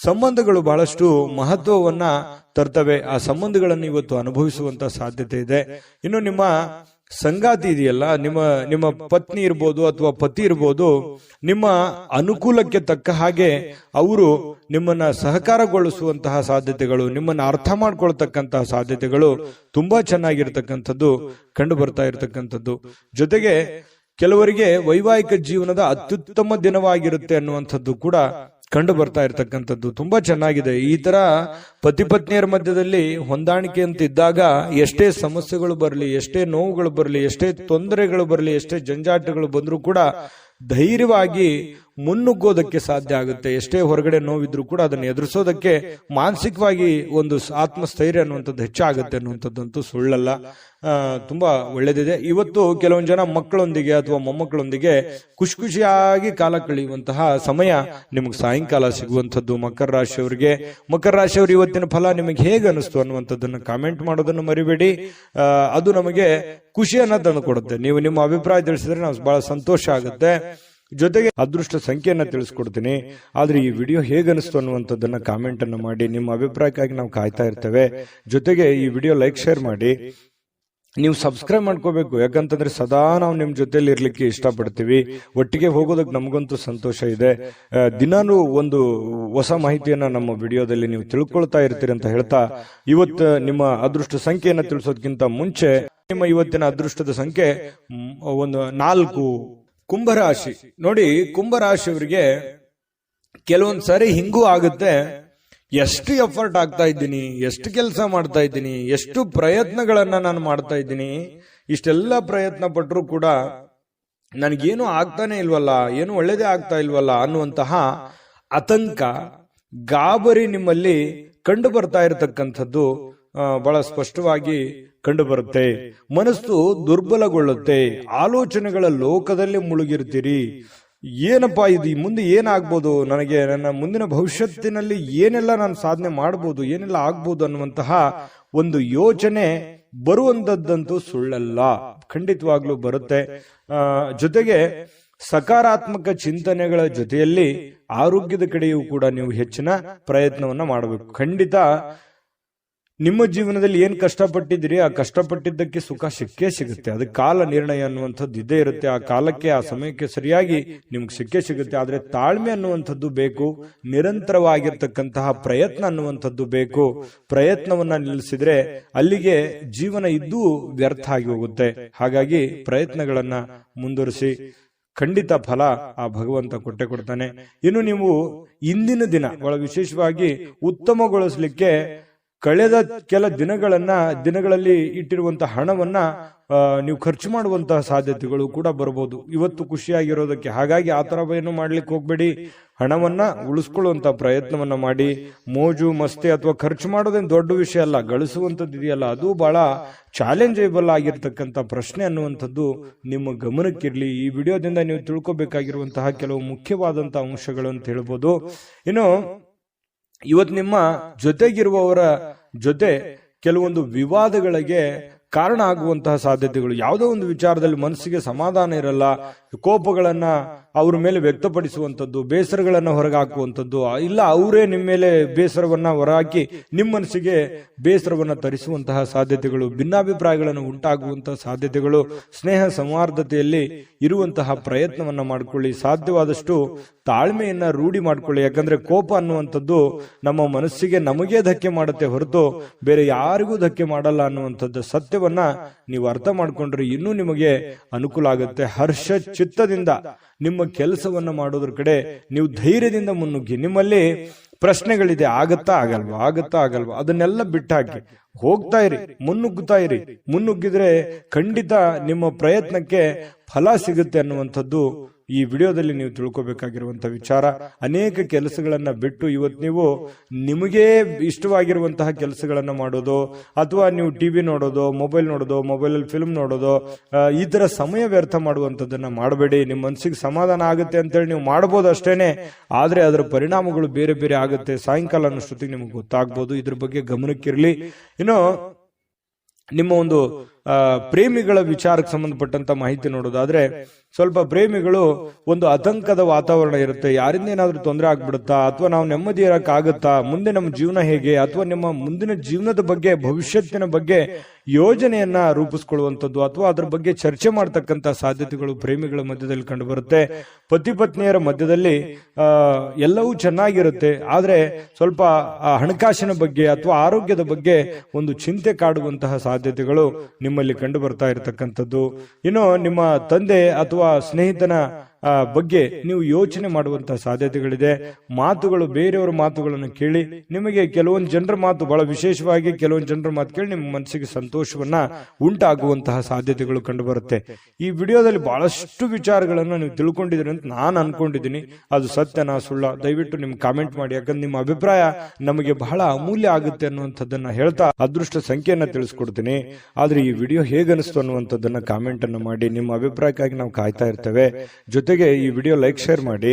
ಸಂಬಂಧಗಳು ಬಹಳಷ್ಟು ಮಹತ್ವವನ್ನ ತರ್ತವೆ. ಆ ಸಂಬಂಧಗಳನ್ನು ಇವತ್ತು ಅನುಭವಿಸುವಂತ ಸಾಧ್ಯತೆ ಇದೆ. ಇನ್ನು ನಿಮ್ಮ ಸಂಗಾತಿ ಇದೆಯಲ್ಲ, ನಿಮ್ಮ ಪತ್ನಿ ಇರ್ಬೋದು ಅಥವಾ ಪತಿ ಇರ್ಬೋದು, ನಿಮ್ಮ ಅನುಕೂಲಕ್ಕೆ ತಕ್ಕ ಹಾಗೆ ಅವರು ನಿಮ್ಮನ್ನ ಸಹಕಾರಗೊಳಿಸುವಂತಹ ಸಾಧ್ಯತೆಗಳು, ನಿಮ್ಮನ್ನ ಅರ್ಥ ಮಾಡ್ಕೊಳ್ತಕ್ಕಂತಹ ಸಾಧ್ಯತೆಗಳು ತುಂಬಾ ಚೆನ್ನಾಗಿರ್ತಕ್ಕಂಥದ್ದು ಕಂಡು ಬರ್ತಾ ಇರತಕ್ಕಂಥದ್ದು. ಜೊತೆಗೆ ಕೆಲವರಿಗೆ ವೈವಾಹಿಕ ಜೀವನದ ಅತ್ಯುತ್ತಮ ದಿನವಾಗಿರುತ್ತೆ ಅನ್ನುವಂಥದ್ದು ಕೂಡ ಕಂಡು ಬರ್ತಾ ಇರ್ತಕ್ಕಂಥದ್ದು ತುಂಬಾ ಚೆನ್ನಾಗಿದೆ. ಈ ತರ ಪತಿ ಪತ್ನಿಯರ ಮಧ್ಯದಲ್ಲಿ ಹೊಂದಾಣಿಕೆ ಅಂತ ಇದ್ದಾಗ ಎಷ್ಟೇ ಸಮಸ್ಯೆಗಳು ಬರಲಿ, ಎಷ್ಟೇ ನೋವುಗಳು ಬರಲಿ, ಎಷ್ಟೇ ತೊಂದರೆಗಳು ಬರಲಿ, ಎಷ್ಟೇ ಜಂಜಾಟಗಳು ಬಂದರೂ ಕೂಡ ಧೈರ್ಯವಾಗಿ ಮುನ್ನುಗ್ಗೋದಕ್ಕೆ ಸಾಧ್ಯ ಆಗುತ್ತೆ. ಎಷ್ಟೇ ಹೊರಗಡೆ ನೋವಿದ್ರು ಕೂಡ ಅದನ್ನು ಎದುರಿಸೋದಕ್ಕೆ ಮಾನಸಿಕವಾಗಿ ಒಂದು ಆತ್ಮಸ್ಥೈರ್ಯ ಅನ್ನುವಂಥದ್ದು ಹೆಚ್ಚಾಗುತ್ತೆ ಅನ್ನುವಂಥದ್ದಂತೂ ಸುಳ್ಳಲ್ಲ. ತುಂಬಾ ಒಳ್ಳೇದಿದೆ. ಇವತ್ತು ಕೆಲವೊಂದು ಜನ ಮಕ್ಕಳೊಂದಿಗೆ ಅಥವಾ ಮೊಮ್ಮಕ್ಕಳೊಂದಿಗೆ ಖುಷಿ ಖುಷಿಯಾಗಿ ಕಾಲ ಕಳೆಯುವಂತಹ ಸಮಯ ನಿಮಗೆ ಸಾಯಂಕಾಲ ಸಿಗುವಂಥದ್ದು. ಮಕರ ರಾಶಿಯವರು ಇವತ್ತಿನ ಫಲ ನಿಮಗೆ ಹೇಗೆ ಅನಿಸ್ತು ಅನ್ನುವಂಥದ್ದನ್ನು ಕಾಮೆಂಟ್ ಮಾಡೋದನ್ನು ಮರಿಬೇಡಿ. ಅದು ನಮಗೆ ಖುಷಿಯನ್ನ ತಂದು ಕೊಡುತ್ತೆ. ನೀವು ನಿಮ್ಮ ಅಭಿಪ್ರಾಯ ತಿಳಿಸಿದ್ರೆ ನಾವು ಬಹಳ ಸಂತೋಷ ಆಗುತ್ತೆ. ಜೊತೆಗೆ ಅದೃಷ್ಟ ಸಂಖ್ಯೆಯನ್ನ ತಿಳಿಸ್ಕೊಡ್ತೀನಿ. ಆದ್ರೆ ಈ ವಿಡಿಯೋ ಹೇಗನಿಸ್ತು ಅನ್ನುವಂಥದ್ದನ್ನ ಕಾಮೆಂಟ್ ಅನ್ನು ಮಾಡಿ. ನಿಮ್ಮ ಅಭಿಪ್ರಾಯಕ್ಕಾಗಿ ನಾವು ಕಾಯ್ತಾ ಇರ್ತೇವೆ. ಜೊತೆಗೆ ಈ ವಿಡಿಯೋ ಲೈಕ್ ಶೇರ್ ಮಾಡಿ. ನೀವು ಸಬ್ಸ್ಕ್ರೈಬ್ ಮಾಡ್ಕೋಬೇಕು, ಯಾಕಂತಂದ್ರೆ ಸದಾ ನಾವು ನಿಮ್ ಜೊತೆಲಿ ಇರ್ಲಿಕ್ಕೆ ಇಷ್ಟಪಡ್ತೀವಿ. ಒಟ್ಟಿಗೆ ಹೋಗೋದಕ್ಕೆ ನಮಗಂತೂ ಸಂತೋಷ ಇದೆ. ದಿನಾನು ಒಂದು ಹೊಸ ಮಾಹಿತಿಯನ್ನ ನಮ್ಮ ವಿಡಿಯೋದಲ್ಲಿ ನೀವು ತಿಳ್ಕೊಳ್ತಾ ಇರ್ತೀರಿ ಅಂತ ಹೇಳ್ತಾ, ಇವತ್ತು ನಿಮ್ಮ ಅದೃಷ್ಟ ಸಂಖ್ಯೆಯನ್ನ ತಿಳಿಸೋದಕ್ಕಿಂತ ಮುಂಚೆ ನಿಮ್ಮ ಇವತ್ತಿನ ಅದೃಷ್ಟದ ಸಂಖ್ಯೆ 4. ಕುಂಭರಾಶಿ. ನೋಡಿ, ಕುಂಭರಾಶಿಯವರಿಗೆ ಕೆಲವೊಂದ್ಸರಿ ಹಿಂಗೂ ಆಗುತ್ತೆ. ಎಷ್ಟು ಎಫರ್ಟ್ ಆಗ್ತಾ ಇದ್ದೀನಿ, ಎಷ್ಟು ಕೆಲಸ ಮಾಡ್ತಾ ಇದ್ದೀನಿ, ಎಷ್ಟು ಪ್ರಯತ್ನಗಳನ್ನ ನಾನು ಮಾಡ್ತಾ ಇದ್ದೀನಿ, ಇಷ್ಟೆಲ್ಲ ಪ್ರಯತ್ನ ಪಟ್ಟರು ಕೂಡ ನನಗೇನು ಆಗ್ತಾನೆ ಇಲ್ವಲ್ಲ, ಏನು ಒಳ್ಳೇದೇ ಆಗ್ತಾ ಇಲ್ವಲ್ಲ ಅನ್ನುವಂತಹ ಆತಂಕ, ಗಾಬರಿ ನಿಮ್ಮಲ್ಲಿ ಕಂಡು ಬರ್ತಾ ಇರತಕ್ಕಂಥದ್ದು ಬಹಳ ಸ್ಪಷ್ಟವಾಗಿ ಕಂಡು ಬರುತ್ತೆ. ಮನಸ್ಸು ದುರ್ಬಲಗೊಳ್ಳುತ್ತೆ. ಆಲೋಚನೆಗಳ ಲೋಕದಲ್ಲಿ ಮುಳುಗಿರ್ತೀರಿ. ಏನಪ್ಪಾ ಇದು, ಮುಂದೆ ಏನಾಗ್ಬೋದು, ನನಗೆ ನನ್ನ ಮುಂದಿನ ಭವಿಷ್ಯತ್ತಿನಲ್ಲಿ ಏನೆಲ್ಲ ನಾನು ಸಾಧನೆ ಮಾಡ್ಬೋದು, ಏನೆಲ್ಲ ಆಗ್ಬೋದು ಅನ್ನುವಂತಹ ಒಂದು ಯೋಚನೆ ಬರುವಂತದ್ದಂತೂ ಸುಳ್ಳಲ್ಲ, ಖಂಡಿತವಾಗ್ಲೂ ಬರುತ್ತೆ. ಜೊತೆಗೆ ಸಕಾರಾತ್ಮಕ ಚಿಂತನೆಗಳ ಜೊತೆಯಲ್ಲಿ ಆರೋಗ್ಯದ ಕಡೆಯೂ ಕೂಡ ನೀವು ಹೆಚ್ಚಿನ ಪ್ರಯತ್ನವನ್ನ ಮಾಡಬೇಕು. ಖಂಡಿತ ನಿಮ್ಮ ಜೀವನದಲ್ಲಿ ಏನ್ ಕಷ್ಟಪಟ್ಟಿದ್ದೀರಿ, ಆ ಕಷ್ಟಪಟ್ಟಿದ್ದಕ್ಕೆ ಸುಖ ಸಿಕ್ಕೇ ಸಿಗುತ್ತೆ. ಅದಕ್ಕೆ ಕಾಲ ನಿರ್ಣಯ ಅನ್ನುವಂಥದ್ದು ಇದ್ದೇ ಇರುತ್ತೆ. ಆ ಕಾಲಕ್ಕೆ, ಆ ಸಮಯಕ್ಕೆ ಸರಿಯಾಗಿ ನಿಮ್ಗೆ ಸಿಕ್ಕೇ ಸಿಗುತ್ತೆ. ಆದ್ರೆ ತಾಳ್ಮೆ ಅನ್ನುವಂಥದ್ದು ಬೇಕು, ನಿರಂತರವಾಗಿರ್ತಕ್ಕಂತಹ ಪ್ರಯತ್ನ ಅನ್ನುವಂಥದ್ದು ಬೇಕು. ಪ್ರಯತ್ನವನ್ನ ನಿಲ್ಲಿಸಿದ್ರೆ ಅಲ್ಲಿಗೆ ಜೀವನ ಇದ್ದೂ ವ್ಯರ್ಥ ಆಗಿ ಹೋಗುತ್ತೆ. ಹಾಗಾಗಿ ಪ್ರಯತ್ನಗಳನ್ನ ಮುಂದುವರಿಸಿ, ಖಂಡಿತ ಫಲ ಆ ಭಗವಂತ ಕೊಟ್ಟೆ ಕೊಡ್ತಾನೆ. ಇನ್ನು ನೀವು ಇಂದಿನ ದಿನ ಬಹಳ ವಿಶೇಷವಾಗಿ ಉತ್ತಮಗೊಳಿಸ್ಲಿಕ್ಕೆ ಕಳೆದ ಕೆಲ ದಿನಗಳಲ್ಲಿ ಇಟ್ಟಿರುವಂತಹ ಹಣವನ್ನ ನೀವು ಖರ್ಚು ಮಾಡುವಂತಹ ಸಾಧ್ಯತೆಗಳು ಕೂಡ ಬರಬಹುದು ಇವತ್ತು ಖುಷಿಯಾಗಿರೋದಕ್ಕೆ. ಹಾಗಾಗಿ ಆ ತರ ಏನು ಮಾಡ್ಲಿಕ್ಕೆ ಹೋಗ್ಬೇಡಿ. ಹಣವನ್ನ ಉಳಿಸ್ಕೊಳ್ಳುವಂತ ಪ್ರಯತ್ನವನ್ನ ಮಾಡಿ. ಮೋಜು ಮಸ್ತಿ ಅಥವಾ ಖರ್ಚು ಮಾಡೋದೇನು ದೊಡ್ಡ ವಿಷಯ ಅಲ್ಲ, ಗಳಿಸುವಂತದ್ದು ಇದೆಯಲ್ಲ ಅದು ಬಹಳ ಚಾಲೆಂಜೇಬಲ್ ಆಗಿರ್ತಕ್ಕಂಥ ಪ್ರಶ್ನೆ ಅನ್ನುವಂಥದ್ದು ನಿಮ್ಮ ಗಮನಕ್ಕಿರ್ಲಿ. ಈ ವಿಡಿಯೋದಿಂದ ನೀವು ತಿಳ್ಕೊಬೇಕಾಗಿರುವಂತಹ ಕೆಲವು ಮುಖ್ಯವಾದಂತಹ ಅಂಶಗಳು ಅಂತ ಹೇಳ್ಬೋದು. ಇನ್ನು ಇವತ್ತು ನಿಮ್ಮ ಜೊತೆಗಿರುವವರ ಜೊತೆ ಕೆಲವೊಂದು ವಿವಾದಗಳಿಗೆ ಕಾರಣ ಆಗುವಂತಹ ಸಾಧ್ಯತೆಗಳು. ಯಾವುದೋ ಒಂದು ವಿಚಾರದಲ್ಲಿ ಮನಸ್ಸಿಗೆ ಸಮಾಧಾನ ಇರಲ್ಲ, ಕೋಪಗಳನ್ನ ಅವ್ರ ಮೇಲೆ ವ್ಯಕ್ತಪಡಿಸುವಂಥದ್ದು, ಬೇಸರಗಳನ್ನ ಹೊರಗೆ ಹಾಕುವಂಥದ್ದು, ಇಲ್ಲ ಅವರೇ ನಿಮ್ಮ ಮೇಲೆ ಬೇಸರವನ್ನ ಹೊರಹಾಕಿ ನಿಮ್ಮ ಮನಸ್ಸಿಗೆ ಬೇಸರವನ್ನ ತರಿಸುವಂತಹ ಸಾಧ್ಯತೆಗಳು, ಭಿನ್ನಾಭಿಪ್ರಾಯಗಳನ್ನು ಉಂಟಾಗುವಂತಹ ಸಾಧ್ಯತೆಗಳು. ಸ್ನೇಹ ಸೌಹಾರ್ದತೆಯಲ್ಲಿ ಇರುವಂತಹ ಪ್ರಯತ್ನವನ್ನ ಮಾಡಿಕೊಳ್ಳಿ. ಸಾಧ್ಯವಾದಷ್ಟು ತಾಳ್ಮೆಯನ್ನ ರೂಢಿ ಮಾಡ್ಕೊಳ್ಳಿ. ಯಾಕಂದ್ರೆ ಕೋಪ ಅನ್ನುವಂಥದ್ದು ನಮ್ಮ ಮನಸ್ಸಿಗೆ ನಮಗೇ ಧಕ್ಕೆ ಮಾಡುತ್ತೆ ಹೊರತು ಬೇರೆ ಯಾರಿಗೂ ಧಕ್ಕೆ ಮಾಡಲ್ಲ ಅನ್ನುವಂಥದ್ದು ಸತ್ಯವನ್ನ ನೀವು ಅರ್ಥ ಮಾಡ್ಕೊಂಡ್ರೆ ಇನ್ನೂ ನಿಮಗೆ ಅನುಕೂಲ ಆಗುತ್ತೆ. ಹರ್ಷ ಚಿತ್ತದಿಂದ ನಿಮ್ಮ ಕೆಲಸವನ್ನ ಮಾಡೋದ್ರ ಕಡೆ ನೀವು ಧೈರ್ಯದಿಂದ ಮುನ್ನುಗ್ಗಿ. ನಿಮ್ಮಲ್ಲಿ ಪ್ರಶ್ನೆಗಳಿದೆ, ಆಗತ್ತಾ ಆಗಲ್ವಾ, ಅದನ್ನೆಲ್ಲ ಬಿಟ್ಟಾಕಿ ಹೋಗ್ತಾ ಇರಿ, ಮುನ್ನುಗ್ಗಿದ್ರೆ ಖಂಡಿತ ನಿಮ್ಮ ಪ್ರಯತ್ನಕ್ಕೆ ಫಲ ಸಿಗುತ್ತೆ ಅನ್ನುವಂಥದ್ದು ಈ ವಿಡಿಯೋದಲ್ಲಿ ನೀವು ತಿಳ್ಕೊಬೇಕಾಗಿರುವಂತಹ ವಿಚಾರ. ಅನೇಕ ಕೆಲಸಗಳನ್ನ ಬಿಟ್ಟು ಇವತ್ತು ನೀವು ನಿಮಗೆ ಇಷ್ಟವಾಗಿರುವಂತಹ ಕೆಲಸಗಳನ್ನ ಮಾಡೋದು, ಅಥವಾ ನೀವು ಟಿವಿ ನೋಡೋದು, ಮೊಬೈಲ್ ನೋಡೋದು, ಮೊಬೈಲಲ್ಲಿ ಫಿಲ್ಮ್ ನೋಡೋದು, ಈ ತರ ಸಮಯ ವ್ಯರ್ಥ ಮಾಡುವಂತದನ್ನ ಮಾಡಬೇಡಿ. ನಿಮ್ಮ ಮನಸ್ಸಿಗೆ ಸಮಾಧಾನ ಆಗುತ್ತೆ ಅಂತೇಳಿ ನೀವು ಮಾಡಬಹುದು ಅಷ್ಟೇನೆ, ಆದ್ರೆ ಅದರ ಪರಿಣಾಮಗಳು ಬೇರೆ ಬೇರೆ ಆಗುತ್ತೆ. ಸಾಯಂಕಾಲ ಅನ್ನೋಷ್ಟೊತ್ತಿಗೆ ನಿಮ್ಗೆ ಗೊತ್ತಾಗ್ಬೋದು. ಇದ್ರ ಬಗ್ಗೆ ಗಮನಕ್ಕಿರಲಿ. ಇನ್ನು ನಿಮ್ಮ ಒಂದು ಪ್ರೇಮಿಗಳ ವಿಚಾರಕ್ಕೆ ಸಂಬಂಧಪಟ್ಟಂತ ಮಾಹಿತಿ ನೋಡೋದಾದ್ರೆ, ಸ್ವಲ್ಪ ಪ್ರೇಮಿಗಳು ಒಂದು ಆತಂಕದ ವಾತಾವರಣ ಇರುತ್ತೆ. ಯಾರಿಂದ ಏನಾದ್ರೂ ತೊಂದರೆ ಆಗ್ಬಿಡುತ್ತಾ, ಅಥವಾ ನಾವು ನೆಮ್ಮದಿ ಇರಕ್ಕಾಗತ್ತಾ, ಮುಂದೆ ನಮ್ಮ ಜೀವನ ಹೇಗೆ, ಅಥವಾ ನಿಮ್ಮ ಮುಂದಿನ ಜೀವನದ ಬಗ್ಗೆ, ಭವಿಷ್ಯತ್ತಿನ ಬಗ್ಗೆ ಯೋಜನೆಯನ್ನ ರೂಪಿಸ್ಕೊಳ್ಳುವಂಥದ್ದು, ಅಥವಾ ಅದ್ರ ಬಗ್ಗೆ ಚರ್ಚೆ ಮಾಡ್ತಕ್ಕಂಥ ಸಾಧ್ಯತೆಗಳು ಪ್ರೇಮಿಗಳ ಮಧ್ಯದಲ್ಲಿ ಕಂಡು ಬರುತ್ತೆ. ಪತಿ ಪತ್ನಿಯರ ಮಧ್ಯದಲ್ಲಿ ಎಲ್ಲವೂ ಚೆನ್ನಾಗಿರುತ್ತೆ, ಆದ್ರೆ ಸ್ವಲ್ಪ ಹಣಕಾಸಿನ ಬಗ್ಗೆ ಅಥವಾ ಆರೋಗ್ಯದ ಬಗ್ಗೆ ಒಂದು ಚಿಂತೆ ಕಾಡುವಂತಹ ಸಾಧ್ಯತೆಗಳು ನಿಮ್ಮಲ್ಲಿ ಕಂಡು ಬರ್ತಾ ಇರತಕ್ಕಂಥದ್ದು. ಇನ್ನು ನಿಮ್ಮ ತಂದೆ ಅಥವಾ ಸ್ನೇಹಿತನ ಬಗ್ಗೆ ನೀವು ಯೋಚನೆ ಮಾಡುವಂತಹ ಸಾಧ್ಯತೆಗಳಿದೆ. ಮಾತುಗಳು, ಬೇರೆಯವರ ಮಾತುಗಳನ್ನು ಕೇಳಿ ನಿಮಗೆ ಕೆಲವೊಂದು ಜನರ ಮಾತು, ಬಹಳ ವಿಶೇಷವಾಗಿ ಕೆಲವೊಂದು ಜನರ ಮಾತು ಕೇಳಿ ನಿಮ್ಮ ಮನಸ್ಸಿಗೆ ಸಂತೋಷವನ್ನ ಉಂಟಾಗುವಂತಹ ಸಾಧ್ಯತೆಗಳು ಕಂಡು ಬರುತ್ತೆ. ಈ ವಿಡಿಯೋದಲ್ಲಿ ಬಹಳಷ್ಟು ವಿಚಾರಗಳನ್ನು ನೀವು ತಿಳ್ಕೊಂಡಿದ್ದೀರಿ ಅಂತ ನಾನು ಅನ್ಕೊಂಡಿದ್ದೀನಿ. ಅದು ಸತ್ಯನಾ ಸುಳ್ಳ, ದಯವಿಟ್ಟು ನಿಮ್ಗೆ ಕಾಮೆಂಟ್ ಮಾಡಿ. ಯಾಕಂದ್ರೆ ನಿಮ್ಮ ಅಭಿಪ್ರಾಯ ನಮಗೆ ಬಹಳ ಅಮೂಲ್ಯ ಆಗುತ್ತೆ ಅನ್ನುವಂಥದ್ದನ್ನ ಹೇಳ್ತಾ ಅದೃಷ್ಟ ಸಂಖ್ಯೆಯನ್ನ ತಿಳಿಸ್ಕೊಡ್ತೀನಿ. ಆದ್ರೆ ಈ ವಿಡಿಯೋ ಹೇಗನಿಸ್ತು ಅನ್ನುವಂಥದ್ದನ್ನ ಕಾಮೆಂಟ್ ಅನ್ನು ಮಾಡಿ. ನಿಮ್ಮ ಅಭಿಪ್ರಾಯಕ್ಕಾಗಿ ನಾವು ಕಾಯ್ತಾ ಇರ್ತೇವೆ. ಜೊತೆಗೆ ಈ ವಿಡಿಯೋ ಲೈಕ್, ಶೇರ್ ಮಾಡಿ.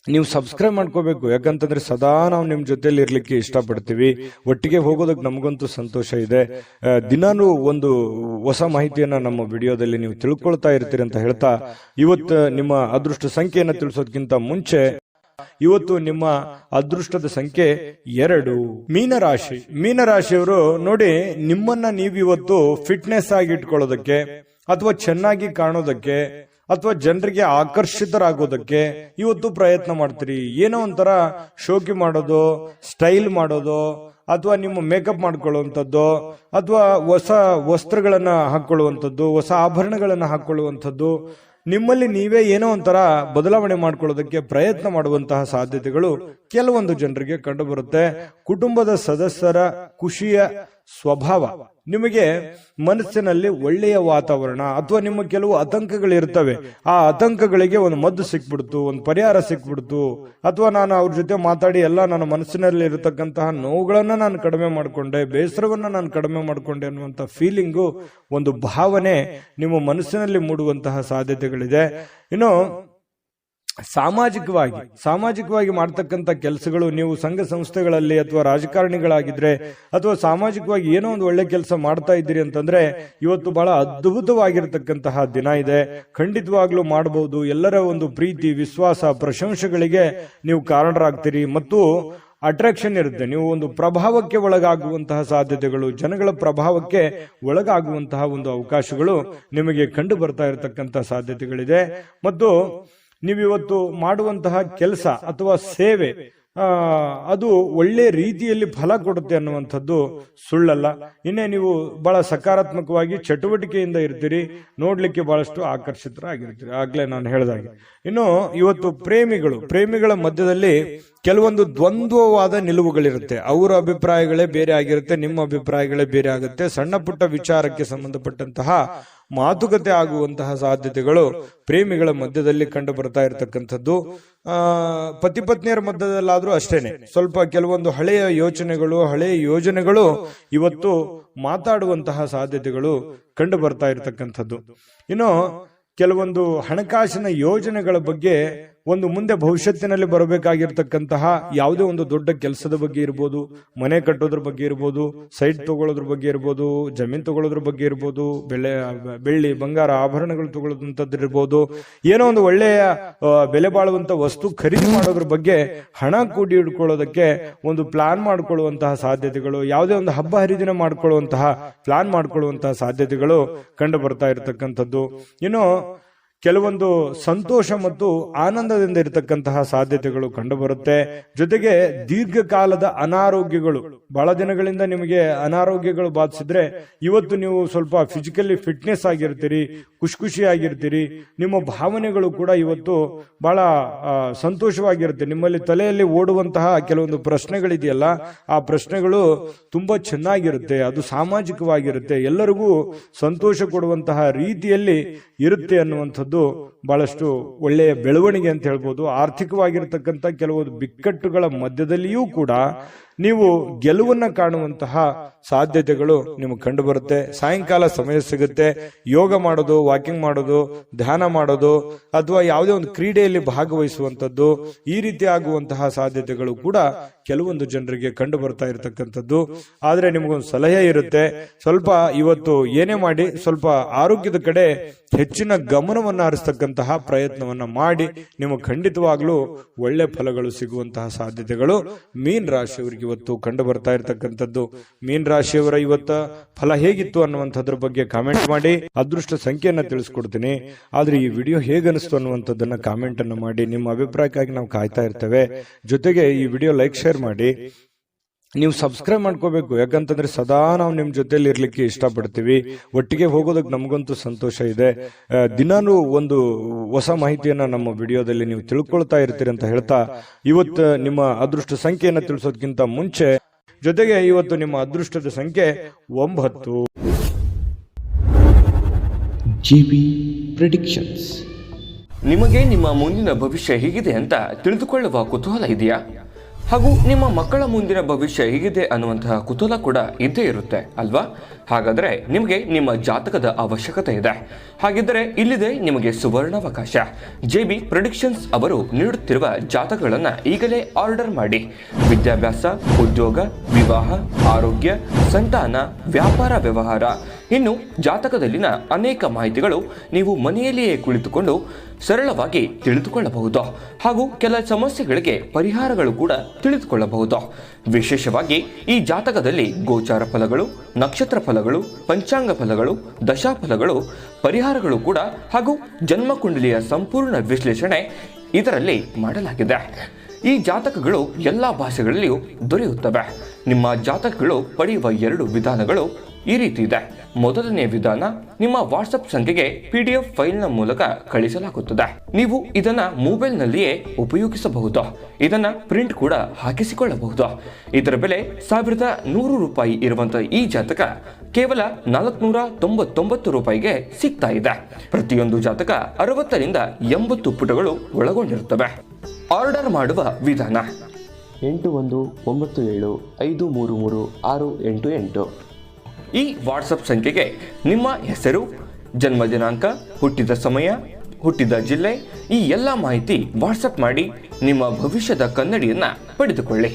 ನೀವು ಸಬ್ಸ್ಕ್ರೈಬ್ ಮಾಡ್ಕೋಬೇಕು, ಯಾಕಂತಂದ್ರೆ ಸದಾ ನಾವು ನಿಮ್ ಜೊತೆಲಿ ಇರ್ಲಿಕ್ಕೆ ಇಷ್ಟಪಡ್ತೀವಿ. ಒಟ್ಟಿಗೆ ಹೋಗೋದಕ್ಕೆ ನಮಗಂತೂ ಸಂತೋಷ ಇದೆ. ದಿನಾನು ಒಂದು ಹೊಸ ಮಾಹಿತಿಯನ್ನ ನಮ್ಮ ವಿಡಿಯೋದಲ್ಲಿ ನೀವು ತಿಳ್ಕೊಳ್ತಾ ಇರ್ತೀರಿ ಅಂತ ಹೇಳ್ತಾ, ಇವತ್ತು ನಿಮ್ಮ ಅದೃಷ್ಟ ಸಂಖ್ಯೆಯನ್ನ ತಿಳಿಸೋದಕ್ಕಿಂತ ಮುಂಚೆ, ಇವತ್ತು ನಿಮ್ಮ ಅದೃಷ್ಟದ ಸಂಖ್ಯೆ 2, ಮೀನರಾಶಿ. ಮೀನರಾಶಿಯವರು ನೋಡಿ, ನಿಮ್ಮನ್ನ ನೀವಿವತ್ತು ಫಿಟ್ನೆಸ್ ಆಗಿ ಇಟ್ಕೊಳ್ಳೋದಕ್ಕೆ, ಅಥವಾ ಚೆನ್ನಾಗಿ ಕಾಣೋದಕ್ಕೆ, ಅಥವಾ ಜನರಿಗೆ ಆಕರ್ಷಿತರಾಗೋದಕ್ಕೆ ಇವತ್ತು ಪ್ರಯತ್ನ ಮಾಡ್ತೀರಿ. ಏನೋ ಒಂಥರ ಶೋಕಿ ಮಾಡೋದು, ಸ್ಟೈಲ್ ಮಾಡೋದು, ಅಥವಾ ನಿಮ್ಮ ಮೇಕಪ್ ಮಾಡ್ಕೊಳ್ಳುವಂಥದ್ದು, ಅಥವಾ ಹೊಸ ವಸ್ತ್ರಗಳನ್ನ ಹಾಕೊಳ್ಳುವಂಥದ್ದು, ಹೊಸ ಆಭರಣಗಳನ್ನ ಹಾಕೊಳ್ಳುವಂಥದ್ದು, ನಿಮ್ಮಲ್ಲಿ ನೀವೇ ಏನೋ ಒಂಥರ ಬದಲಾವಣೆ ಮಾಡ್ಕೊಳ್ಳೋದಕ್ಕೆ ಪ್ರಯತ್ನ ಮಾಡುವಂತಹ ಸಾಧ್ಯತೆಗಳು ಕೆಲವೊಂದು ಜನರಿಗೆ ಕಂಡು ಬರುತ್ತೆ. ಕುಟುಂಬದ ಸದಸ್ಯರ ಖುಷಿಯ ಸ್ವಭಾವ, ನಿಮಗೆ ಮನಸ್ಸಿನಲ್ಲಿ ಒಳ್ಳೆಯ ವಾತಾವರಣ, ಅಥವಾ ನಿಮ್ಮ ಕೆಲವು ಆತಂಕಗಳಿರ್ತವೆ, ಆ ಆತಂಕಗಳಿಗೆ ಒಂದು ಮದ್ದು ಸಿಕ್ಬಿಡ್ತು, ಒಂದು ಪರಿಹಾರ ಸಿಕ್ಬಿಡ್ತು, ಅಥವಾ ನಾನು ಅವ್ರ ಜೊತೆ ಮಾತಾಡಿ ಎಲ್ಲ ನನ್ನ ಮನಸ್ಸಿನಲ್ಲಿ ಇರತಕ್ಕಂತಹ ನೋವುಗಳನ್ನ ನಾನು ಕಡಿಮೆ ಮಾಡಿಕೊಂಡೆ, ಬೇಸರವನ್ನ ನಾನು ಕಡಿಮೆ ಮಾಡಿಕೊಂಡೆ ಅನ್ನುವಂಥ ಫೀಲಿಂಗು, ಒಂದು ಭಾವನೆ ನಿಮ್ಮ ಮನಸ್ಸಿನಲ್ಲಿ ಮೂಡುವಂತಹ ಸಾಧ್ಯತೆಗಳಿದೆ. ಇನ್ನು ಸಾಮಾಜಿಕವಾಗಿ ಮಾಡ್ತಕ್ಕಂಥ ಕೆಲಸಗಳು, ನೀವು ಸಂಘ ಸಂಸ್ಥೆಗಳಲ್ಲಿ ಅಥವಾ ರಾಜಕಾರಣಿಗಳಾಗಿದ್ರೆ, ಅಥವಾ ಸಾಮಾಜಿಕವಾಗಿ ಏನೋ ಒಂದು ಒಳ್ಳೆ ಕೆಲಸ ಮಾಡ್ತಾ ಇದ್ದೀರಿ ಅಂತಂದ್ರೆ, ಇವತ್ತು ಬಹಳ ಅದ್ಭುತವಾಗಿರ್ತಕ್ಕಂತಹ ದಿನ ಇದೆ. ಖಂಡಿತವಾಗ್ಲೂ ಮಾಡಬಹುದು. ಎಲ್ಲರ ಒಂದು ಪ್ರೀತಿ, ವಿಶ್ವಾಸ, ಪ್ರಶಂಸೆಗಳಿಗೆ ನೀವು ಕಾರಣರಾಗ್ತೀರಿ. ಮತ್ತು ಅಟ್ರಾಕ್ಷನ್ ಇರುತ್ತೆ. ನೀವು ಒಂದು ಪ್ರಭಾವಕ್ಕೆ ಒಳಗಾಗುವಂತಹ ಸಾಧ್ಯತೆಗಳು, ಜನಗಳ ಪ್ರಭಾವಕ್ಕೆ ಒಳಗಾಗುವಂತಹ ಒಂದು ಅವಕಾಶಗಳು ನಿಮಗೆ ಕಂಡು ಬರ್ತಾ ಇರತಕ್ಕಂತಹ ಸಾಧ್ಯತೆಗಳಿದೆ. ಮತ್ತು ನೀವಿವತ್ತು ಮಾಡುವಂತಹ ಕೆಲಸ ಅಥವಾ ಸೇವೆ ಅದು ಒಳ್ಳೆ ರೀತಿಯಲ್ಲಿ ಫಲ ಕೊಡುತ್ತೆ ಅನ್ನುವಂಥದ್ದು ಸುಳ್ಳಲ್ಲ. ಇನ್ನೇ ನೀವು ಬಹಳ ಸಕಾರಾತ್ಮಕವಾಗಿ ಚಟುವಟಿಕೆಯಿಂದ ಇರ್ತೀರಿ, ನೋಡ್ಲಿಕ್ಕೆ ಬಹಳಷ್ಟು ಆಕರ್ಷಿತರಾಗಿರ್ತೀರಿ, ಆಗ್ಲೇ ನಾನು ಹೇಳಿದಾಗೆ. ಇನ್ನು ಇವತ್ತು ಪ್ರೇಮಿಗಳ ಮಧ್ಯದಲ್ಲಿ ಕೆಲವೊಂದು ದ್ವಂದ್ವವಾದ ನಿಲುವುಗಳಿರುತ್ತೆ. ಅವರ ಅಭಿಪ್ರಾಯಗಳೇ ಬೇರೆ ಆಗಿರುತ್ತೆ, ನಿಮ್ಮ ಅಭಿಪ್ರಾಯಗಳೇ ಬೇರೆ ಆಗುತ್ತೆ. ಸಣ್ಣ ಪುಟ್ಟ ವಿಚಾರಕ್ಕೆ ಸಂಬಂಧಪಟ್ಟಂತಹ ಮಾತುಕತೆ ಆಗುವಂತಹ ಸಾಧ್ಯತೆಗಳು ಪ್ರೇಮಿಗಳ ಮಧ್ಯದಲ್ಲಿ ಕಂಡು ಬರ್ತಾ ಇರತಕ್ಕಂಥದ್ದು. ಪತಿ ಪತ್ನಿಯರ ಮಧ್ಯದಲ್ಲಾದ್ರೂ ಅಷ್ಟೇನೆ, ಸ್ವಲ್ಪ ಕೆಲವೊಂದು ಹಳೆಯ ಯೋಜನೆಗಳು ಇವತ್ತು ಮಾತಾಡುವಂತಹ ಸಾಧ್ಯತೆಗಳು ಕಂಡು ಬರ್ತಾ ಇರತಕ್ಕಂಥದ್ದು. ಇನ್ನು ಕೆಲವೊಂದು ಹಣಕಾಸಿನ ಯೋಜನೆಗಳ ಬಗ್ಗೆ, ಒಂದು ಮುಂದೆ ಭವಿಷ್ಯತ್ತಿನಲ್ಲಿ ಬರಬೇಕಾಗಿರ್ತಕ್ಕಂತಹ ಯಾವುದೇ ಒಂದು ದೊಡ್ಡ ಕೆಲಸದ ಬಗ್ಗೆ ಇರ್ಬೋದು, ಮನೆ ಕಟ್ಟೋದ್ರ ಬಗ್ಗೆ ಇರ್ಬೋದು, ಸೈಟ್ ತಗೊಳ್ಳೋದ್ರ ಬಗ್ಗೆ ಇರ್ಬೋದು, ಜಮೀನ್ ತಗೊಳ್ಳೋದ್ರ ಬಗ್ಗೆ ಇರ್ಬೋದು, ಬೆಳ್ಳಿ ಬಂಗಾರ ಆಭರಣಗಳು ತಗೊಳ್ಳೋದಂಥದ್ದು ಇರ್ಬೋದು, ಏನೋ ಒಂದು ಒಳ್ಳೆಯ ಬೆಲೆ ಬಾಳುವಂತ ವಸ್ತು ಖರೀದಿ ಮಾಡೋದ್ರ ಬಗ್ಗೆ, ಹಣ ಕೂಡಿ ಇಟ್ಕೊಳ್ಳೋದಕ್ಕೆ ಒಂದು ಪ್ಲಾನ್ ಮಾಡ್ಕೊಳ್ಳುವಂತಹ ಸಾಧ್ಯತೆಗಳು, ಯಾವುದೇ ಒಂದು ಹಬ್ಬ ಹರಿದಿನ ಪ್ಲಾನ್ ಮಾಡ್ಕೊಳ್ಳುವಂತಹ ಸಾಧ್ಯತೆಗಳು ಕಂಡು ಬರ್ತಾ ಇರತಕ್ಕಂಥದ್ದು. ಇನ್ನು ಕೆಲವೊಂದು ಸಂತೋಷ ಮತ್ತು ಆನಂದದಿಂದ ಇರತಕ್ಕಂತಹ ಸಾಧ್ಯತೆಗಳು ಕಂಡು ಬರುತ್ತೆ. ಜೊತೆಗೆ ದೀರ್ಘಕಾಲದ ಅನಾರೋಗ್ಯಗಳು, ಬಹಳ ದಿನಗಳಿಂದ ನಿಮಗೆ ಅನಾರೋಗ್ಯಗಳು ಬಾಧಿಸಿದ್ರೆ, ಇವತ್ತು ನೀವು ಸ್ವಲ್ಪ ಫಿಸಿಕಲಿ ಫಿಟ್ನೆಸ್ ಆಗಿರ್ತೀರಿ, ಖುಷಿಯಾಗಿರ್ತೀರಿ. ನಿಮ್ಮ ಭಾವನೆಗಳು ಕೂಡ ಇವತ್ತು ಬಹಳ ಸಂತೋಷವಾಗಿರುತ್ತೆ. ನಿಮ್ಮಲ್ಲಿ ತಲೆಯಲ್ಲಿ ಓಡುವಂತಹ ಕೆಲವೊಂದು ಪ್ರಶ್ನೆಗಳಿದೆಯಲ್ಲ, ಆ ಪ್ರಶ್ನೆಗಳು ತುಂಬಾ ಚೆನ್ನಾಗಿರುತ್ತೆ, ಅದು ಸಾಮಾಜಿಕವಾಗಿರುತ್ತೆ, ಎಲ್ಲರಿಗೂ ಸಂತೋಷ ಕೊಡುವಂತಹ ರೀತಿಯಲ್ಲಿ ಇರುತ್ತೆ ಅನ್ನುವಂಥದ್ದು ಅನ್ನುವಂಥದ್ದು ಬಹಳಷ್ಟು ಒಳ್ಳೆಯ ಬೆಳವಣಿಗೆ ಅಂತ ಹೇಳ್ಬೋದು. ಆರ್ಥಿಕವಾಗಿರ್ತಕ್ಕಂಥ ಕೆಲವು ಬಿಕ್ಕಟ್ಟುಗಳ ಮಧ್ಯದಲ್ಲಿಯೂ ಕೂಡ ನೀವು ಗೆಲುವನ್ನ ಕಾಣುವಂತಹ ಸಾಧ್ಯತೆಗಳು ನಿಮಗೆ ಕಂಡು ಬರುತ್ತೆ. ಸಾಯಂಕಾಲ ಸಮಯ ಸಿಗುತ್ತೆ, ಯೋಗ ಮಾಡೋದು, ವಾಕಿಂಗ್ ಮಾಡೋದು, ಧ್ಯಾನ ಮಾಡೋದು ಅಥವಾ ಯಾವುದೇ ಒಂದು ಕ್ರೀಡೆಯಲ್ಲಿ ಭಾಗವಹಿಸುವಂತದ್ದು, ಈ ರೀತಿ ಆಗುವಂತಹ ಸಾಧ್ಯತೆಗಳು ಕೂಡ ಕೆಲವೊಂದು ಜನರಿಗೆ ಕಂಡು ಬರ್ತಾ ಇರತಕ್ಕಂಥದ್ದು. ಆದ್ರೆ ನಿಮಗೊಂದು ಸಲಹೆ ಇರುತ್ತೆ, ಸ್ವಲ್ಪ ಇವತ್ತು ಏನೇ ಮಾಡಿ ಸ್ವಲ್ಪ ಆರೋಗ್ಯದ ಕಡೆ ಹೆಚ್ಚಿನ ಗಮನವನ್ನ ಹರಿಸ್ತಕ್ಕಂತಹ ಪ್ರಯತ್ನವನ್ನ ಮಾಡಿ ನಿಮಗೆ ಖಂಡಿತವಾಗ್ಲೂ ಒಳ್ಳೆ ಫಲಗಳು ಸಿಗುವಂತಹ ಸಾಧ್ಯತೆಗಳು ಮೀನ್ ರಾಶಿಯವರಿಗೆ ಇವತ್ತು ಕಂಡು ಬರ್ತಾ ಇರತಕ್ಕಂಥದ್ದು. ಮೀನ್ ರಾಶಿಯವರ ಇವತ್ತ ಫಲ ಹೇಗಿತ್ತು ಅನ್ನುವಂಥದ್ರ ಬಗ್ಗೆ ಕಾಮೆಂಟ್ ಮಾಡಿ. ಅದೃಷ್ಟ ಸಂಖ್ಯೆಯನ್ನ ತಿಳಿಸ್ಕೊಡ್ತೀನಿ, ಆದ್ರೆ ಈ ವಿಡಿಯೋ ಹೇಗನಿಸ್ತು ಅನ್ನುವಂಥದ್ದನ್ನ ಕಾಮೆಂಟ್ ಅನ್ನು ಮಾಡಿ. ನಿಮ್ಮ ಅಭಿಪ್ರಾಯಕ್ಕಾಗಿ ನಾವು ಕಾಯ್ತಾ ಇರ್ತೇವೆ. ಜೊತೆಗೆ ಈ ವಿಡಿಯೋ ಲೈಕ್ ಶೇರ್ ಮಾಡಿ. ನೀವು ಸಬ್ಸ್ಕ್ರೈಬ್ ಮಾಡ್ಕೋಬೇಕು, ಯಾಕಂತಂದ್ರೆ ಸದಾ ನಾವು ನಿಮ್ ಜೊತೆಲಿ ಇರ್ಲಿಕ್ಕೆ ಇಷ್ಟಪಡ್ತೀವಿ. ಒಟ್ಟಿಗೆ ಹೋಗೋದಕ್ಕೆ ನಮಗಂತೂ ಸಂತೋಷ ಇದೆ. ದಿನಾನು ಒಂದು ಹೊಸ ಮಾಹಿತಿಯನ್ನ ನಮ್ಮ ವಿಡಿಯೋದಲ್ಲಿ ನೀವು ತಿಳ್ಕೊಳ್ತಾ ಇರ್ತೀರಿ ಅಂತ ಹೇಳ್ತಾ, ಇವತ್ತು ನಿಮ್ಮ ಅದೃಷ್ಟ ಸಂಖ್ಯೆಯನ್ನ ತಿಳಿಸೋದಕ್ಕಿಂತ ಮುಂಚೆ ಜೊತೆಗೆ ಇವತ್ತು ನಿಮ್ಮ ಅದೃಷ್ಟದ ಸಂಖ್ಯೆ 9. GB predictions. ನಿಮಗೆ ನಿಮ್ಮ ಮುಂದಿನ ಭವಿಷ್ಯ ಹೇಗಿದೆ ಅಂತ ತಿಳಿದುಕೊಳ್ಳುವ ಕುತೂಹಲ ಇದೆಯಾ? ಹಾಗೂ ನಿಮ್ಮ ಮಕ್ಕಳ ಮುಂದಿನ ಭವಿಷ್ಯ ಹೇಗಿದೆ ಅನ್ನುವಂತಹ ಕುತೂಹಲ ಕೂಡ ಇದ್ದೇ ಇರುತ್ತೆ ಅಲ್ವಾ? ಹಾಗಾದರೆ ನಿಮಗೆ ನಿಮ್ಮ ಜಾತಕದ ಅವಶ್ಯಕತೆ ಇದೆ. ಹಾಗಿದ್ದರೆ ಇಲ್ಲಿದೆ ನಿಮಗೆ ಸುವರ್ಣಾವಕಾಶ. JB ಪ್ರೆಡಿಕ್ಷನ್ಸ್ ಅವರು ನೀಡುತ್ತಿರುವ ಜಾತಕಗಳನ್ನು ಈಗಲೇ ಆರ್ಡರ್ ಮಾಡಿ. ವಿದ್ಯಾಭ್ಯಾಸ, ಉದ್ಯೋಗ, ವಿವಾಹ, ಆರೋಗ್ಯ, ಸಂತಾನ, ವ್ಯಾಪಾರ ವ್ಯವಹಾರ, ಇನ್ನು ಜಾತಕದಲ್ಲಿನ ಅನೇಕ ಮಾಹಿತಿಗಳು ನೀವು ಮನೆಯಲ್ಲಿಯೇ ಕುಳಿತುಕೊಂಡು ಸರಳವಾಗಿ ತಿಳಿದುಕೊಳ್ಳಬಹುದು. ಹಾಗೂ ಕೆಲ ಸಮಸ್ಯೆಗಳಿಗೆ ಪರಿಹಾರಗಳು ಕೂಡ ತಿಳಿದುಕೊಳ್ಳಬಹುದು. ವಿಶೇಷವಾಗಿ ಈ ಜಾತಕದಲ್ಲಿ ಗೋಚಾರ ಫಲಗಳು, ನಕ್ಷತ್ರ ಫಲಗಳು, ಪಂಚಾಂಗ ಫಲಗಳು, ದಶಾಫಲಗಳು, ಪರಿಹಾರಗಳು ಕೂಡ ಹಾಗೂ ಜನ್ಮಕುಂಡಲಿಯ ಸಂಪೂರ್ಣ ವಿಶ್ಲೇಷಣೆ ಇದರಲ್ಲಿ ಮಾಡಲಾಗಿದೆ. ಈ ಜಾತಕಗಳು ಎಲ್ಲ ಭಾಷೆಗಳಲ್ಲಿಯೂ ದೊರೆಯುತ್ತವೆ. ನಿಮ್ಮ ಜಾತಕಗಳು ಪಡೆಯುವ 2 ವಿಧಾನಗಳು ಈ ರೀತಿ ಇದೆ. ಮೊದಲನೇ ವಿಧಾನ, ನಿಮ್ಮ ವಾಟ್ಸಪ್ ಸಂಖ್ಯೆಗೆ PDF ಫೈಲ್ನ ಮೂಲಕ ಕಳಿಸಲಾಗುತ್ತದೆ. ನೀವು ಇದನ್ನ ಮೊಬೈಲ್ನಲ್ಲಿಯೇ ಉಪಯೋಗಿಸಬಹುದು. ಇದನ್ನ ಪ್ರಿಂಟ್ ಕೂಡ ಹಾಕಿಸಿಕೊಳ್ಳಬಹುದು. ಇದರ ಬೆಲೆ 1100 ರೂಪಾಯಿ ಇರುವಂತಹ ಈ ಜಾತಕ ಕೇವಲ 499 ರೂಪಾಯಿಗೆ ಸಿಗ್ತಾ ಇದೆ. ಪ್ರತಿಯೊಂದು ಜಾತಕ 60 ರಿಂದ 80 ಪುಟಗಳು ಒಳಗೊಂಡಿರುತ್ತವೆ. ಆರ್ಡರ್ ಮಾಡುವ ವಿಧಾನ: 8197533688. ಈ ವಾಟ್ಸಪ್ ಸಂಖ್ಯೆಗೆ ನಿಮ್ಮ ಹೆಸರು, ಜನ್ಮ ದಿನಾಂಕ, ಹುಟ್ಟಿದ ಸಮಯ, ಹುಟ್ಟಿದ ಜಿಲ್ಲೆ, ಈ ಎಲ್ಲ ಮಾಹಿತಿ ವಾಟ್ಸಪ್ ಮಾಡಿ ನಿಮ್ಮ ಭವಿಷ್ಯದ ಕನ್ನಡಿಯನ್ನ ಪಡೆದುಕೊಳ್ಳಿ.